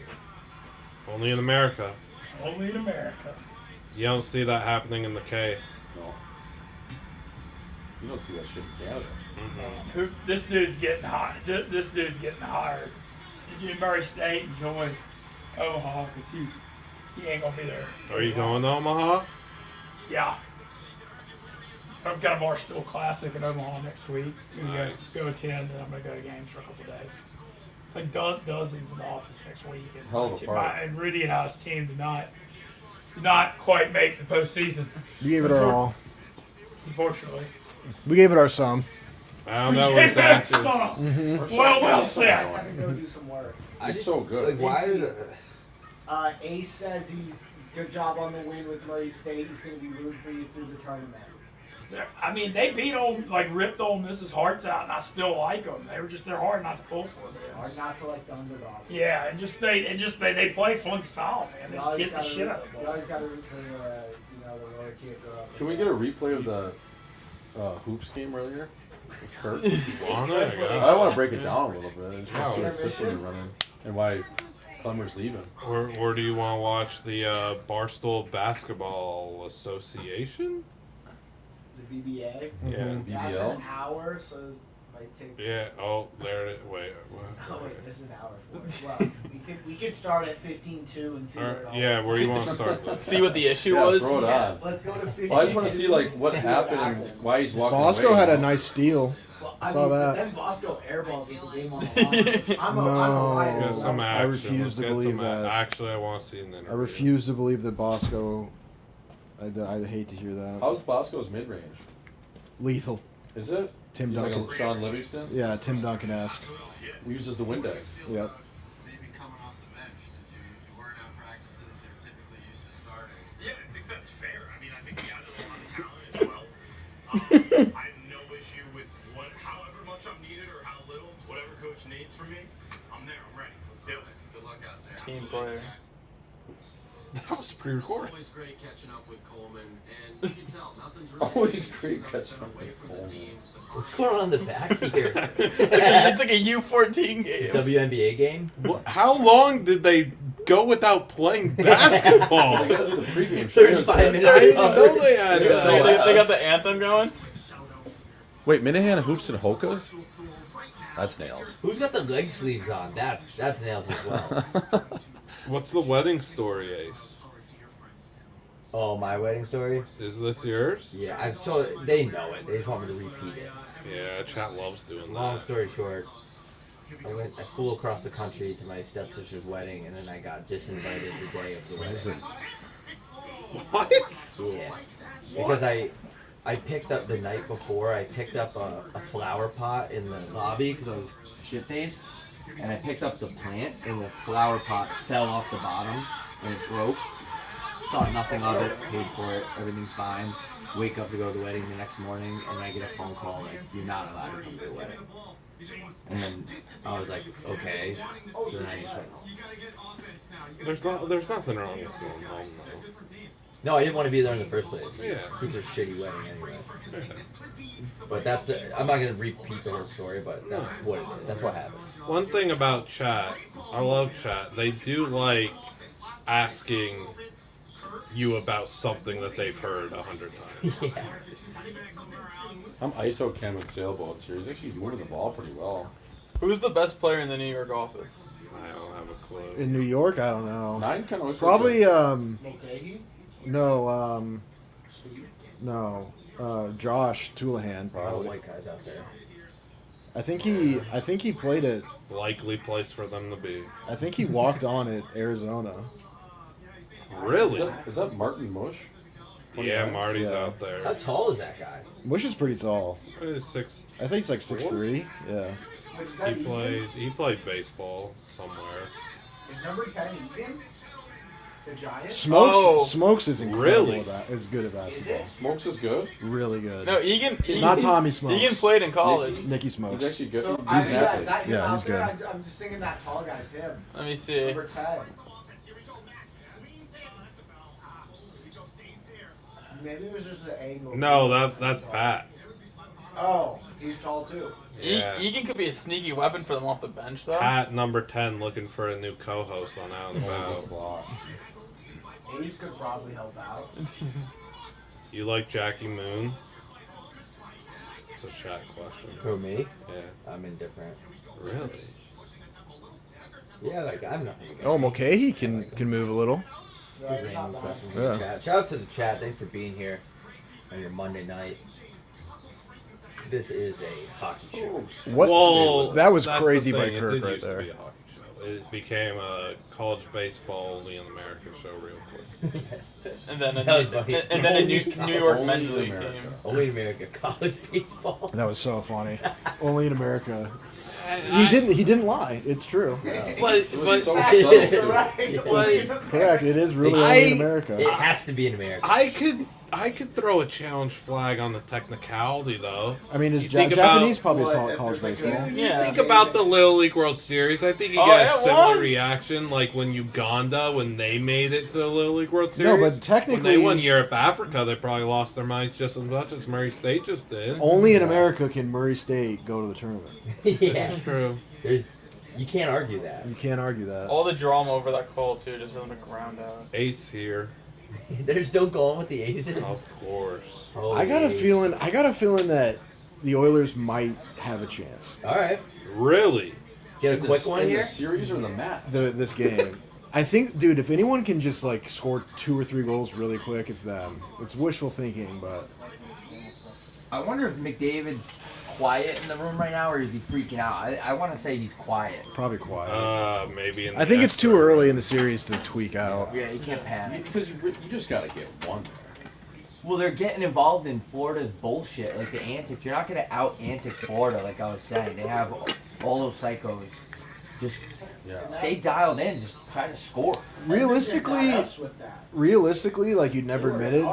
Only in America. Only in America. You don't see that happening in the K. No. You don't see that shit in Canada. This dude's getting hot. This dude's getting hired. He's in Murray State and join Omaha because he ain't gonna be there. Are you going to Omaha? Yeah. I've got a Barstool Classic in Omaha next week. I'm gonna Nice. go attend, and I'm gonna go to games for a couple of days. It's like dozens in the office next week. And, Hell of a party. and Rudy and I's team did not quite make the postseason, We gave it our all. unfortunately. We gave it our some. I don't know where it's at. Well said. I have to go do some work. It's so good. Like, why is it? Ace says good job on the win with Murray State. He's going to be rooting for you through the tournament. I mean, they ripped Ole Miss's hearts out, and I still like them. They're hard not to pull for them. Hard not to like the underdog. Yeah, and they play fun style, man. They just get the shit out of the You ball. always got to root for the lower kid grow up. Can we get a replay of the hoops game earlier with Kirk? I I want to break it down a little bit. I just want to see Yeah. what system they're running and why Clemmer's leaving. Where do you want to watch the Barstool Basketball Association? The BBA. Yeah. That's BBL? an hour, so it might take. Yeah. Oh, there it is. Wait. Oh wait, this is an hour for it. Well, we could start at 15:02 and see where it all. Yeah. Where do you want to start? Then? See what the issue Yeah, was. throw it on. Let's go to 15. Well, I just want to see like what happened and why he's walking Bosco away. had a nice steal. Well, Saw that. Then Bosco airballs with the game on the line. I'm a No. liar. Let's get some I action. refuse Let's to get believe some that. Actually, I want to see an interview. I refuse to believe that Bosco. I hate to hear that. How's Bosco's mid range? Lethal. Is it? Tim He's like Duncan. a Sean Livingston? Yeah, Tim Duncan-esque. Uses the Windex. Yep. Maybe coming off the bench since you weren't out practices, you're typically used to starting. Yeah, I think that's fair. I mean, I think he has a lot of talent as well. I have no issue with however much I'm needed or how little, whatever coach needs from me, I'm there. I'm ready. Let's do it. Good luck out there. Team player. That was pre-recorded. Always great catching up with Coleman, and you can tell nothing's really Always changed great in terms catching of up away with from the Coleman. team. What's going on in the back here? It's like a U14 game. WNBA game? How long did they go without playing basketball? They gotta do the pregame. 35 I minutes. didn't know they had So that. they got the anthem going. Wait, Minihane hoops and Hokas? That's nails. Who's got the leg sleeves on? That's nails as well. What's the wedding story, Ace? Oh, my wedding story? Is this yours? Yeah, so they know it. They just want me to repeat it. Yeah, chat loves doing Long that. story short, I flew across the country to my stepsister's wedding, and then I got disinvited the day of the wedding. What? Yeah, because I picked up the night before. I picked up a flower pot in the lobby because I was shit faced, and I picked up the plant, and the flower pot fell off the bottom and it broke. Thought nothing of it. Paid for it. Everything's fine. Wake up to go to the wedding the next morning, and I get a phone call like, "You're not allowed to come to the wedding." And then I was like, "Okay." So then I just went home. There's nothing wrong with going home though. No, I didn't want to be there in the first place. Yeah. Super shitty wedding anyway. But that's I'm not gonna repeat the whole story, but that's what it is. That's what happened. One thing about chat, I love chat. They do like asking you about something that they've heard 100 times. Yeah. I'm ISO Cam with sailboats here. He's actually moving the ball pretty well. Who's the best player in the New York office? I don't have a clue. In New York, I don't know. Nine kind of looks Probably Mulcahy? no Steve? no Josh Toulahan All the probably. white guys out there. I think he played it. Likely place for them to be. I think he walked on at Arizona. Really? Is that Martin Mush? Yeah, Marty's Yeah. out there. How tall is that guy? Mush is pretty tall. He's 6. I think he's like 6'3". Yeah. He played baseball somewhere. Is number 10 Egan? The Giant? Smokes is incredible. Really? Is good at basketball. Smokes is good. Really good. No, Egan. Not Tommy Smokes. Egan played in college. Nicky Smokes. He's actually good. So, He's is athlete. that him Yeah, out he's there? good. I'm just thinking that tall guy's him. Let me see. Number 10. Maybe it was just an angle. No, that's Pat. Oh, he's tall too. Yeah. Egan could be a sneaky weapon for them off the bench, though. Pat, number 10, looking for a new co-host on Out and About. Ace could probably help out. You like Jackie Moon? It's a chat question. Who, me? Yeah. I'm indifferent. Really? Yeah, like I'm nothing. Oh, Mulcahy can move a little. Just random questions in Yeah. the chat. Shout out to the chat. Thanks for being here on your Monday night. This is a hockey show. What? Well, that was that's the crazy by thing. It Kirk did right used to there. be a hockey show. It became a college baseball only in America show real quick. And then a, That was funny. and then a New York Only men's in league America. team. Only in America, college baseball. That was so funny. Only in America. He didn't lie. It's true. But It was so Right. subtle, too. Right. Correct. It is really only in America. It has to be in America. I could throw a challenge flag on the technicality though. I mean, is You think Japanese about- probably Well, call if college there's baseball? like Yeah. Think about the Little League World Series. I think you Oh, get yeah, a similar what? reaction like when Uganda, when they made it to the Little League World Series. No, but when technically, they won Europe, Africa, they probably lost their minds just as much as Murray State just did. only in America can Murray State go to the tournament. Yeah. That's true. You can't argue that. You can't argue that. All the drama over that call, too, just for them to ground out. Ace here, They're still going with the Aces. of course. Holy I got a Ace. feeling that the Oilers might have a chance. All right. Really? Get a quick one in here. the series or the match? This game. I think, dude, if anyone can just like score 2 or 3 goals really quick, it's them. It's wishful thinking, but I wonder if McDavid's quiet in the room right now, or is he freaking out? I want to say he's quiet. probably quiet. Maybe. In I think the it's too early in the series to tweak out. Yeah, he can't panic. Because you just got to get one there. Well, they're getting involved in Florida's bullshit, like the antics. You're not gonna out antic Florida, like I was saying. They have all those psychos. Just stay dialed in. Just try to score. Realistically, like you'd never admit it,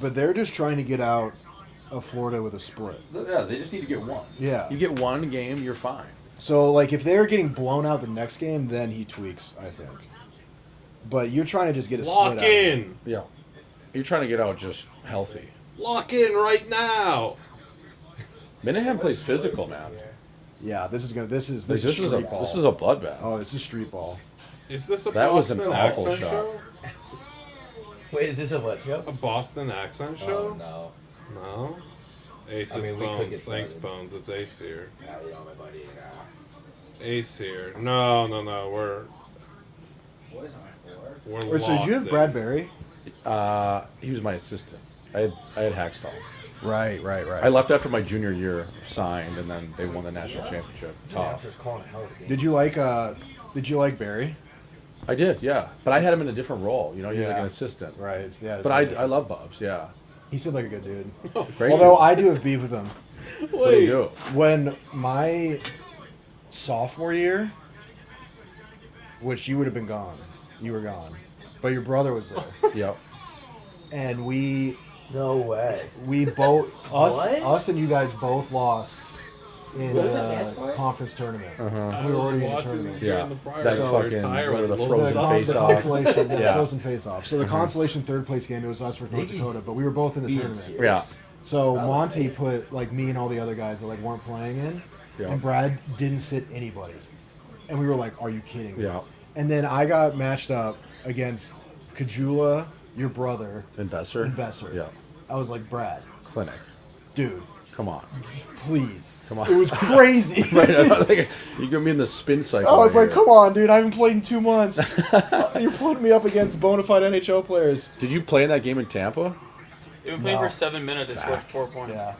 but they're just trying to get out of Florida with a split. Yeah, they just need to get one. Yeah. You get one game, you're fine. So, like, if they're getting blown out the next game, then he tweaks, I think. But you're trying to just get a Lock split in. Yeah. You're trying to get out just healthy. Lock in right now. Minihane plays physical, man. Yeah, this is This street is a ball. this is a bloodbath. Oh, this is street ball. Is this a That was Boston an awful accent shot. show? Wait, is this a what show? A Boston accent show? Oh, no. No. Ace, I mean, it's we could Bones. get Thanks, started. Bones. It's Ace here. Yeah, you know, my buddy. Ace here. No. We're Wait, so did you have locked Brad in. Berry? He was my assistant. I had Hackstall. Right. I left after my junior year, signed, and then they won the national championship. Tough. Did you like Barry? I did, yeah. But I had him in a different role. You know, he was like Yeah. an assistant. Right. It's But I love Bubs, yeah. He seemed like a good dude. Great Although dude. I do have beef with him. What do you do? When my sophomore year, which you would have been gone, you were gone, but your brother was there. Yep. And we way. We both What? us and you guys both lost in Was it the basketball? conference tournament. Uh-huh. We were already in the Watching tournament. during Yeah. the prior That so fucking tire where was the a little frozen soft. face The off. consolation, Yeah. frozen face off. So the Uh-huh. consolation third place game, it was us versus North Dakota, but we were both in the Being tournament. serious. Yeah. So Monty put like me and all the other guys that like weren't playing in, Yeah. and Brad didn't sit anybody, and we were like, "Are you kidding me?" Yeah. And then I got matched up against Kajula, your brother, And Besser? and Besser. Yeah. I was like, Brad, Clinic. dude, Come on. please. Come on. It was crazy. Right. I was like, you're gonna be in the spin cycle. I was right like, here. come on, dude, I haven't played in 2 months. You're putting me up against bona fide NHL players. Did you play in that game in Tampa? They've been playing No. for 7 minutes. They scored Fuck. 4 points. Yeah.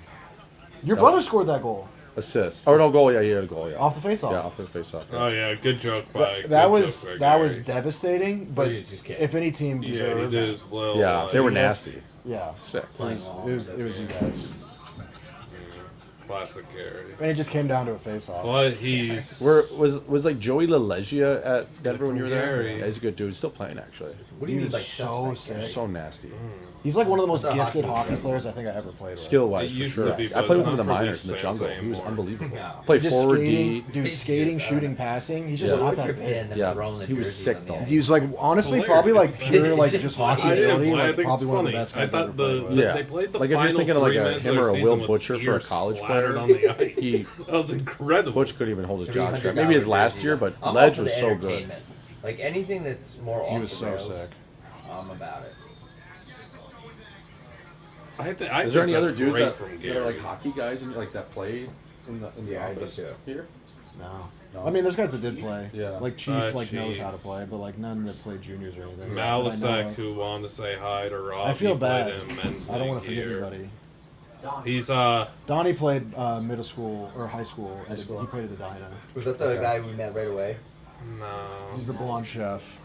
Your brother scored that goal Assist. Oh no, goal. Yeah, he had a goal. Yeah. off the faceoff. Yeah, off the face-off. Oh yeah, good joke by. That good was joke by that was Gary. devastating. But you just can't. if any team Yeah, he deserved, did his little. Yeah, they were like, nasty. yeah, Sick. it was you guys, Classic Gary. and it just came down to a faceoff. But he's. Where was like Joey LaLeggia at Denver when you were there? Gary. Yeah, he's a good dude. He's still playing actually. What do you He mean was by so suspect? sick. So nasty. He's like one of the most That's a gifted hockey hockey players I think I ever played with. Skill wise, It for used sure. to be, I but played it's with him in the not for minors in the these jungle. fans He was anymore. unbelievable. Yeah. Played Just forward skating, D. dude, He's skating, just, shooting, passing. He's just Yeah. not What's your that pin big. and Yeah, throwing the he was jerseys sick, on the though. end? He was like honestly probably like Hilarious. pure like just hockey I didn't ability. play. I Like think probably it's one of the funny. best I guys I've thought ever played with. Yeah. they played the Like, if you're final thinking of, like, 3 a minutes him of their or a season Will with Butcher for a ears college splattered player. on the ice. He- That was incredible. Butch couldn't even hold his jock strap. $300 Maybe his last jersey, year, though. but I'm all Ledge for was the so good. entertainment. Like anything that's more He off was the so rails, sick. I'm about it. I Is there think any other that's dudes great that, from that are like Gary. hockey guys and like that played in the Yeah, I do office too. here? No. No. I mean, there's guys that did play. Yeah. Like Chief, like knows Chief. how to play, but like none that played juniors or anything. Malasek, who wanted to say hi to Rob. I feel he played bad. in men's I don't want league to forget here. anybody. He's Donnie played middle school or high school. He played at the Dyna. Was that the guy we met right away? no. He's the blonde chef.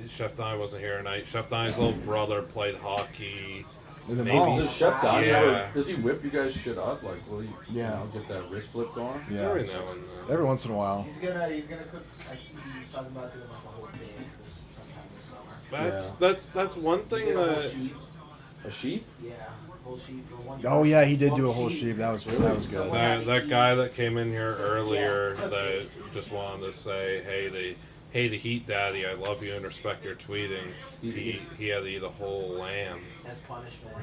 Chef Donnie wasn't here tonight. Chef Donnie's little brother played hockey. And then Maybe. Does Chef Donnie Yeah. ever, does he whip you guys shit up? Like, will he Yeah. you know, get that wrist flip going? Yeah. Every now and then. Every once in a while. He's gonna cook. Like, he was talking about doing like a whole dance sometime this summer. That's one thing Did a whole that. sheep. A sheep? Yeah, whole sheep for one. Oh yeah, he did do a One whole sheep. That was good. That guy that came in here earlier that just wanted to say, hey, the Heat Daddy, I love you and respect your tweeting. He had to eat a whole lamb. As punishment.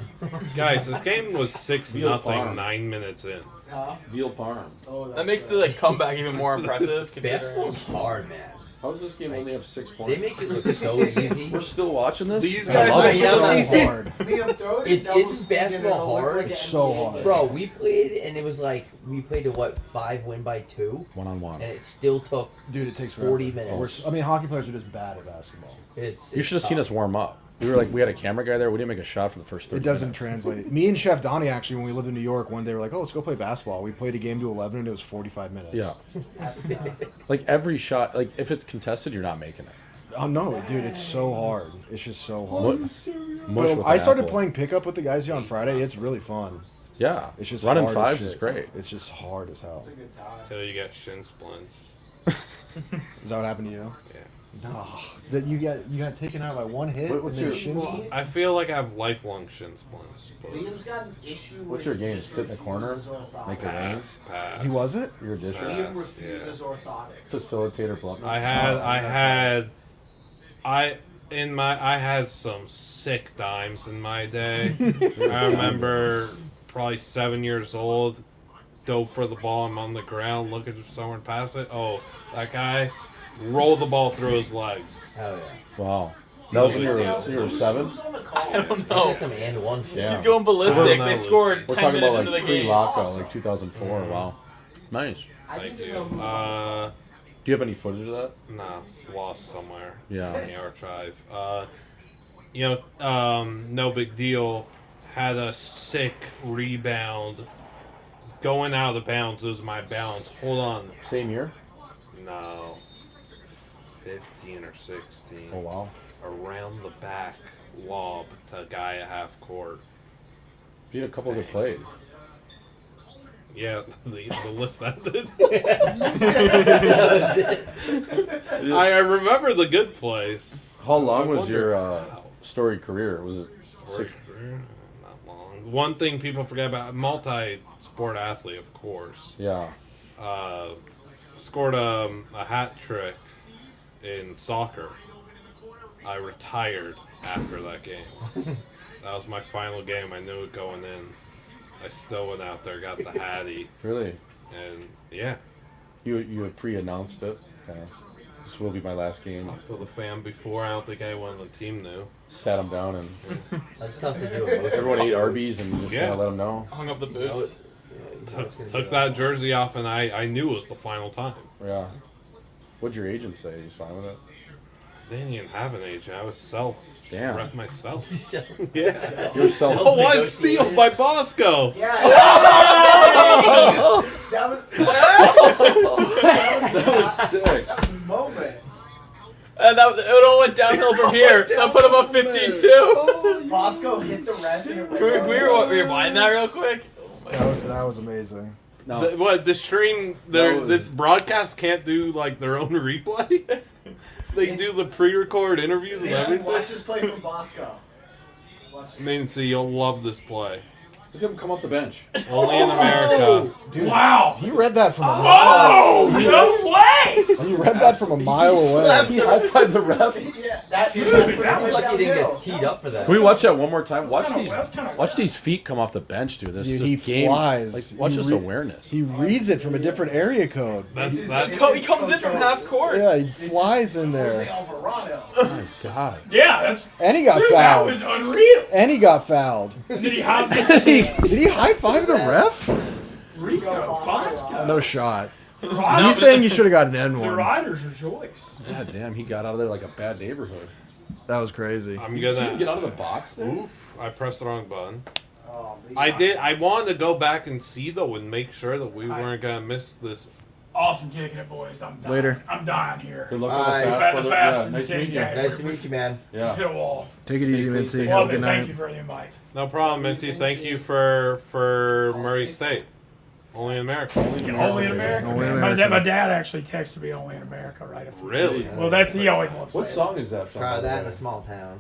Guys, this game was 6-0, Veal parm. 9 minutes in. Huh? Veal parm. Oh, that's That makes the good. like comeback even more impressive. Considering Basketball's hard, man. How does this game only have 6 points? They make it look so easy. We're still watching this? These I guys love are it. so easy. Hard. Liam, throw it. It- double isn't speed and basketball it'll look hard? like an It's so NBA hard. game. Bro, we played and it was like we played to what 5 win by 2, One-on-one. and it still took. Dude, it takes 40 forever. minutes. I mean, hockey players are just bad at basketball. You should have seen us warm up. We had a camera guy there. We didn't make a shot for the first 30 It doesn't minutes. translate. Me and Chef Donnie actually, when we lived in New York, one day were like, "Oh, let's go play basketball." We played a game to 11, and it was 45 minutes. Yeah. That's Like every shot, like if it's contested, you're not making it. Oh no, dude, it's so hard. It's just so hard. Mush But with I an started apple. playing pickup with the guys here on Friday. It's really fun. Yeah. It's just running hard as fives shit. is great. It's just hard as hell. a good time. Till you get shin splints. Is that what happened to you? Yeah. No, that you got taken out by one hit. What's and then your- shin Well, splints? I feel like I have lifelong shin splints. But Liam's got an issue What's with your game? just Sit in the corner? refuses orthotics. Make it rain? pass. He was it? You're a disher? Pass. Liam refuses orthotics. Facilitator Blutman? I had some sick dimes in my day. I remember probably 7 years old, dove for the ball. I'm on the ground looking for someone to pass it. Oh, that guy rolled the ball through his legs. Hell yeah. Wow. That was when you were 7? I don't know. Some and one shit. Yeah. He's going ballistic. They scored We're 10 talking minutes about into like the game. pre-lockout, like 2004. Wow. Nice. Thank you. Do you have any footage of that? Nah, lost somewhere. Yeah. In the archive. No big deal. Had a sick rebound. Going out of bounds was my balance. Hold on. Same year? No. 15 or 16. Oh, wow. Around the back, lob to a guy at half court. You had a couple of good plays. Yeah, the list ended. I remember the good plays. How long was your storied career? Was it Storied career? Not long. One thing people forget about, multi-sport athlete, of course. Yeah. Scored a hat trick in soccer. I retired after that game. That was my final game. I knew it going in. I still went out there, got the hattie. Really? And yeah. You had pre-announced it. This will be my last game. Talked to the fan before. I don't think anyone on the team knew. Sat him down and That's tough to do. everyone ate Arby's and you just kind of let them know. Hung up the boots. Took that jersey off, and I knew it was the final time. Yeah. What'd your agent say? He's fine with it? I didn't even have an agent. I was Damn. rep myself. Yeah. You're self. Oh, why steal by Bosco? Yeah. That was sick. That was his moment. And it all went downhill from here. That put him up 15-2. Bosco hit the ref. And We were rewinding that real quick. That was amazing. No. The stream, this broadcast can't do like their own replay? They do the pre-record interviews and everything? Watch this play from Bosco. Nancy, you'll love this play. Look at him come off the bench. Only in America. Dude, Wow. he read that from a mile. Oh, no way! He read that from a mile away. He high-fived the ref. Yeah, that's Dude, that's that was Lucky he didn't get teed up for that. Can we watch that one more time? That's Watch kinda watch these feet come off the bench, dude. This Dude, just he game. flies. Like, watch He this awareness. He reads it from a different area code. That's He comes in from half court. Yeah, he flies in Jose there. Alvarado. My God. Yeah, that's. And he got Dude, that fouled. was unreal. And he got fouled. And then he hopped Did he high five the ref? Rico Bosco. No shot. The riders- He's saying you should have gotten an The N1. riders rejoice. God damn, he got out of there like a bad neighborhood. That was crazy. I'm You see him gonna. get out of the box there? Oof! I pressed the wrong button. Oh, I did. I wanted to go back and see though, and make sure that we weren't gonna miss this. Awesome kicking it, boys. I'm dying. Later. I'm dying here. Good luck All on the right. fast, The brother. fast Yeah, and nice the meeting you. 10K. Nice to meet you, man. Yeah. Hit a wall. Take it easy, Mincy. Well, Have a good thank night. you for the invite. No problem, Mincy. Thank you for Murray State. Only in America. Only in America. Only in man. America. My dad actually texted me only in America right after. Really? Well, that's he always loves What saying song is that from? Try by the that in way? a small town.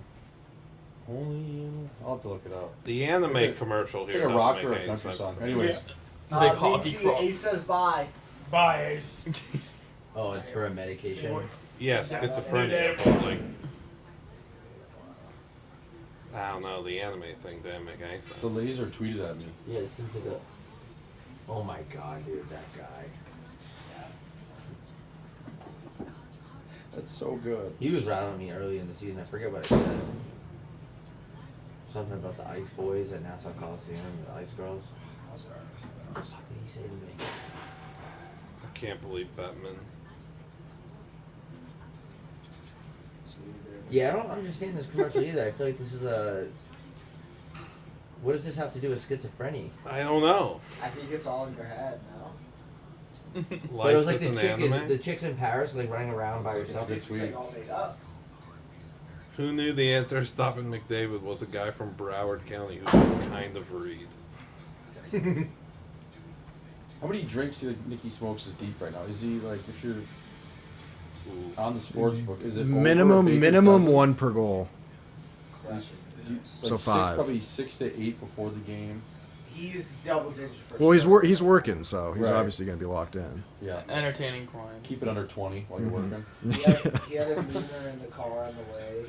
I'll have to look it up. The anime It's a- commercial It's here like a doesn't rock make or a any country sense song. to me. Anyways, Big hockey Vinci, cross. Ace says bye. Bye, Ace. Oh, it's for a medication. Yes, schizophrenia, but like, I don't know, the anime thing didn't make any sense. the laser tweeted at me. Yeah, it seems like a. Oh my god, dude, that guy. That's so good. He was rattling me early in the season. I forget what I said. Something about the Ice Boys at Nassau Coliseum, the Ice Girls. What the fuck did he say to me? I can't believe Batman. Yeah, I don't understand this commercial either. I feel like this is a. What does this have to do with schizophrenia? I don't know. I think it's all in your head now. But it was like is the an chick anime? is the chicks in Paris like running around by It's a herself. good tweet. It's like all made up. Who knew the answer stopping McDavid was a guy from Broward County who could kind of read? How many drinks do you think Nicky smokes is deep right now? Is he like, if you're Ooh. on the sports book, is it over a Minimum baker's dozen? one per goal. Do you- So six, 5. probably 6 to 8 before the game. He's double digits for Well, sure. he's working, so he's Right. obviously going to be locked in. Yeah. Entertaining clients. Keep it under 20 while you're working. He had a meaner in the car on the way.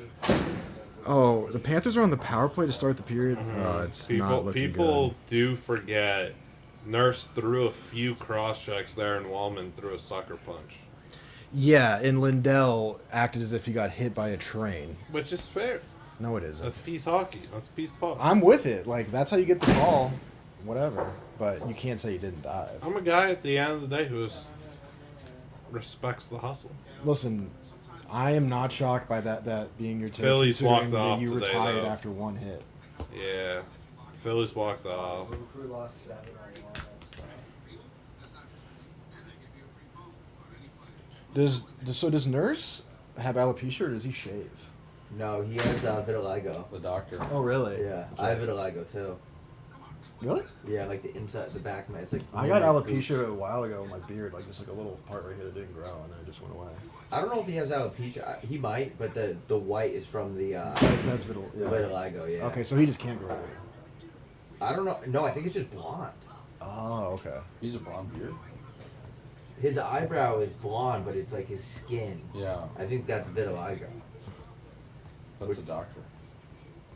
Oh, the Panthers are on the power play to start the period. It's not looking People good. do forget Nurse threw a few cross checks there, and Wallman threw a sucker punch, Yeah, and Lindell acted as if he got hit by a train. which is fair. No, it isn't. That's peace hockey. That's peace puck. I'm with it. Like, that's how you get the ball. Whatever. But you can't say he didn't dive. I'm a guy at the end of the day who respects the hustle. Listen, I am not shocked by that being your take. Phillies considering walked off that you today, retired though. after one hit. Yeah, Phillies walked off. Blue Crew lost 7 on one. Does Nurse have alopecia or does he shave? No, he has vitiligo. The doctor. Oh, really? Yeah, I have vitiligo too. Really? Yeah, like the inside, the back of my. It's like. I got alopesia a while ago in my beard, like just like a little part right here that didn't grow, and then it just went away. I don't know if he has alopecia. He might, but the white is from the. That's vitiligo. Yeah. Okay, so he just can't grow it. I don't know. No, I think it's just blonde. Oh, okay. He's a blonde beard. His eyebrow is blonde, but it's like his skin. Yeah. I think that's vitiligo. That's the doctor.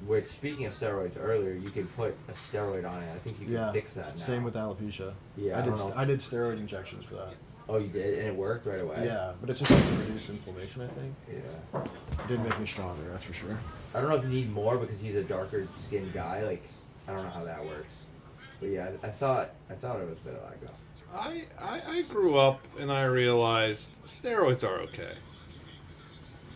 Which, speaking of steroids, earlier you can put a steroid on it. I think you can fix that now. Same with alopecia. Yeah, I did steroid injections for that. Oh, you did, and it worked right away. Yeah, but it's just like to reduce inflammation, I think. Yeah. It did make me stronger, that's for sure. I don't know if you need more because he's a darker skinned guy. Like, I don't know how that works. But yeah, I thought it was vitiligo. I grew up and I realized steroids are okay.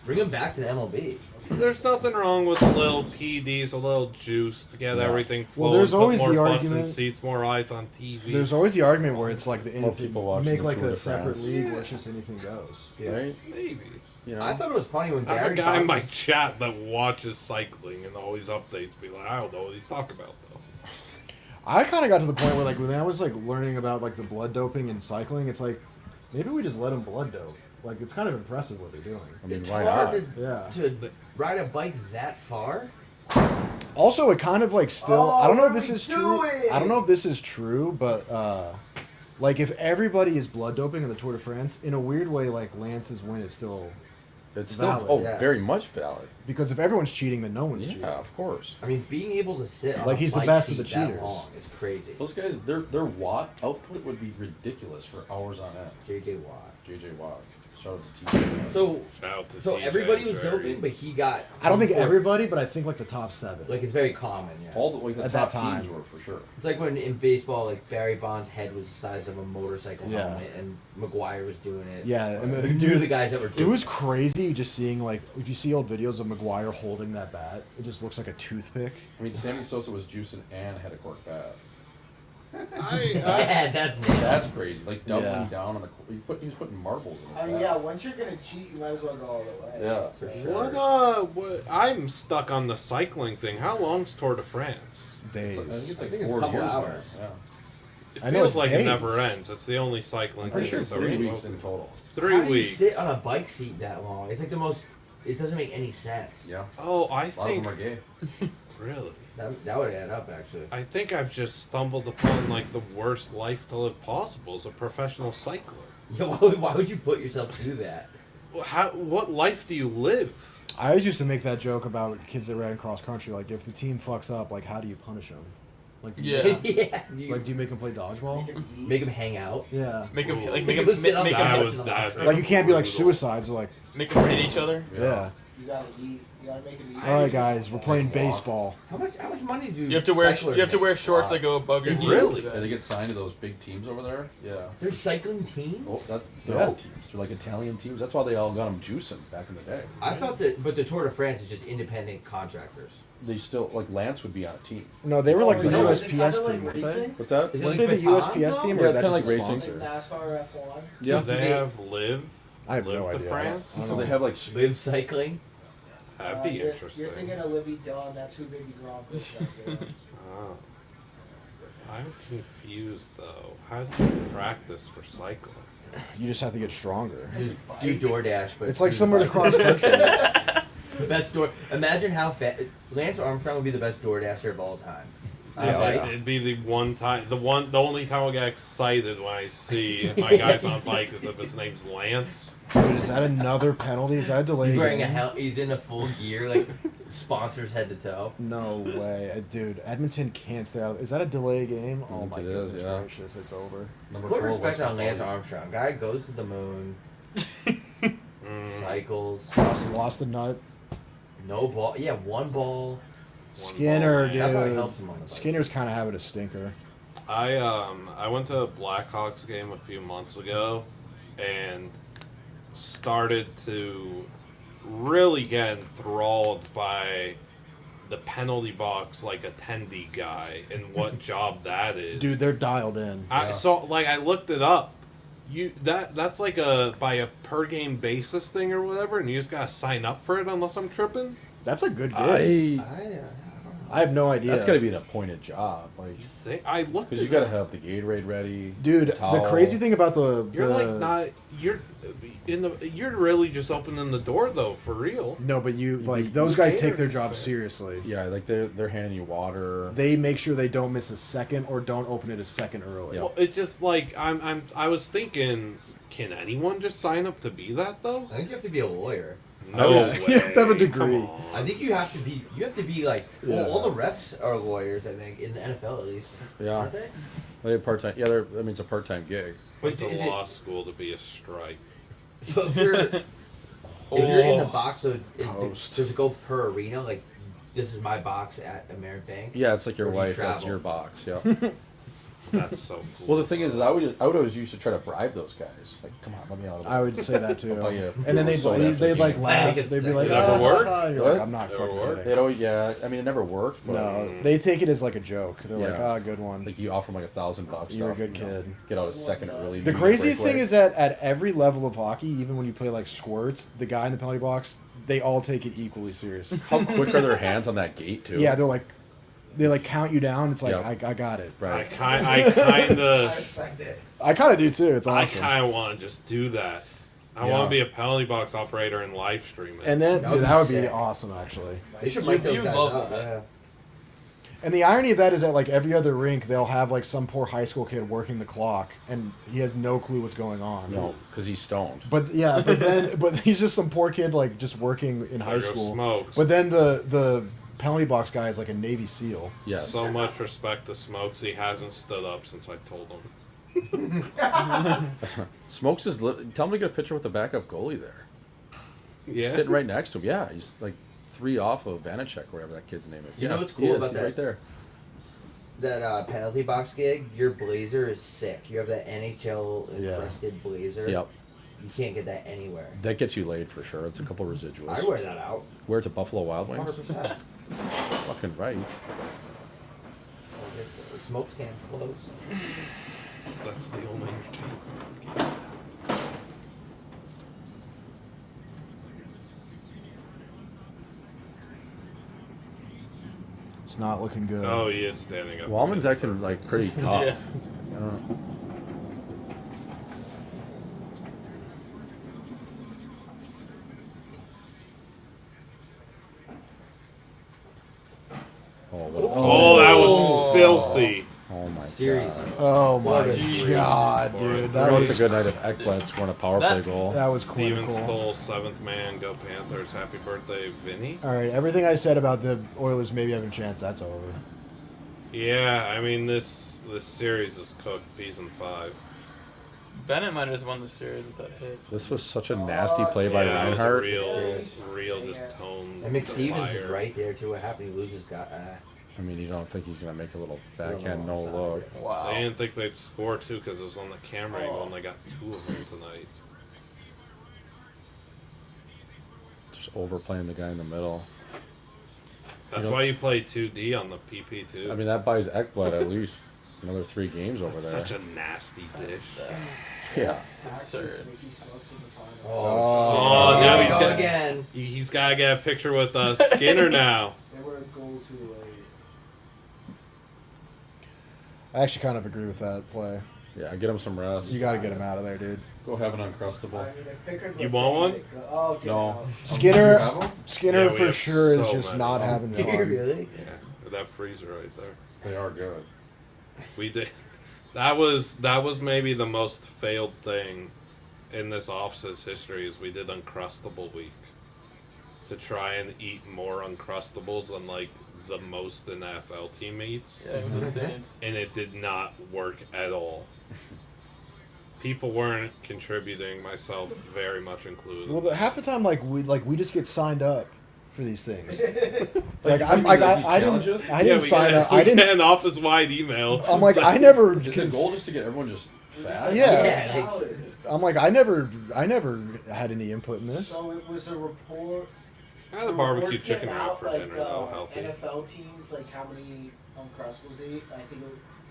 Bring him back to the MLB. There's nothing wrong with a little PDs, a little juice to get everything Well, flowing, there's always put more the butts in argument- seats, more eyes on TV. There's always the argument where it's like More people watching make the like Tour a de separate France. league where it's just anything goes. Yeah. Right? Maybe. You know? I thought it was funny when I have Barry a guy in my Bonds- chat that watches cycling and always updates me like, I don't know what he's talking about though. I kind of got to the point where like when I was like learning about like the blood doping and cycling, it's like maybe we just let them blood dope. Like it's kind of impressive what they're doing. I mean, It's why hard not? to ride a bike that far. Also, it kind of like still. I don't know if this is true. doing? I don't know if this is true, but like if everybody is blood doping in the Tour de France, in a weird way, like Lance's win is still. It's still valid. yes. very much valid. Because if everyone's cheating, then no one's cheating. Yeah, of course. I mean, being able to sit on Like, a he's the bike best of the seat that cheaters. long is crazy. Those guys, their watt output would be ridiculous for hours on end. JJ Watt. JJ Watt. Shout out to TJ. So, Shout out to so TJ everybody was Jerry. doping, but he got. I don't think fourth. everybody, but I think like the top 7. Like it's very common. Yeah. All the like the At top that time. teams were for sure. It's like when in baseball, like Barry Bonds' head was the size of a motorcycle Yeah. helmet, and McGuire was doing it. Yeah, and the You knew dude, the guys that were it doing was crazy just seeing like if you see old videos of McGuire holding that bat, it just looks like a toothpick. I mean, Sammy Sosa was juicing and had a cork bat. Yeah, that's me. That's crazy. Like doubling Yeah. down on the. He was putting marbles in his I mean, bat. yeah, once you're gonna cheat, you might as well go all the way. Yeah. For sure. What I'm stuck on the cycling thing. How long's Tour de France? Days. I think it's like I think it's a 4 couple years now. hours. Yeah. It I know feels it's like days. it never ends. It's the only cycling I'm pretty thing sure it's that's ever 3 weeks spoken. in total. How 3 do you weeks. sit on a bike seat that long? It's like the most. It doesn't make any sense. Yeah. Oh, I A lot of think them are gay. really. That would add up actually. I think I've just stumbled upon like the worst life to live possible as a professional cycler. Yeah, why would you put yourself through that? What life do you live? I always used to make that joke about kids that ran cross country. Like, if the team fucks up, like, how do you punish them? Like, do you Yeah. Yeah. like, do you make them play dodgeball? Make them hang out. Yeah. Make them Ooh. like Make make 'em them sit on make the That couch was in the that. Like, you can't be like brutal. suicides. Or like, make them hit each other. yeah. You gotta eat. You gotta make them eat. All right, guys, we're playing baseball. How much money do You have to wear cyclers wear make? shorts that go above your knees. Really? Yeah, they get signed to those big teams over there. Yeah. There's cycling teams. Oh, they're Yeah. all teams. They're like Italian teams. That's why they all got them juicing back in the day. I thought that, but the Tour de France is just independent contractors. They still like Lance would be on a team. No, they were like Oh, the is it USPS kinda team, like weren't they? racing? What's that? Is it Weren't like they the Baton? USPS team, Yeah, or is it's that kinda just like a racing. sponsor? NASCAR F1. Yeah. Do they have live? I have no Live idea. to France? I don't So know. they have like Live cycling. That'd be You're interesting. thinking of Libby Dunn. That's who Baby Gronk was. Oh. I'm confused though. How do you practice for cycling? You just have to get stronger. Just do DoorDash, but It's like do similar to bike. cross country. The best door. Imagine how fast Lance Armstrong would be the best DoorDasher of all time. It'd be the only time I get excited when I see my guy's on bike is if his name's Lance. Dude, is that another penalty? Is that a delay? He's wearing game? he's in a full gear, like sponsors head to toe. No way, dude. Edmonton can't stay out. Is that a delay game? Oh my goodness gracious, it's over. Put respect on Lance Armstrong. Guy goes to the moon, cycles. Lost the nut. No ball. Yeah, one ball. Skinner, dude. That probably helps him on the bike. Skinner's kind of having a stinker. I went to a Blackhawks game a few months ago, and started to really get enthralled by the penalty box like attendee guy and what job that is. Dude, they're dialed in. So I looked it up. That's like a by a per game basis thing or whatever, and you just gotta sign up for it unless I'm tripping. That's a good gig. I have no idea. That's got to be an appointed job. Like I looked because you got to have the Gatorade ready. Dude, towel. the crazy thing about you're really just opening the door though, for real. No, but those guys take their job seriously. Yeah, like they're handing you water. They make sure they don't miss a second or don't open it a second early. Well, it's just like I was thinking, can anyone just sign up to be that though? I think you have to be a lawyer. No way. You have to have a degree. I think you have to be like all the refs are lawyers. I think in the NFL at least. Yeah. Aren't they? They have part time. Yeah, it's a part time gig. Went to law school to be a strike. So if you're in the box, so does it go per arena? Like, this is my box at American Bank. Yeah, it's like your Or do you wife. That's travel? your box. Yeah. That's so cool. Well, the thing is, I would always used to try to bribe those guys. Like, come on, let me out of it. I would say that too. I'll buy you And then they'd like laugh. They'd be like, never worked? You're like, I'm not fucking kidding. It always, yeah, I mean, it never worked. But No, they take it as like a joke. They're like, good one. Like you offer them like $1,000. You're a good kid. Get out a second early. The craziest thing is that at every level of hockey, even when you play like squirts, the guy in the penalty box, they all take it equally serious. How quick are their hands on that gate too? Yeah, they like count you down. It's like I got it. Right. I kind of. I kind of do too. It's awesome. I kind of want to just do that. I want to be a penalty box operator and live stream it. And then that would be awesome, actually. They should make those guys up. Yeah. And the irony of that is that like every other rink, they'll have like some poor high school kid working the clock, and he has no clue what's going on. No, because he's stoned. But yeah, but he's just some poor kid like just working in high school. Smokes. But then the penalty box guy is like a Navy SEAL. Yes. So much respect to Smokes. He hasn't stood up since I told him. Smokes is. Tell him to get a picture with the backup goalie there. Yeah. Sitting right next to him. Yeah, he's like 3 off of Vanacek, or whatever that kid's name is. You know what's he cool is. about He's that? right there. That penalty box gig, your blazer is sick. You have that NHL encrusted blazer. Yep. You can't get that anywhere. That gets you laid for sure. It's a couple residuals. I wear that out. Wear it to Buffalo Wild Wings. 100%. Fucking right. The smoke's can close. That's the only entertainment. It's not looking good. Oh, he is standing up. Wallman's acting like pretty tough. Yeah. I don't know. Oh, that was filthy. Oh my Seriously. god. Oh my Jeez. god, dude. That was a good night of Ekblad scoring a power play goal. That was Steven clinical. Stoll, 7th man. Go Panthers. Happy birthday, Vinny. All right, everything I said about the Oilers maybe having a chance, that's over. Yeah, I mean, this series is cooked. Peas and 5. Bennett might have just won the series with that hit. This was such a nasty play by Yeah, it was Reinhardt. real just tone. And McStevens is fire. right there too. What happened? He loses guy. I mean, you don't think he's going to make a little backhand no look. Wow. They didn't think they'd score, too, because it was on the camera angle, and they got 2 of them tonight. Just overplaying the guy in the middle. That's why you play 2D on the PP, too. I mean, that buys Ekblad at least another 3 games over there. Such a nasty dish. Yeah. Absurd. Oh, now he's got again. He's got to get a picture with Skinner now. They were a goal too late. I actually kind of agree with that play. Yeah, get him some rest. You got to get him out of there, dude. Go have an Uncrustable. You want one? Oh, okay. No. Skinner, Yeah, Skinner we for have sure is so just many. not having Do you fun. really? Yeah, that freezer right there. They are good. We did. That was maybe the most failed thing in this office's history is we did Uncrustable Week to try and eat more Uncrustables than like the most NFL teammates. Yeah, it was the Saints. And it did not work at all. People weren't contributing, myself very much included. Well, half the time, we just get signed up for these things. Like, I didn't We sign get, up. we I didn't. get an office-wide email. I'm like, I never. Is the goal just to get everyone just fat? Yeah. I'm like, I never had any input in this. So it was a report. I had a barbecue reports chicken came wrap for like, dinner, though, healthy. NFL teams, like how many Uncrustables they ate. I think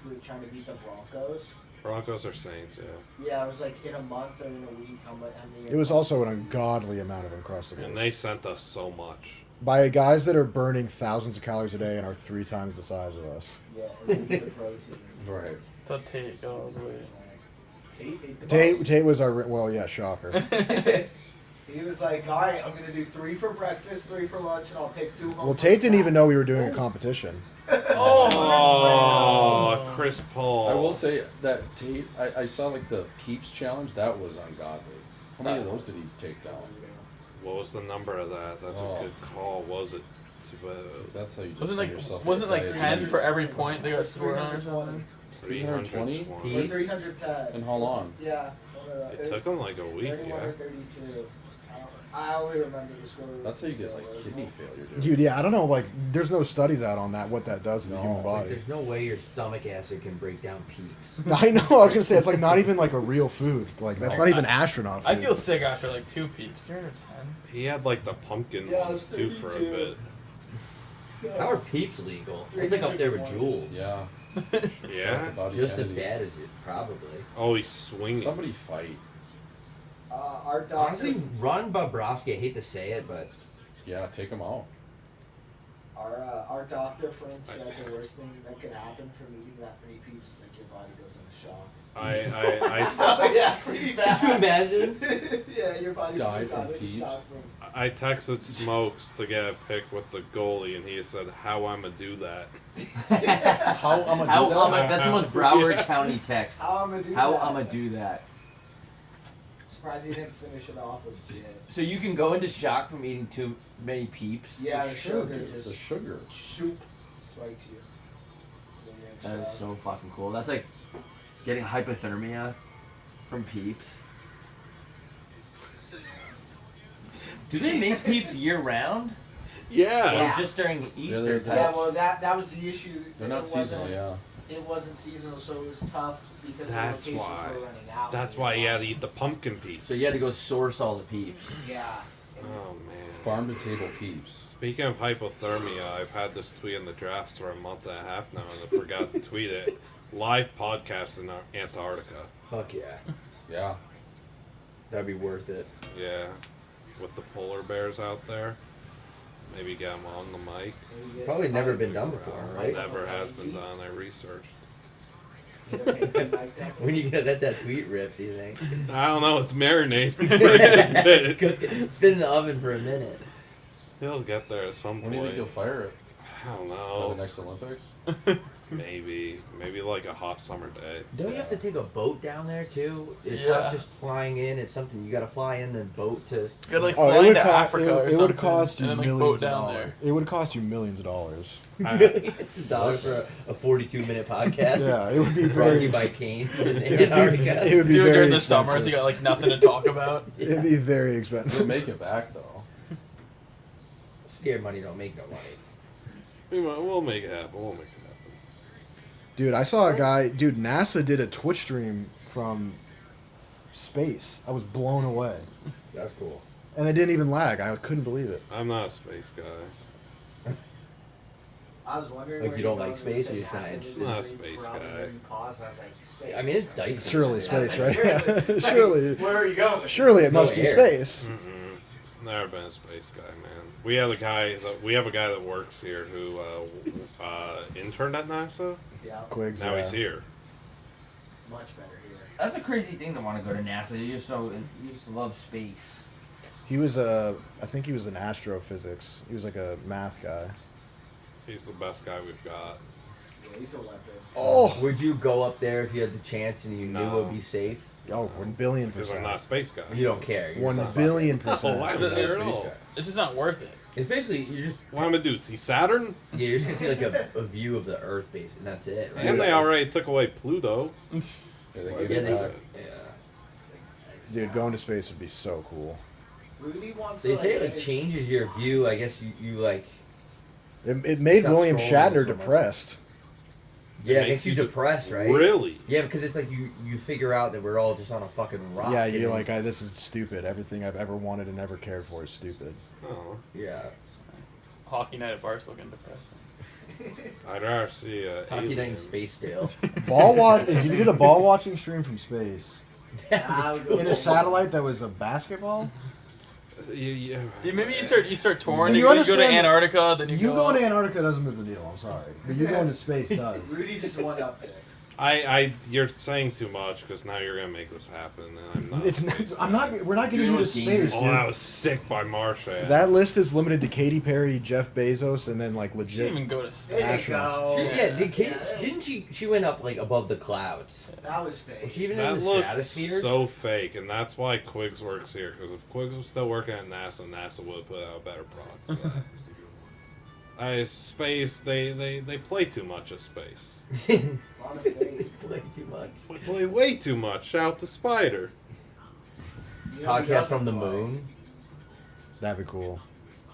we were trying to beat the Broncos. Broncos or Saints, yeah. Yeah, it was like in a month or in a week. How many? It was also an ungodly amount of Uncrustables. And they sent us so much. By guys that are burning thousands of calories a day and are 3 times the size of us. Yeah, and we get the protein. Right. It's how Tate goes. Tate ate the most. Tate was our shocker. He was like, all right, I'm gonna do 3 for breakfast, 3 for lunch, and I'll take 2 home. Well, for Tate didn't snack." even know we were doing a competition. Oh, Chris Paul. I will say that Tate, I saw like the Peeps challenge. That was ungodly. How many of those did he take down? What was the number of that? That's a good call. What was it? That's how you just Wasn't send like yourself wasn't up like diabetes. 10 for every point they got scored on or something? 320? Or 310. And how long? Yeah. It took him like a week, 31 yeah. or 32. I only remember the score. That's how you get like kidney failure, dude. Dude, yeah, I don't know. Like, there's no studies out on that, what that does to the human body. There's no way your stomach acid can break down Peeps. I know. I was gonna say it's like not even like a real food. Like that's not even astronaut food. I feel sick after like 2 Peeps. 310. He had like the pumpkin Yeah, ones too for a 32. How are Peeps legal? It's like up there with Juuls. Yeah. Yeah? Just as bad as it, probably. Oh, he's swinging. Somebody fight. Our doctor. Honestly, Ron Bobrovsky, I hate to say it, but Yeah, take them out. Our doctor friend said the worst thing that could happen from eating that many Peeps is like your body goes into shock. I yeah, pretty bad. Could you imagine? Yeah, your body Die goes from into Peeps? shock I texted Smokes to get a pic with the goalie, and he said, "How I'ma do that?" How I'm gonna do that? That's the most Broward County text. How I'ma do How that? I'ma do that. Surprised he didn't finish it off with shit. So you can go into shock from eating too many Peeps? Yeah, the sugar The just sugar. shoop spikes you. Then you're in That is shock. so fucking cool. That's like getting hypothermia from Peeps. Do they make Peeps year round? Yeah. Or just during Easter they're- time? Yeah, well, that was the issue. They're not It wasn't- seasonal, yeah. It wasn't seasonal, so it was tough because That's the locations why. were running out. That's why he had to eat the pumpkin peeps. So you had to go source all the Peeps. Yeah. Oh man. Farm to table Peeps. Speaking of hypothermia, I've had this tweet in the drafts for a month and a half now, and I forgot to tweet it. Live podcast in Antarctica. Fuck yeah. Yeah. That'd be worth it. Yeah, with the polar bears out there. Maybe get them on the mic. Probably never been done before, right? Never has been done. I researched. When you gonna let that tweet rip, do you think? I don't know. It's marinating for a it's, bit. cooking. It's been in the oven for a minute. He'll get there at some When point. do you think you'll fire it? I don't By know. the next Olympics? Maybe like a hot summer day. Don't you have to take a boat down there too? It's Yeah. not just flying in. It's something you got to fly in the boat to. You gotta like Oh, fly it would into cost. Africa or It something. would cost you and then like millions boat of down dollars. there. It would cost you millions of dollars. $1 for a 42-minute podcast. Yeah, it would be Brought to very. you by Kane in It would be, Antarctica. it would be Do it very during the expensive. summers. You got like nothing to talk about. It'd be very We'll expensive. make it back though. Scared money don't make no money. We'll make it happen. We'll make it happen. Dude, I saw a guy. Dude, NASA did a Twitch stream from space. I was blown away, That's cool. and it didn't even lag. I couldn't believe it. I'm not a space guy. I was wondering. Like, where you don't were like going when space, you or said you're just NASA not did Not a stream space from, guy. and then you paused, and I was like, space. I mean, it's Dyson. It's surely space, I was right? like, surely. Surely. Where are you going? Surely it No must be air. space. Never been a space guy, man. We have a guy that works here who interned at NASA. Yeah. Quigs. Now he's here. Much better here. That's a crazy thing to want to go to NASA. You just love space. He was I think he was in astrophysics. He was like a math guy. He's the best guy we've got. laser weapon. Oh, Would you go up there if you had the chance and you knew it would be safe? oh, 1,000,000,000%. Because I'm not a space guy. You don't care. You're 1,000,000,000%. Oh, I don't care at all. It's just not worth it. It's basically you're just What I'm gonna do? See Saturn? yeah, you're just gonna see like a view of the Earth base, and that's it. Right? And they already took away Pluto. Yeah, they yeah, give it they, back. yeah. Dude, going to space would be so cool. Rudy wants They to say it like, like changes your view. I guess you like It made Stop William scrolling Shatner so much. depressed. yeah, it makes makes you you depressed, right? Really? Yeah, because it's like you figure out that we're all just on a fucking rock. Yeah, and you're like, this is stupid. Everything I've ever wanted and never cared for is stupid. Oh. yeah. Hockey night at Barstool getting depressing. I'd rather see Hockey night in aliens. Space-Dale. Ball watch. You did a ball watching stream from space I would go in a satellite that was a basketball. Yeah, maybe you start touring. So and you you go to understand- Antarctica, then you go. going to Antarctica doesn't move the needle. I'm sorry, but you going to space does. Rudy just went up there. You're saying too much because now you're gonna make this happen, and I'm not. It's not, I'm not. We're not getting you to space, Oh, dude. that was sick by Marsha. That list is limited to Katy Perry, Jeff Bezos, and then like She legit. didn't even go to space. There you Astronauts. go. Didn't she went up like above the clouds? That was fake. Was she even That in the looks stratosphere? so fake, and that's why Quiggs works here. Because if Quiggs was still working at NASA, NASA would have put out a better product. For that. Space, they play too much of space. A lot of fake. Play too much. They play way too much. Shout to Spider. You know who Podcast doesn't from the play? moon. That'd be cool.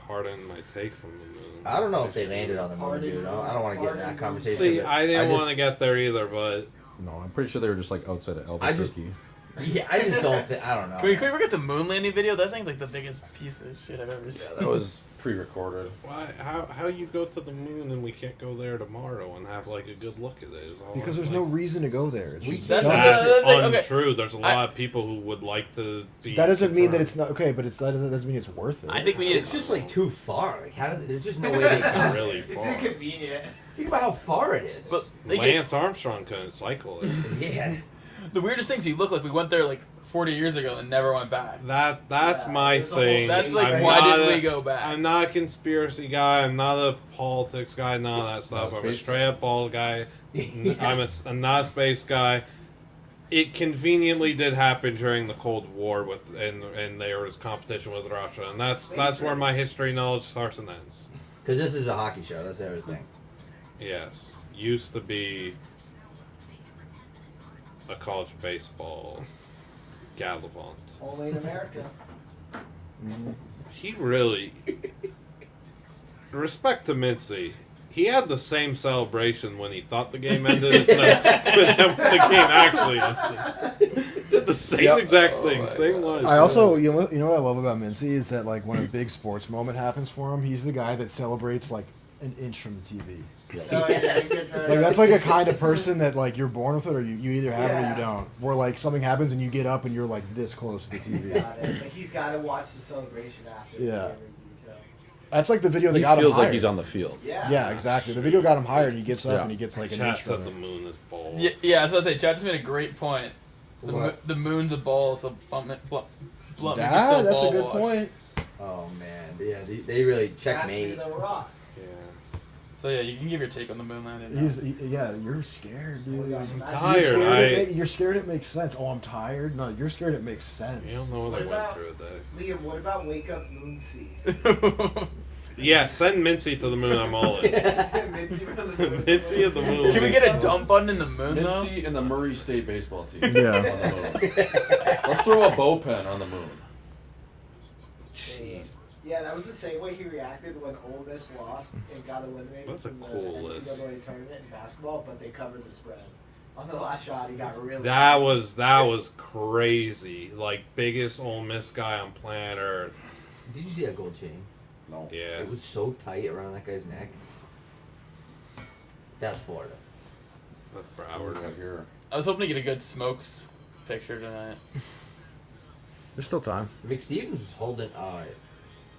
Pardon my take from the moon. I don't know if they landed on the moon, dude. I don't want to get in that conversation. See, but I didn't just- want to get there either, but No, I'm pretty sure they were just like outside of I just- Albuquerque. Yeah, I just don't think. I don't know. Can we forget the moon landing video? That thing's like the biggest piece of shit I've ever seen. That was pre-recorded. why? How you go to the moon and we can't go there tomorrow and have like a good look at it? Is all Because I'm there's like, no reason to go there. It's just that's dumb. That's the thing, okay. untrue. There's a lot of people who would like to be. That doesn't mean that confirmed. it's not okay, but that doesn't mean it's worth it. I think we need. It's just like too far. Like, how did, there's just no way they can. really It's far. inconvenient. Think about how far it is. But they Lance Armstrong couldn't cycle it. yeah. the weirdest things you look like we went there like 40 years ago and never went back. That's Yeah, my there's a whole thing. That's like, I'm why not didn't a- we go back? I'm not a conspiracy guy. I'm not a politics guy. None of that stuff. Not a I'm a space straight up ball guy. I'm not a space guy. It conveniently did happen during the Cold War and there was competition with Russia, and that's where my history knowledge starts and ends. Because this is a hockey show. That's everything. Yes, used to be a college baseball gallivant. Only in America. He really respect to Mincy. He had the same celebration when he thought the game ended, and then when the game actually ended. Did the same exact thing, same line. I also, you know what I love about Mincy is that like when a big sports moment happens for him, he's the guy that celebrates like an inch from the TV. Oh, yeah, he gets Like that's like a kind of person that like you're born with it or you either have it or you don't. Where like something happens and you get up and you're like this close to the He's TV. got it. Like, he's got to watch the celebration after. to see Yeah. every detail. That's like the video that He got him feels hired. like he's on the field. Yeah. Yeah, exactly. The video got him hired. He gets up Yeah. and he gets like an Chat inch said from the it. moon is bald. Yeah, I was about to say, Chad just made a great point. What? The moon's a ball, so Blutman can Yeah, still that's ball a good wash. point. Oh man, yeah, they really Has to be checkmate. the Rock. Yeah. So yeah, you can give your take on the moon landing. Yeah, you're scared, dude. Oh, gosh, You're imagine- tired. You're scared it makes sense. Oh, I'm tired. No, you're scared it makes sense. You don't know what What I went about- through a day. Liam, what about Wake Up Moonsea? Yeah, send Mincy to the moon. I'm all in. Mincy from the moon. Mincy at the moon. Can we get a dump button in the moon though? Mincy and the Murray State baseball team. Yeah. On the moon. Let's throw a bullpen on the moon. Jeez. Yeah, that was the same way he reacted when Ole Miss lost and got eliminated That's a from cool the list. NCAA tournament in basketball, but they covered the spread. On the last shot, he got really. That was crazy. Like biggest Ole Miss guy on planet Earth. Did you see that gold chain? No. Yeah. It was so tight around that guy's neck. That's Florida. That's What do we Broward. got here? I was hoping to get a good smokes picture tonight. There's still time. McStevens was holding.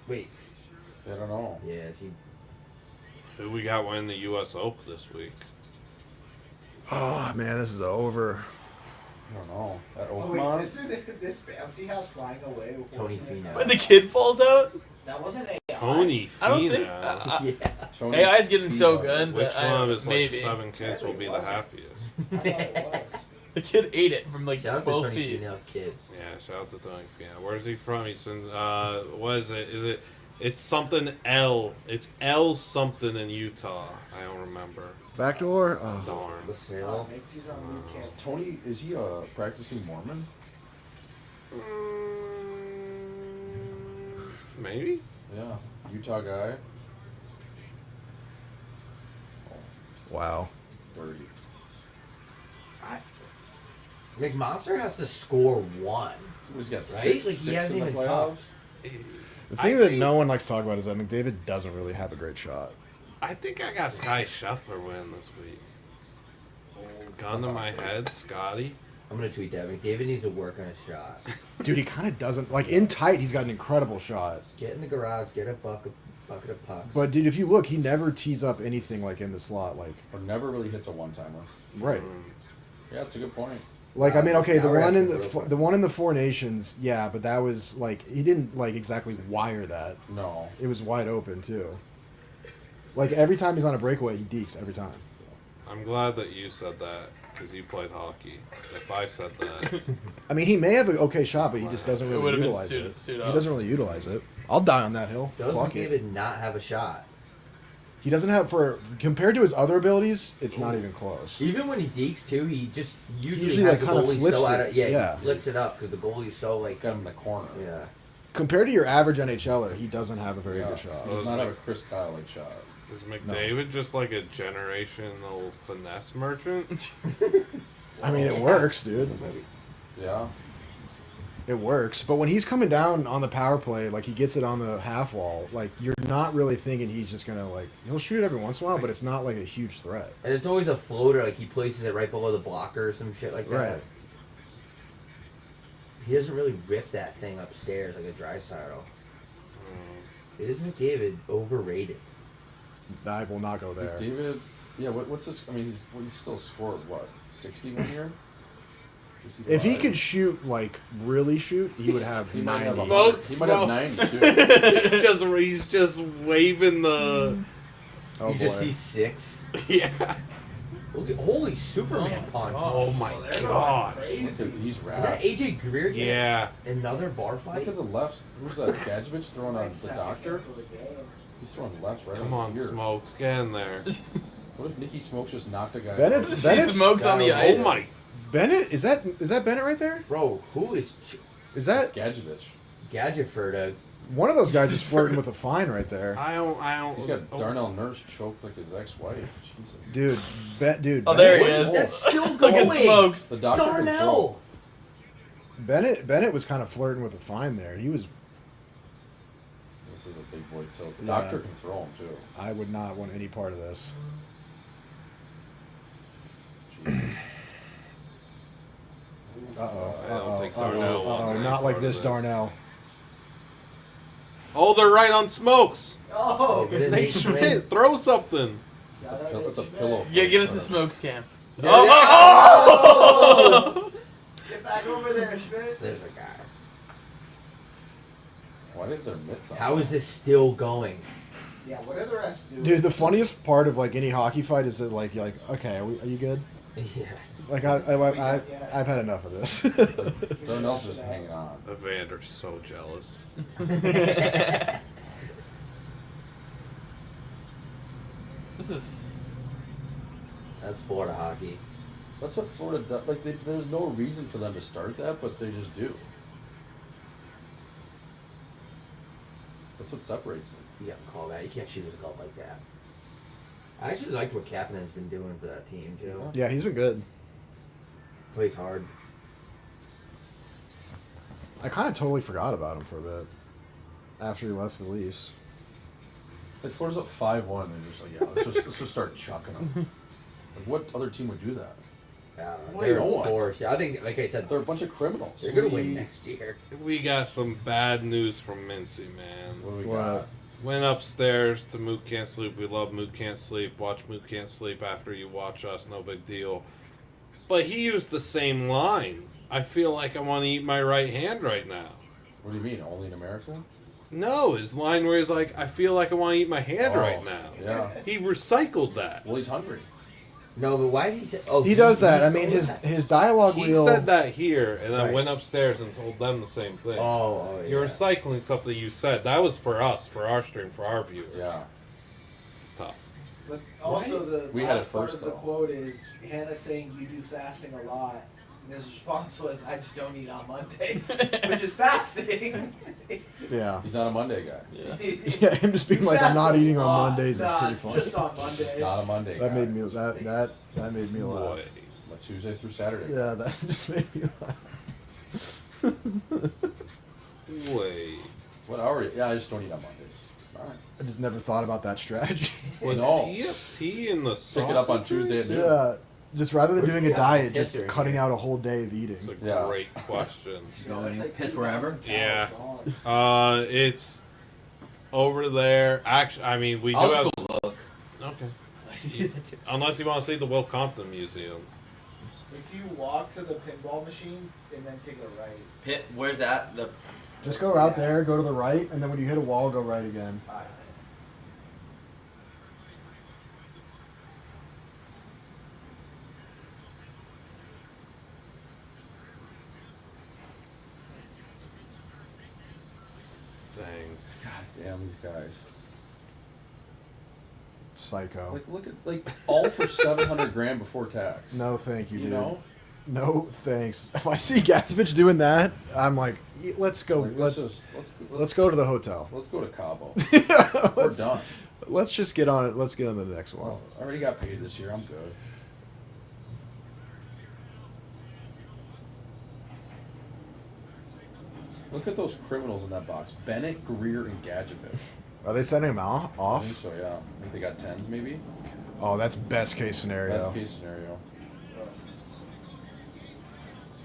Wait. I don't know. Yeah, he. Who we got winning the U.S. Open this week? Oh man, this is over. I don't know. That Oh Oakmont? wait, this bouncy house flying away. Tony forcing it Finau. down. When the kid falls out? That wasn't AI. Tony I don't think. Finau. Yeah. Tony, AI's getting so good. Which that one of his maybe. 7 kids will be the happiest? The kid ate it from like Shout out to 12 Tony feet. Finau's kids. Yeah, shout out to Tony Fina. Where's he from? He's in, what is it? It's something L. It's L something in Utah. I don't remember. Backdoor? Oh. Darn. LaSalle. Is Tony, is he a practicing Mormon? Maybe? Yeah, Utah guy. Wow. Dirty. McMonster has to score one. So he's got right? six, Like six he hasn't in the even playoffs. touched. The thing that no one likes to talk about is that McDavid doesn't really have a great shot. I think I got Sky Scheffler winning this week. Gun to my head, Scotty. I'm gonna tweet that. McDavid needs to work on his shot. Dude, he kind of doesn't. Like, in tight, he's got an incredible shot. Get in the garage, get a bucket of pucks. But, dude, if you look, he never tees up anything, like, in the slot. Like, Or never really hits a one-timer. right. Yeah, that's a good point. Like, I mean, okay, the Now we're one in asking the one in the Four Nations, yeah, but that was, like, he didn't, like, exactly wire that. No. It was wide open, too. Like, every time he's on a breakaway, he dekes every time. I'm glad that you said that because you played hockey. If I said that, I mean, he may have an okay shot, but he just doesn't really would've been utilize suit it. up. He doesn't really utilize it. I'll die on that hill. Does Fuck McDavid it. not have a shot? He doesn't have, compared to his other abilities, it's not even close. Even when he dekes too, he just usually Usually, has like, the kinda goalie flips so out it. of Yeah. he flips it up because the goalie's so like He's got him in the corner. yeah. Compared to your average NHLer, he doesn't have a very Yeah, good shot. he does not have a Chris Kyle-like shot. is McDavid just like a generational finesse merchant? I mean, it works, dude. Yeah. It works. But when he's coming down on the power play, like, he gets it on the half wall, like, you're not really thinking he's just going to, like, he'll shoot every once in a while, but it's not, like, a huge threat. And it's always a floater, like he places it right below the blocker or some shit like that. Right. He doesn't really rip that thing upstairs like a dry saddle. Is McDavid overrated? I will not go there. David, yeah, what's this? I mean, he's still scored, what, 60 one year? 65? If he could shoot, like, really shoot, he would have He might 90. have 100. He might have 90, too. he's just waving the. Oh, you just boy. see 6. Yeah. Look at, holy Superman punch. Oh my god. Look at these Is rats. that AJ Greer? getting Yeah. Another bar Look fight? at the lefts. Who's that? Gadjevich throwing on the doctor? He's throwing lefts right Come on on, his ear. Smokes, get in there. What if Nicky Smokes just knocked a guy Bennett's- out? See Bennett's- smokes on the ice. Oh my. Bennett? Is that Bennett right there? Bro, who is Is that Gadjevich. Gadgeford? one of those guys is flirting with a fine right there? I don't. He's got Darnell Nurse choked like his ex-wife. Jesus. Dude. Oh, there Bennett, he is. That's still Look at going. smokes. The doctor can Darnell. throw. Bennett was kind of flirting with a fine there. He was. This is a big boy tilt. The Yeah. doctor can throw him, too. I would not want any part of this. Jesus. I don't think Darnell wants any Not like part of this, this. Darnell. Oh, they're right on Smokes. Oh, Didn't They he should win? throw something. It's a pillow. Yeah, fight, get us the but- smokes cam. Yeah. Oh! get back over there, Schmidt. There's a guy. Why did their mitts on? How is this still going? Yeah, what are the refs doing? Dude, the funniest part of, like, any hockey fight is that, like, you're like, okay, are you good? Yeah. Like, I've had enough of this. Darnell's just hanging on. Evander's so jealous. This is. That's Florida hockey. That's what Florida does. Like, there's no reason for them to start that, but they just do. That's what separates them. You got to call that. You can't shoot a goal like that. I actually liked what Kapanen's been doing for that team, too. Yeah, he's been good. Plays hard. I kind of totally forgot about him for a bit after he left the Leafs. Like, Florida's up 5-1, they're just like, yeah, let's just start chucking them. Like, what other team would do that? They're no one. forced. I think, like I said, They're a bunch of criminals. they're going to win next year. We got some bad news from Mincy, man. What do we What? got? Went upstairs to Moot Can't Sleep. We love Moot Can't Sleep. Watch Moot Can't Sleep after you watch us. No big deal. But he used the same line. I feel like I want to eat my right hand right now. What do you mean? Only in America? No, his line where he's like, I feel like I want to eat my hand Oh, right now. yeah. He recycled that. Well, he's hungry. No, but why did he say? Oh, He does that. I stole mean, that. his dialogue He wheel. said that here, and then Right. went upstairs and told them the same thing. Oh, yeah. You're recycling something you said. That was for us, for our stream, for our viewers. Yeah. It's tough. But also the We had last it part first, of the though. quote is Hannah saying you do fasting a lot. And his response was, I just don't eat on Mondays, which is fasting. Yeah. He's not a Monday guy. Yeah. Yeah, him just being like, I'm not eating on Mondays is pretty funny. Just on Monday. He's not a Monday That guy. made me that made me laugh. Boy. But Tuesday through Saturday. Yeah, that just made me laugh. Wait. What hour? Yeah, I just don't eat on Mondays. All right. I just never thought about that strategy. Was No. PFT in the sausage? Pick it up on Tuesday at noon. Yeah, just rather than doing a diet, just history cutting here. out a whole day of eating. It's a Yeah. great question. You know, any piss wherever. Yeah. It's over there. Actually, I mean, we do I'll have. just go look. Okay. Unless you want to see the Will Compton Museum. If you walk to the pinball machine and then take a right. Pit, where's that? The Just go out there, go to the right, and then when you hit a wall, go right again. Dang. God damn these guys. Psycho. Like, look at all for 700 grand before tax. No, thank you, You dude. know? No, thanks. If I see Gatsvich doing that, I'm like, let's go. Like, let's go to the hotel. Let's go to Cabo. We're Let's- done. Let's just get on it. Let's get on to the next one. Well, I already got paid this year. I'm good. Look at those criminals in that box. Bennett, Greer, and Gadjevich. Are they sending him I off? think so, yeah. I think they got 10s maybe. Oh, that's best case scenario. Best case scenario.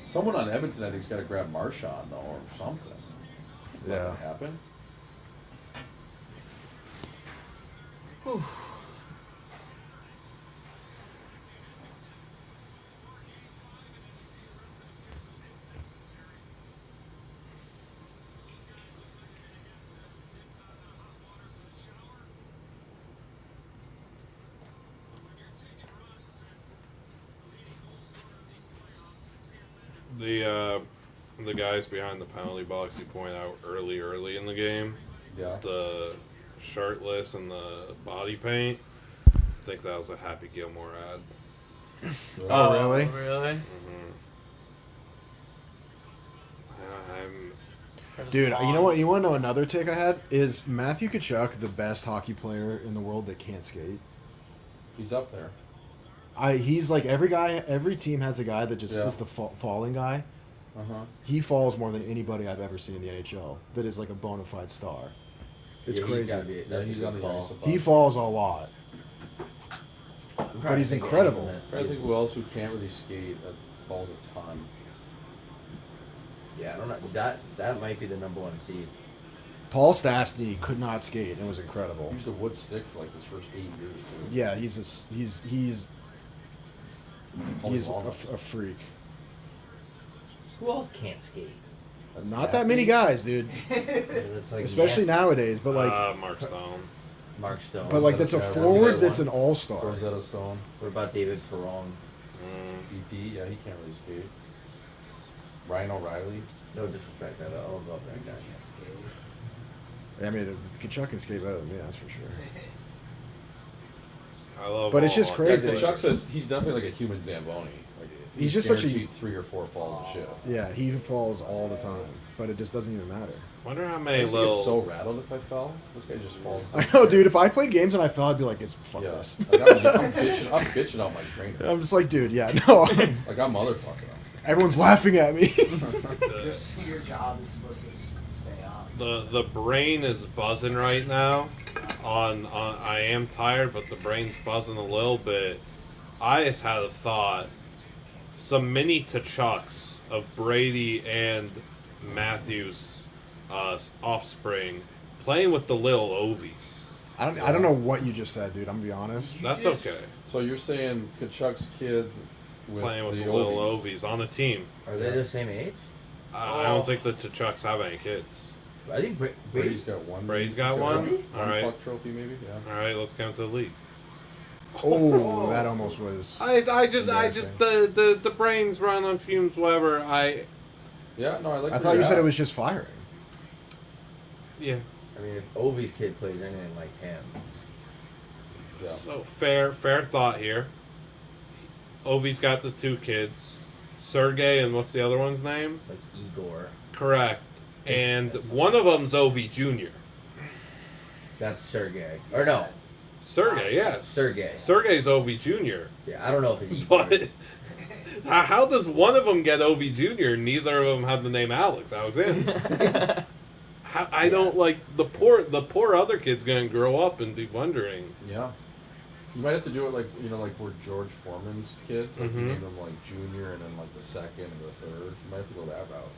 Someone on Edmonton, I think, has got to grab Marchand, though, or something. Let Yeah. that happen. The guys behind the penalty box you point out early in the game. Yeah. The shirtless and the body paint. I think that was a Happy Gilmore ad. Oh, really? Really? Dude, you know what? You want to know another take I had? Is Matthew Tkachuk the best hockey player in the world that can't skate? He's up there. He's like every team has a guy that just Yeah. is the falling guy. Uh-huh. He falls more than anybody I've ever seen in the NHL that is like a bona fide star. It's Yeah, he's crazy. gotta be- Yeah, that's a he's good on the call. ice a bunch. He falls a lot. I'm But he's trying to incredible. think of trying to anyone think who else who can't really skate that falls a ton. Yeah, I don't know. That might be the number one seed. Paul Stastny could not skate. It was He incredible. used a wood stick for like his first 8 years, too. Yeah, he's Holy a walnuts. freak. Who else can't skate? That's Not that Stastny. many guys, dude. It's like Especially Nancy, nowadays. But like, Mark Stone. Mark Stone. but like that's a Rosetta forward one. that's an all star. Rosetta Stone. What about David Perron? DP, yeah, he can't really skate. Ryan O'Reilly. No disrespect, I don't love that guy. I mean, Kachuk can skate better than me, that's for sure. I love. But it's just all- crazy. Yeah, Kachuk's he's definitely like a human Zamboni. Like, He's just such a- guaranteed 3 or 4 falls a shift. Yeah, he falls all the time, but it just doesn't even matter. Wonder how I many used to little. get so rattled if I fell. This guy just falls. I know, dude. If I played games and I fell, I'd be like, "It's fuck Yeah. this." Like, I'm bitching out my trainer. I'm just like, dude, yeah, no. Like I'm motherfucking him. Everyone's laughing at me. Your job is supposed to stay on. The brain is buzzing right now. On I am tired, but the brain's buzzing a little bit. I just had a thought. Some mini Tkachuks of Brady and Matthews' offspring playing with the little Ovies. I don't know what you just said, dude. I'm gonna be honest. That's okay. So you're saying Kachuk's kids with Playing with the the little Ovies. Ovies on a team. Are they the same age? I don't think the Tkachuks have any kids. I think Brady's got one. Brady's got one? One All right. fuck trophy, maybe. Yeah. All right, let's count to the league. Oh, that almost was. I just the brains run on fumes. Whatever. Yeah, no, I like. I thought you said it was just firing. Yeah. I mean, if Ovi's kid plays anything like him. Yeah. So fair thought here. Ovi's got the 2 kids, Sergey and what's the other one's name? Like Igor. Correct. And one of them's Ovi Jr. That's Sergey. Or no. Sergey, yes. Sergey. Sergey's Ovi Jr. Yeah, I don't know if it's Igor. But how does one of them get Ovi Jr.? Neither of them have the name Alexander. I don't like the poor other kid's gonna grow up and be wondering. Yeah. You might have to do it like like where George Foreman's kids, like you name them like junior and then like the second and the third. You might have to go that route.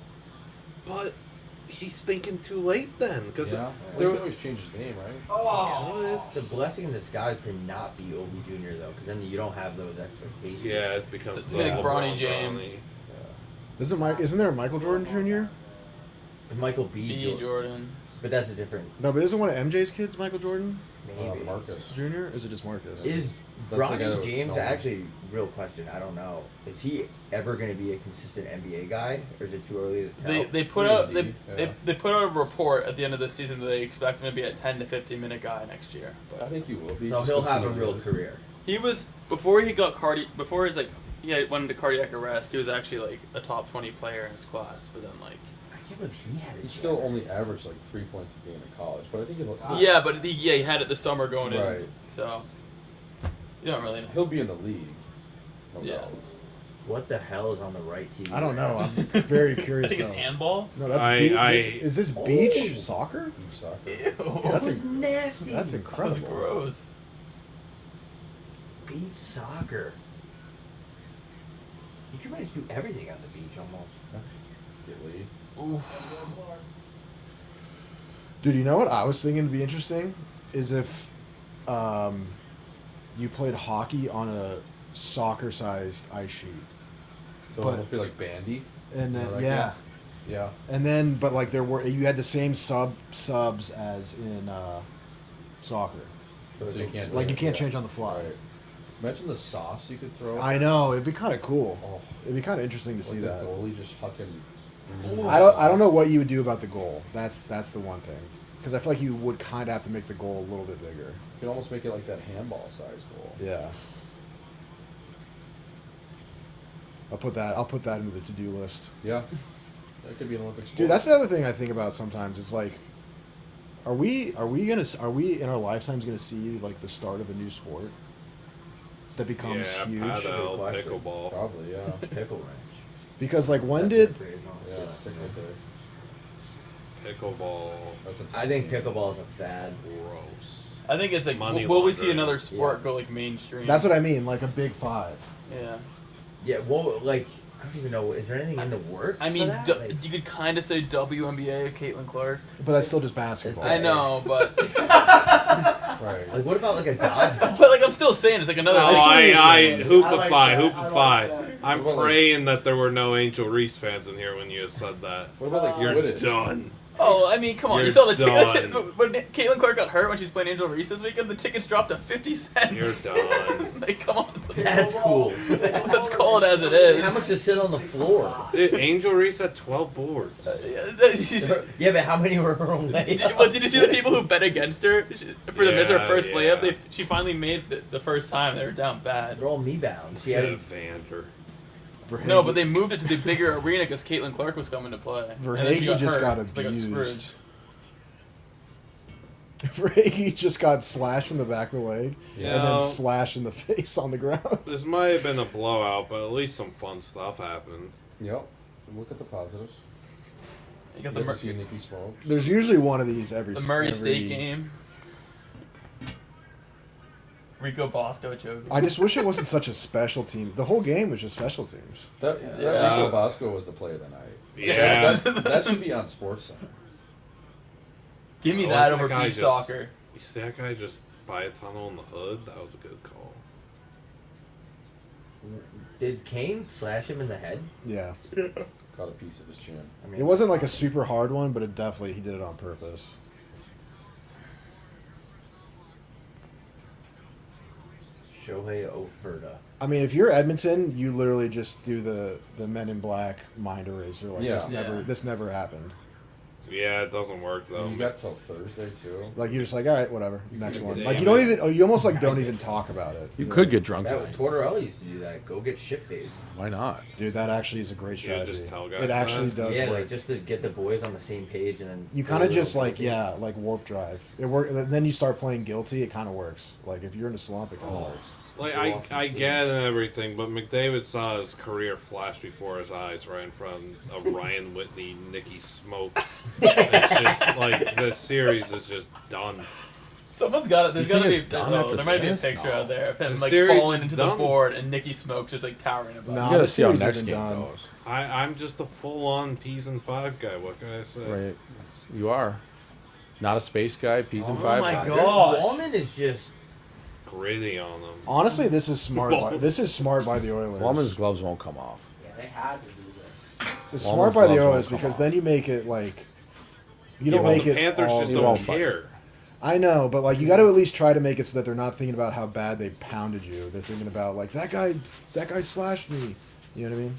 But he's thinking too late then, because yeah, well, he can always change his name, right? Oh, it's a blessing in disguise to not be Ovi Jr. though, because then you don't have those expectations. Yeah, it becomes it's like Bronny James. Isn't there a Michael Jordan Jr.? Michael B. Jordan. But that's a different. No, but isn't one of MJ's kids Michael Jordan? Maybe. Marcus Jr. Is it just Marcus? Is That's the guy that Bronny was James snowing. actually real question? I don't know. Is he ever going to be a consistent NBA guy, or is it too early to tell? They put out they put out a report at the end of the season that they expect him to be a 10 to 15 minute guy next year. But I think he will be. So he'll have a real career. He was before he went into cardiac arrest. He was actually like a top 20 player in his class, but then like. I can't believe he had it. He still only averaged like 3 points a game in college, but I think he'll. Yeah, but he had it the summer going in. Right. So you don't really know. He'll be in the league. No doubt. What the hell is on the right team? I don't know. I'm very curious. I think it's handball. No, that's is this beach soccer? Beach soccer. Ew. That's nasty. That's incredible. That's gross. Beach soccer. You can manage to do everything on the beach almost. Get laid. Oof. Dude, you know what I was thinking would be interesting is if you played hockey on a soccer-sized ice sheet. So it must be like bandy. And then like yeah. Yeah. And then but like you had the same subs as in soccer. So you can't you can't change on the fly. Right. Imagine the sauce you could throw. I know, it'd be kind of cool. Oh. It'd be kind of interesting to see the that. goalie just hucking. I don't know what you would do about the goal. That's the one thing. Because I feel like you would kind of have to make the goal a little bit bigger. You could almost make it like that handball size goal. Yeah. I'll put that into the to-do list. Yeah. That could be an Olympic sport. Dude, that's the other thing I think about sometimes. It's like, are we in our lifetimes gonna see like the start of a new sport that becomes huge? Padel, pickleball. Probably, yeah. Pickle wrench. Because like when did? Yeah, pick right there. Pickleball. I think pickleball is a fad. Gross. I think it's like Money will we see laundering. another sport go like mainstream? That's what I mean, like a big five. Yeah. Yeah. Well, like I don't even know. Is there anything in the works? I mean, for that? you could kind of say WNBA of Caitlin Clark. But that's still just basketball. I know, but right. Like, what about like a dodgeball? But like, I'm still saying it's like another. Hoopify. I'm praying that there were no Angel Reese fans in here when you said that. What about like You're Quidditch? done. Oh, I mean, come on! You're You saw the done. tickets when Caitlin Clark got hurt when she was playing Angel Reese this weekend. The tickets dropped to 50 cents. You're done. Like, come on. That's cool. Let's call it as it is. How much to sit on the floor? Angel Reese had 12 boards. Yeah, but how many were her own layups? Well, did you see the people who bet against her for the miss her first Yeah. layup? She finally made the first time. They were down bad. They're all knee bound. She Had had Vander. No, but they moved it to the bigger arena because Caitlin Clark was coming to play. And then she Verhage just hurt, got so they got screwed. abused. Verhage just got slashed in the back of the leg and then slashed in the face on the ground. This might have been a blowout, but at least some fun stuff happened. Yep. Look at the positives. You got You the get to see Nikki smoke. There's usually one of these every. The Murray every- State game. Rico Bosco choking. I just wish it wasn't such a special team. The whole game was just special teams. That Rico Bosco was the play of the night. Yeah. That should be on SportsCenter. Give me I that like over guy beach just- soccer. You see that guy just buy a tunnel in the hood? That was a good call. Did Kane slash him in the head? Yeah. Got a piece of his chin. I mean, It wasn't like a super hard one, but it definitely he did it on purpose. Shohei Oferta. I mean, if you're Edmonton, you literally just do the Men in Black mind eraser. Like Yeah. this never happened. Yeah, it doesn't work though. You got till Thursday too. Like you're just like, all right, whatever, next one. Damn Like you it. don't even. Oh, you almost like don't even talk about it. You You're could like, get drunk That tonight. Tortorella used to do that. Go get shit faced. Why not? Dude, that actually is a great Yeah, strategy. just tell guys It actually that. does Yeah, work. like just to get the boys on the same page, and then You kind of go just a like little bit. like warp drive. It work. Then you start playing guilty. It kind of works. Like if you're in a slump, it kind of works. Like I get and everything, but McDavid saw his career flash before his eyes right in front of Ryan Whitney, Nicky Smokes. It's just like the series is just done. Someone's got it. There's You got to think be. it's done Oh, after there might be a this? picture No. out there of him The like series falling is into the done. board and Nicky Smoke just like towering above. No. You gotta the see how series next isn't game done. goes. I'm just a full-on P's and 5 guy. What can I say? Right. You are. Not a space guy, P's and Oh 5 my guy. god, Wallman is just. Gritty on them. Honestly, this is smart. This is smart by the Oilers. Wallman's gloves won't come off. Yeah, they had to do this. It's Wallman's smart by the gloves won't Oilers come because off. then you make it like you Yeah, don't well, make The it. Panthers all just the don't way. care. I know, but like you got to at least try to make it so that they're not thinking about how bad they pounded you. They're thinking about like that guy slashed me. You know what I mean?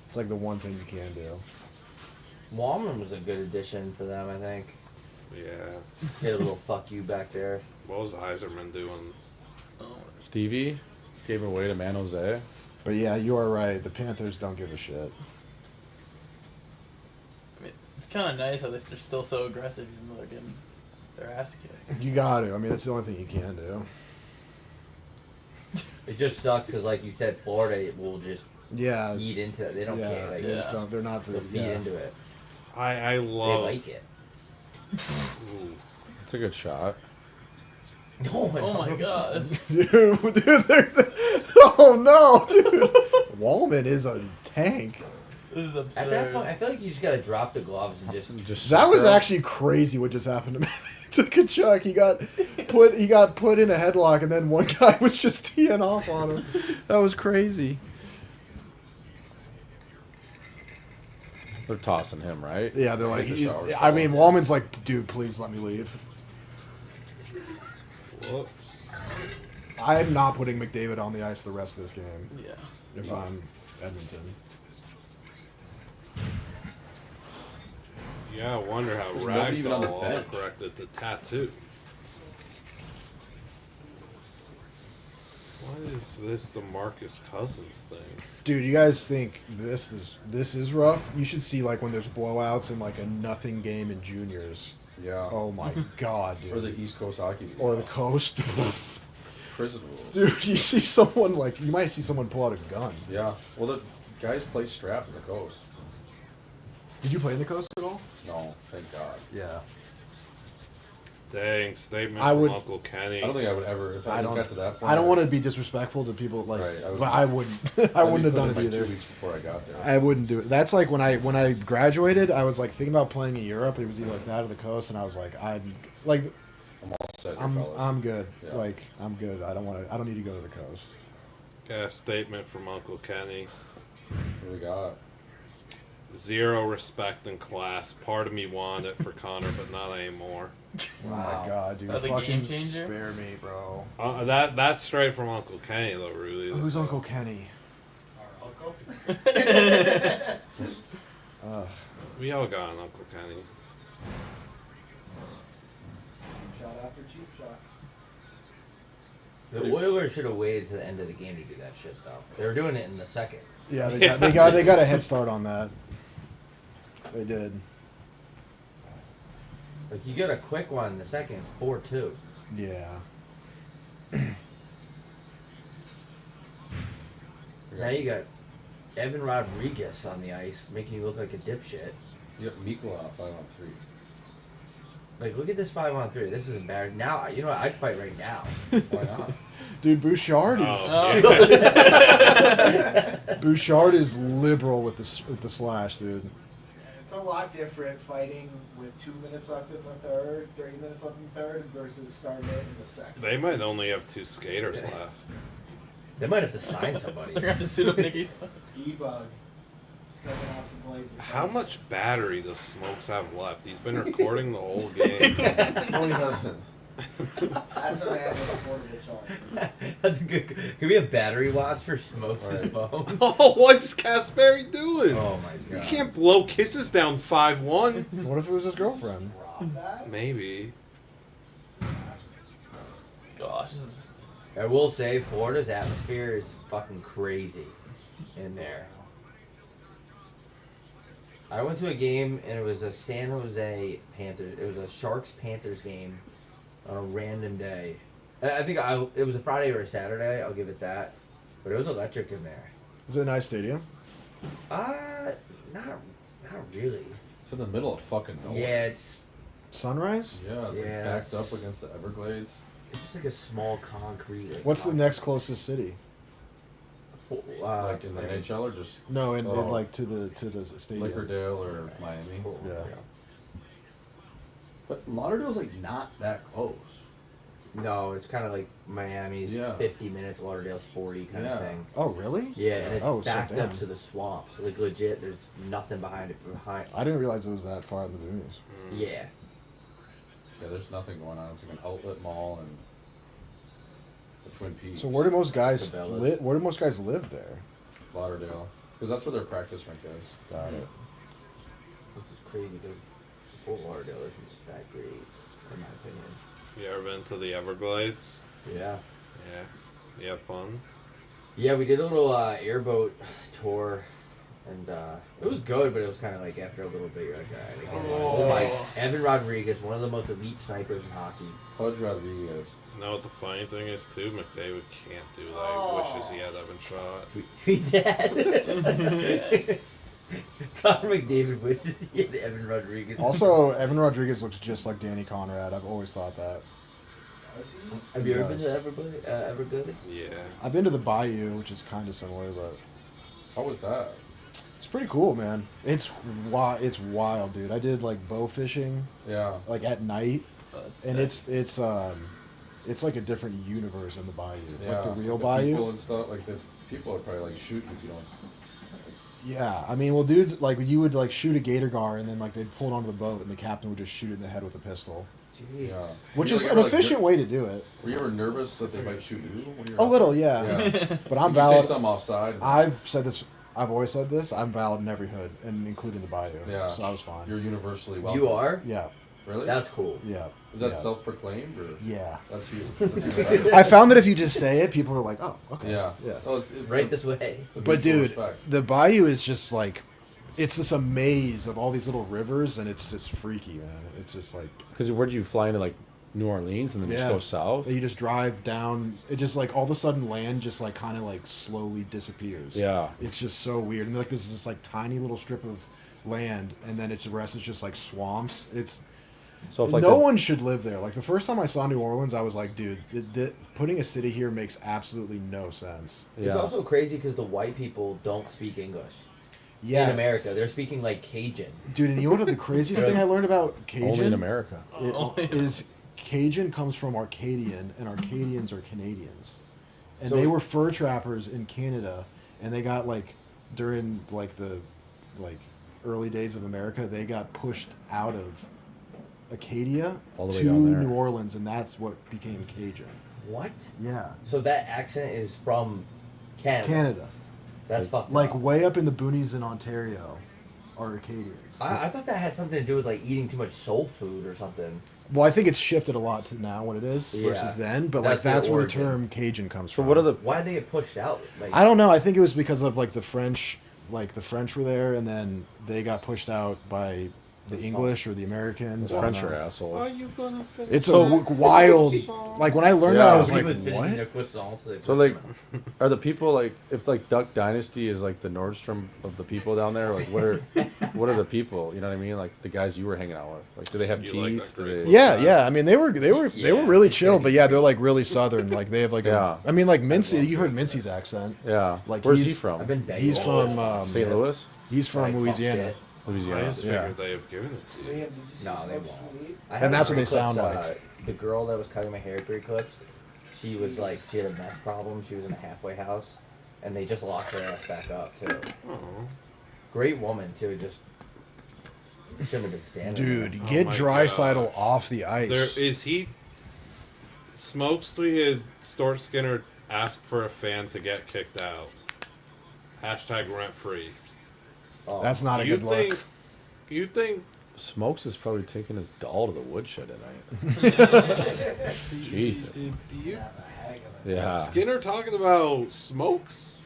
It's like the one thing you can do. Wallman was a good addition for them, I think. Yeah. Get a little fuck you back there. What was Eiserman doing? Stevie gave it away to Man Jose. But yeah, you are right. The Panthers don't give a shit. I mean, it's kind of nice how they're still so aggressive even though they're getting their ass kicked. You got to. I mean, that's the only thing you can do. It just sucks because, like you said, Florida will just Yeah. eat into it. They don't Yeah, care. Like, they just don't. They're not the. they'll feed Yeah. into it. I They love. like it. Ooh. It's a good shot. Oh my god. Dude, oh no, dude. Wallman is a tank. This is absurd. At that point, I feel like you just gotta drop the gloves and just. That was actually crazy what just happened to me. Took a chuck. He got put in a headlock, and then one guy was just teeing off on him. That was crazy. They're tossing him, right? Yeah, they're like. Take the shower. I mean, Wallman's like, dude, please let me leave. Whoops. I am not putting McDavid on the ice the rest of this game. Yeah. If I'm Edmonton. Yeah, I wonder how There's nobody even on the Ragdoll bench. corrected the tattoo. Why is this the Marcus Cousins thing? Dude, you guys think this is rough? You should see like when there's blowouts in like a nothing game in juniors. Yeah. Oh my god, dude. Or the East Coast Hockey League. Or the coast. Prison rules. Dude, you see someone like you might see someone pull out a gun. Yeah. Well, the guys play strapped in the coast. Did you play in the coast at all? No, thank God. Yeah. Dang, statement I from would- Uncle Kenny. I don't think I would ever. If I, got to that point, I don't want to be disrespectful to people like, Right, but I wouldn't. I wouldn't have done it either. 2 weeks before I got there. I wouldn't do it. That's like when I graduated, I was like thinking about playing in Europe. It was either like that or the coast, and I was like, I'm all set, I'm fellas. I'm good. Yeah. Like I'm good. I don't need to go to the coast. Got a statement from Uncle Kenny. What do we got? Zero respect in class. Part of me wanted it for Connor, but not anymore. Oh my god, dude! That's a Fucking game changer? spare me, bro. That's straight from Uncle Kenny, though, really. Who's Uncle Kenny? Our uncle? Ugh. We all got an Uncle Kenny. Cheap shot after cheap shot. The Oilers should have waited to the end of the game to do that shit, though. They were doing it in the second. Yeah, they got a head start on that. They did. Like, you got a quick one in the second. It's 4-2. Yeah. Now you got Evan Rodriguez on the ice, making you look like a dipshit. You got Mikla on a 5-on-3. Like, look at this 5-on-3. This is embarrassing. Now, you know what? I'd fight right now. Why not? Dude, Bouchard is Oh. Bouchard is liberal with the slash, dude. It's a lot different fighting with 2 minutes left in the third, 3 minutes left in the third, versus starting it in the second. They might only have 2 skaters left. They might have to sign somebody. They're gonna have to suit up Nicky's. E-bug. stepping out to play. How much battery does Smokes have left? He's been recording the whole game. No, he hasn't. That's a man with a portable charger. That's a good. Can we have battery watch for Smokes' phone? Oh, what's Kasperi doing? Oh my god. You can't blow kisses down 5-1. What if it was his girlfriend? Maybe. Gosh, this is... I will say, Florida's atmosphere is fucking crazy in there. I went to a game and it was a San Jose Panthers. It was a Sharks Panthers game on a random day. I think it was a Friday or a Saturday. I'll give it that. But it was electric in there. Is it a nice stadium? Not really. It's in the middle of fucking nowhere. Yeah, it's Sunrise? Yeah, it's like backed up against the Everglades. It's just like a small concrete. Like, What's the next closest city? Like in the NHL or just No, in like to the stadium. Lickerdale or Miami. Yeah. But Lauderdale's like not that close. No, it's kind of like Miami's 50 minutes, Lauderdale's 40 kind of thing. Oh, really? Yeah, and it's Oh, so backed up damn. to the swamps. Like legit, there's nothing behind it. I didn't realize it was that far in the boonies. Yeah. Yeah, there's nothing going on. It's like an outlet mall and the Twin Peaks. So where do most guys Cabela's. live? Where do most guys live there? Lauderdale, because that's where their practice rink is. Got it. Which is crazy because Fort Lauderdale isn't that great, in my opinion. You ever been to the Everglades? Yeah. Yeah. You have fun? Yeah, we did a little airboat tour, and it was good, but it was kind of like after a little bit, you're like, all right, Oh. like Evan Rodriguez, one of the most elite snipers in hockey. Pudge Rodriguez. You know what the funny thing is too? McDavid can't do that. He wishes he had Evan shot. Tweet that. Connor McDavid wishes he had Evan Rodriguez. Also, Evan Rodriguez looks just like Danny Conrad. I've always thought that. Have you ever been He to does. Everglades? Yeah. I've been to the Bayou, which is kind of similar, but How was that? it's pretty cool, man. It's wild, dude. I did like bow fishing, Yeah. like at night, That's and sick. it's like a different universe in the Bayou, Yeah, like the real the Bayou. people and stuff. Like the people would probably like shoot you if you don't. Yeah, I mean, well, dude, like you would like shoot a gator gar, and then like they'd pull it onto the boat, and the captain would just shoot it in the head with a pistol. Yeah. Which Were is you an ever, like, efficient way to do it. Were you ever nervous that they might shoot you? When you were A out little, there? yeah. But I'm You say valid. something offside. I've always said this. I'm valid in every hood, and including the Bayou. Yeah. So I was fine. You're universally welcome. You are? Yeah. Really? That's cool. Yeah. Is that yeah. self-proclaimed or? Yeah. That's you. That's you. I found that if you just say it, people are like, "Oh, okay." Yeah. Yeah. Oh, it's Right a- this way. it's a But mutual dude, respect. the Bayou is just like, it's just a maze of all these little rivers, and it's just freaky, man. It's just like, Because where do you fly into like New Orleans and then just go south? You just drive down. It just like all of a sudden land just like kind of like slowly disappears. Yeah. It's just so weird. And like this is this like tiny little strip of land, and then the rest is just like swamps. It's So if like no one should live there. Like the first time I saw New Orleans, I was like, dude, putting a city here makes absolutely no sense. It's also crazy because the white people don't speak English. Yeah. In America, they're speaking like Cajun. Dude, and you know what the craziest thing I learned about Cajun? Only in America. Is Cajun comes from Arcadian, and Arcadians are Canadians. And So- they were fur trappers in Canada, and they got like, during like the early days of America, they got pushed out of Acadia All the way to down there. New Orleans, and that's what became Cajun. What? Yeah. So that accent is from Canada. Canada. That's fucked Like up. way up in the boonies in Ontario are Acadians. I thought that had something to do with like eating too much soul food or something. Well, I think it's shifted a lot to now what it is versus Yeah. then, but That's like that's their where the origin. term Cajun comes So from. what are the? Why did they get pushed out? Like, I don't know. I think it was because of like the French were there, and then they got pushed out by the English or the Americans. The I don't French know. are assholes. Are you gonna finish It's a that wild. croissant? Like when I learned Yeah. that, I was Somebody like, was "What?" finishing their croissants, they So pushed like, them out. are the people like if like Duck Dynasty is like the Nordstrom of the people down there? Like what are the people? You know what I mean? Like the guys you were hanging out with. Like do they have You like teeth? that Do great they? Yeah, yeah. I mean, they were Yeah, really they chill, did. but yeah, they're like really southern. Like they have like Yeah. I mean, like Mincy. You heard Mincy's accent. Yeah. Like Where's he he's- from? I've been begging. He's from St. Louis. He's from Like, talk Louisiana. shit. I Louisiana. just Yeah. figured they have given it to you. Liam, did you see No, they Smokes won't. tweet? I And that's had what they three sound clips, like. The girl that was cutting my hair, 3 clips, she was like, she had a meth problem. She was in a halfway house, and they just locked her ass back up too. Oh. Great woman too. Just shouldn't have been standing. Dude, there. get my Draisaitl off the ice. There is he. Smokes tweeted Stuart Skinner asked for a fan to get kicked out. Hashtag rent free. Oh. That's not a good look. You think Smokes is probably taking his doll to the woodshed tonight. Jesus. do you Yeah. Skinner talking about Smokes?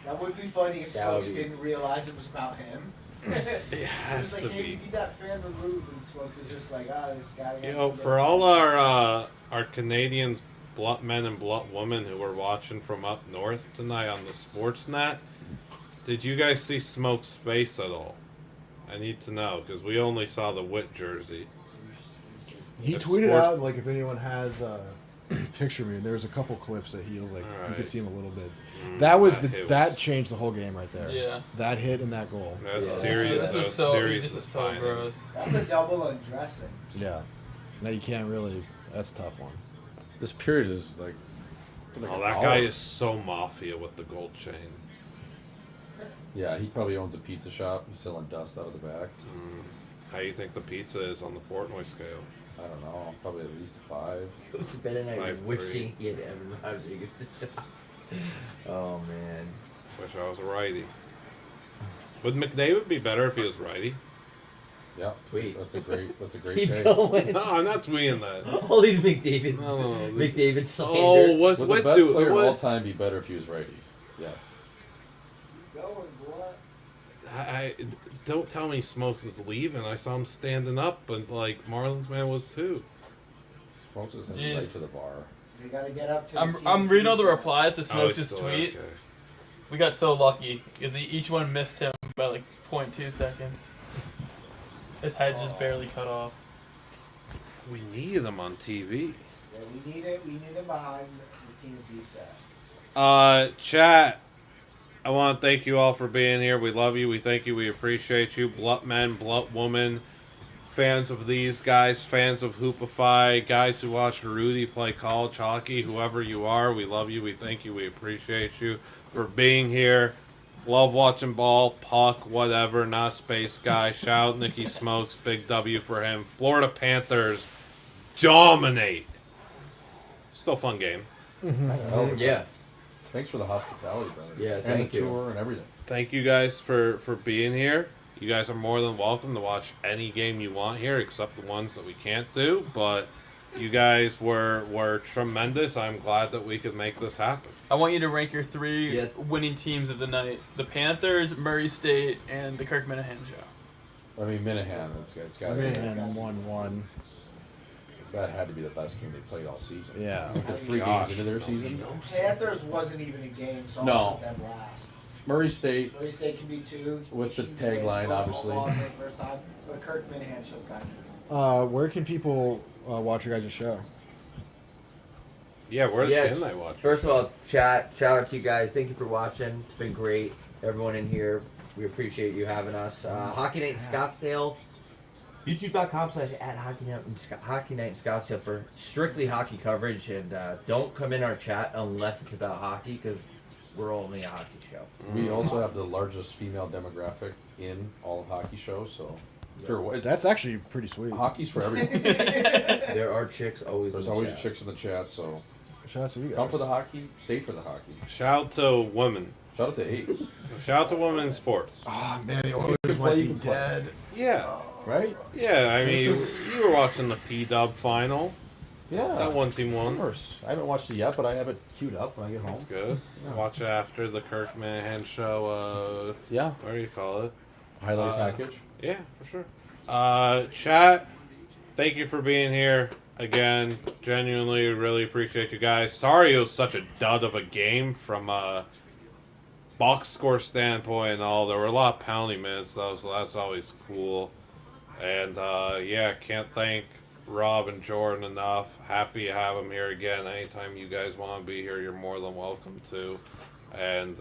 That would be funny if That would Smokes be- didn't realize it was about him. It has It's to like, hey, be. we need that fan removed, and Smokes is just like, this guy. You wants know, to for go." all our Canadians, Blutmen and Blutwomen who were watching from up north tonight on the Sportsnet, did you guys see Smoke's face at all? I need to know because we only saw the Witt jersey. He If tweeted sports- out like if anyone has picture me. There's a couple clips that he was like you Alright. could see him a little bit. That was that hit that was- changed the whole game right there. Yeah. That hit and that goal. That's Yeah. serious. This that was so. series This is was so fine. gross. That's a double undressing. Yeah. Now you can't really. That's a tough one. This period is like. Oh, that guy is so mafia with the gold chain. Yeah, he probably owns a pizza shop. He's selling dust out of the back. How do you think the pizza is on the Portnoy scale? I don't know. Probably at least a 5. Goes to bed at night 5'3". wishing he had Evan Rodriguez to shot. Oh man. Wish I was a righty. Would McDavid be better if he was righty? Yeah, Tweet. That's a great Keep take. going. No, I'm not tweeting that. All these McDavid, No. McDavid slander. Oh, what's Would the what best do? player of all What? time be better if he was righty? Yes. Going, boy. I don't tell me Smokes is leaving. I saw him standing up, and like Marlins man was too. Smokes is heading Jeez. right to the bar. You gotta get up to. I'm reading all the replies to Oh, Smokes' he's still- tweet. okay. We got so lucky because each one missed him by like 0.2 seconds. His head just barely cut off. We needed him on TV. Yeah, we need it. We need him behind the team B set. Chat. I want to thank you all for being here. We love you. We thank you. We appreciate you. Blunt men, blunt woman, fans of these guys, fans of Hoopify, guys who watch Rudy play college hockey, whoever you are, we love you. We thank you. We appreciate you for being here. Love watching ball, puck, whatever, not space guy. Shout out Nicky Smokes, big W for him. Florida Panthers dominate. Still a fun game. Yeah. Thanks for the hospitality, brother. Yeah, and thank the you. tour and everything. Thank you guys for being here. You guys are more than welcome to watch any game you want here, except the ones that we can't do. But you guys were tremendous. I'm glad that we could make this happen. I want you to rank your 3 Yeah. winning teams of the night: the Panthers, Murray State, and the Kirk Minihane show. I mean, Minihane. It's got Man, 1-1. that had to be the best game they played all season. Yeah. I think they're 3 Gosh, games into their season. Panthers wasn't even a game, so No. I'll let them last. Murray State. Murray State can be 2. With the Chiefs tagline, win, obviously. Omaha win first time, but Kirk Minihane show's got to Where can people watch your guys' show? Yeah, where Yeah, can they watch? First of all, shout out to you guys. Thank you for watching. It's been great. Everyone in here, we appreciate you having us. Hockey Night in Scottsdale. YouTube.com/@Hockey Night in Scottsdale for strictly hockey coverage. And don't come in our chat unless it's about hockey because we're only a hockey show. We also have the largest female demographic in all of hockey shows, so if you're, That's actually pretty sweet. hockey's for everyone. There are chicks always. There's in the always chat. chicks in the chat, so Shout out to you guys. come for the hockey, stay for the hockey. Shout out to women. Shout out to Ace, Shout out to women in sports. Oh man, the Oilers can might play, be you can play. dead. Yeah, right? yeah. I mean, This you were watching the P-Dub final. Yeah, That one team of won. course. I haven't watched it yet, but I have it queued up when I get home. That's good. Yeah. Watch it after the Kirk Minihane show. Yeah, What do you call it? highlight package. Yeah, for sure. Chat, thank you for being here again. Genuinely, really appreciate you guys. Sorry it was such a dud of a game from a box score standpoint and all. There were a lot of penalty minutes though, so that's always cool. And yeah, can't thank Rob and Jordan enough. Happy to have them here again. Anytime you guys want to be here, you're more than welcome to. And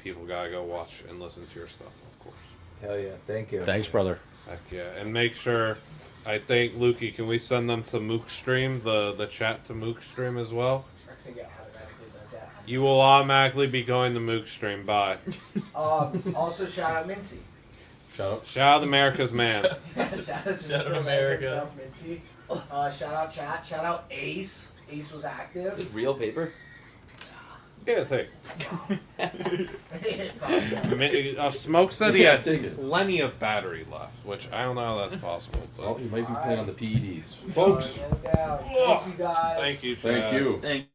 people gotta go watch and listen to your stuff, of course. Hell yeah! Thank you. Thanks, brother. Heck yeah. And make sure, I think, Lukey, can we send them to Mook Stream, the chat to Mook Stream as well? I think it automatically does that. You will automatically be going to Mook stream. Bye. Also, shout out Mincy. Shout out America's man. Shout out America. Mincy. Shout out chat. Shout out Ace. Ace was active. Is real paper? Yeah, take. Smoke said he had plenty of battery left, which I don't know how that's possible. But... Well, you might be playing on the PEDs. Folks. Thank you guys. Thank you, Thank Chad. you. Thank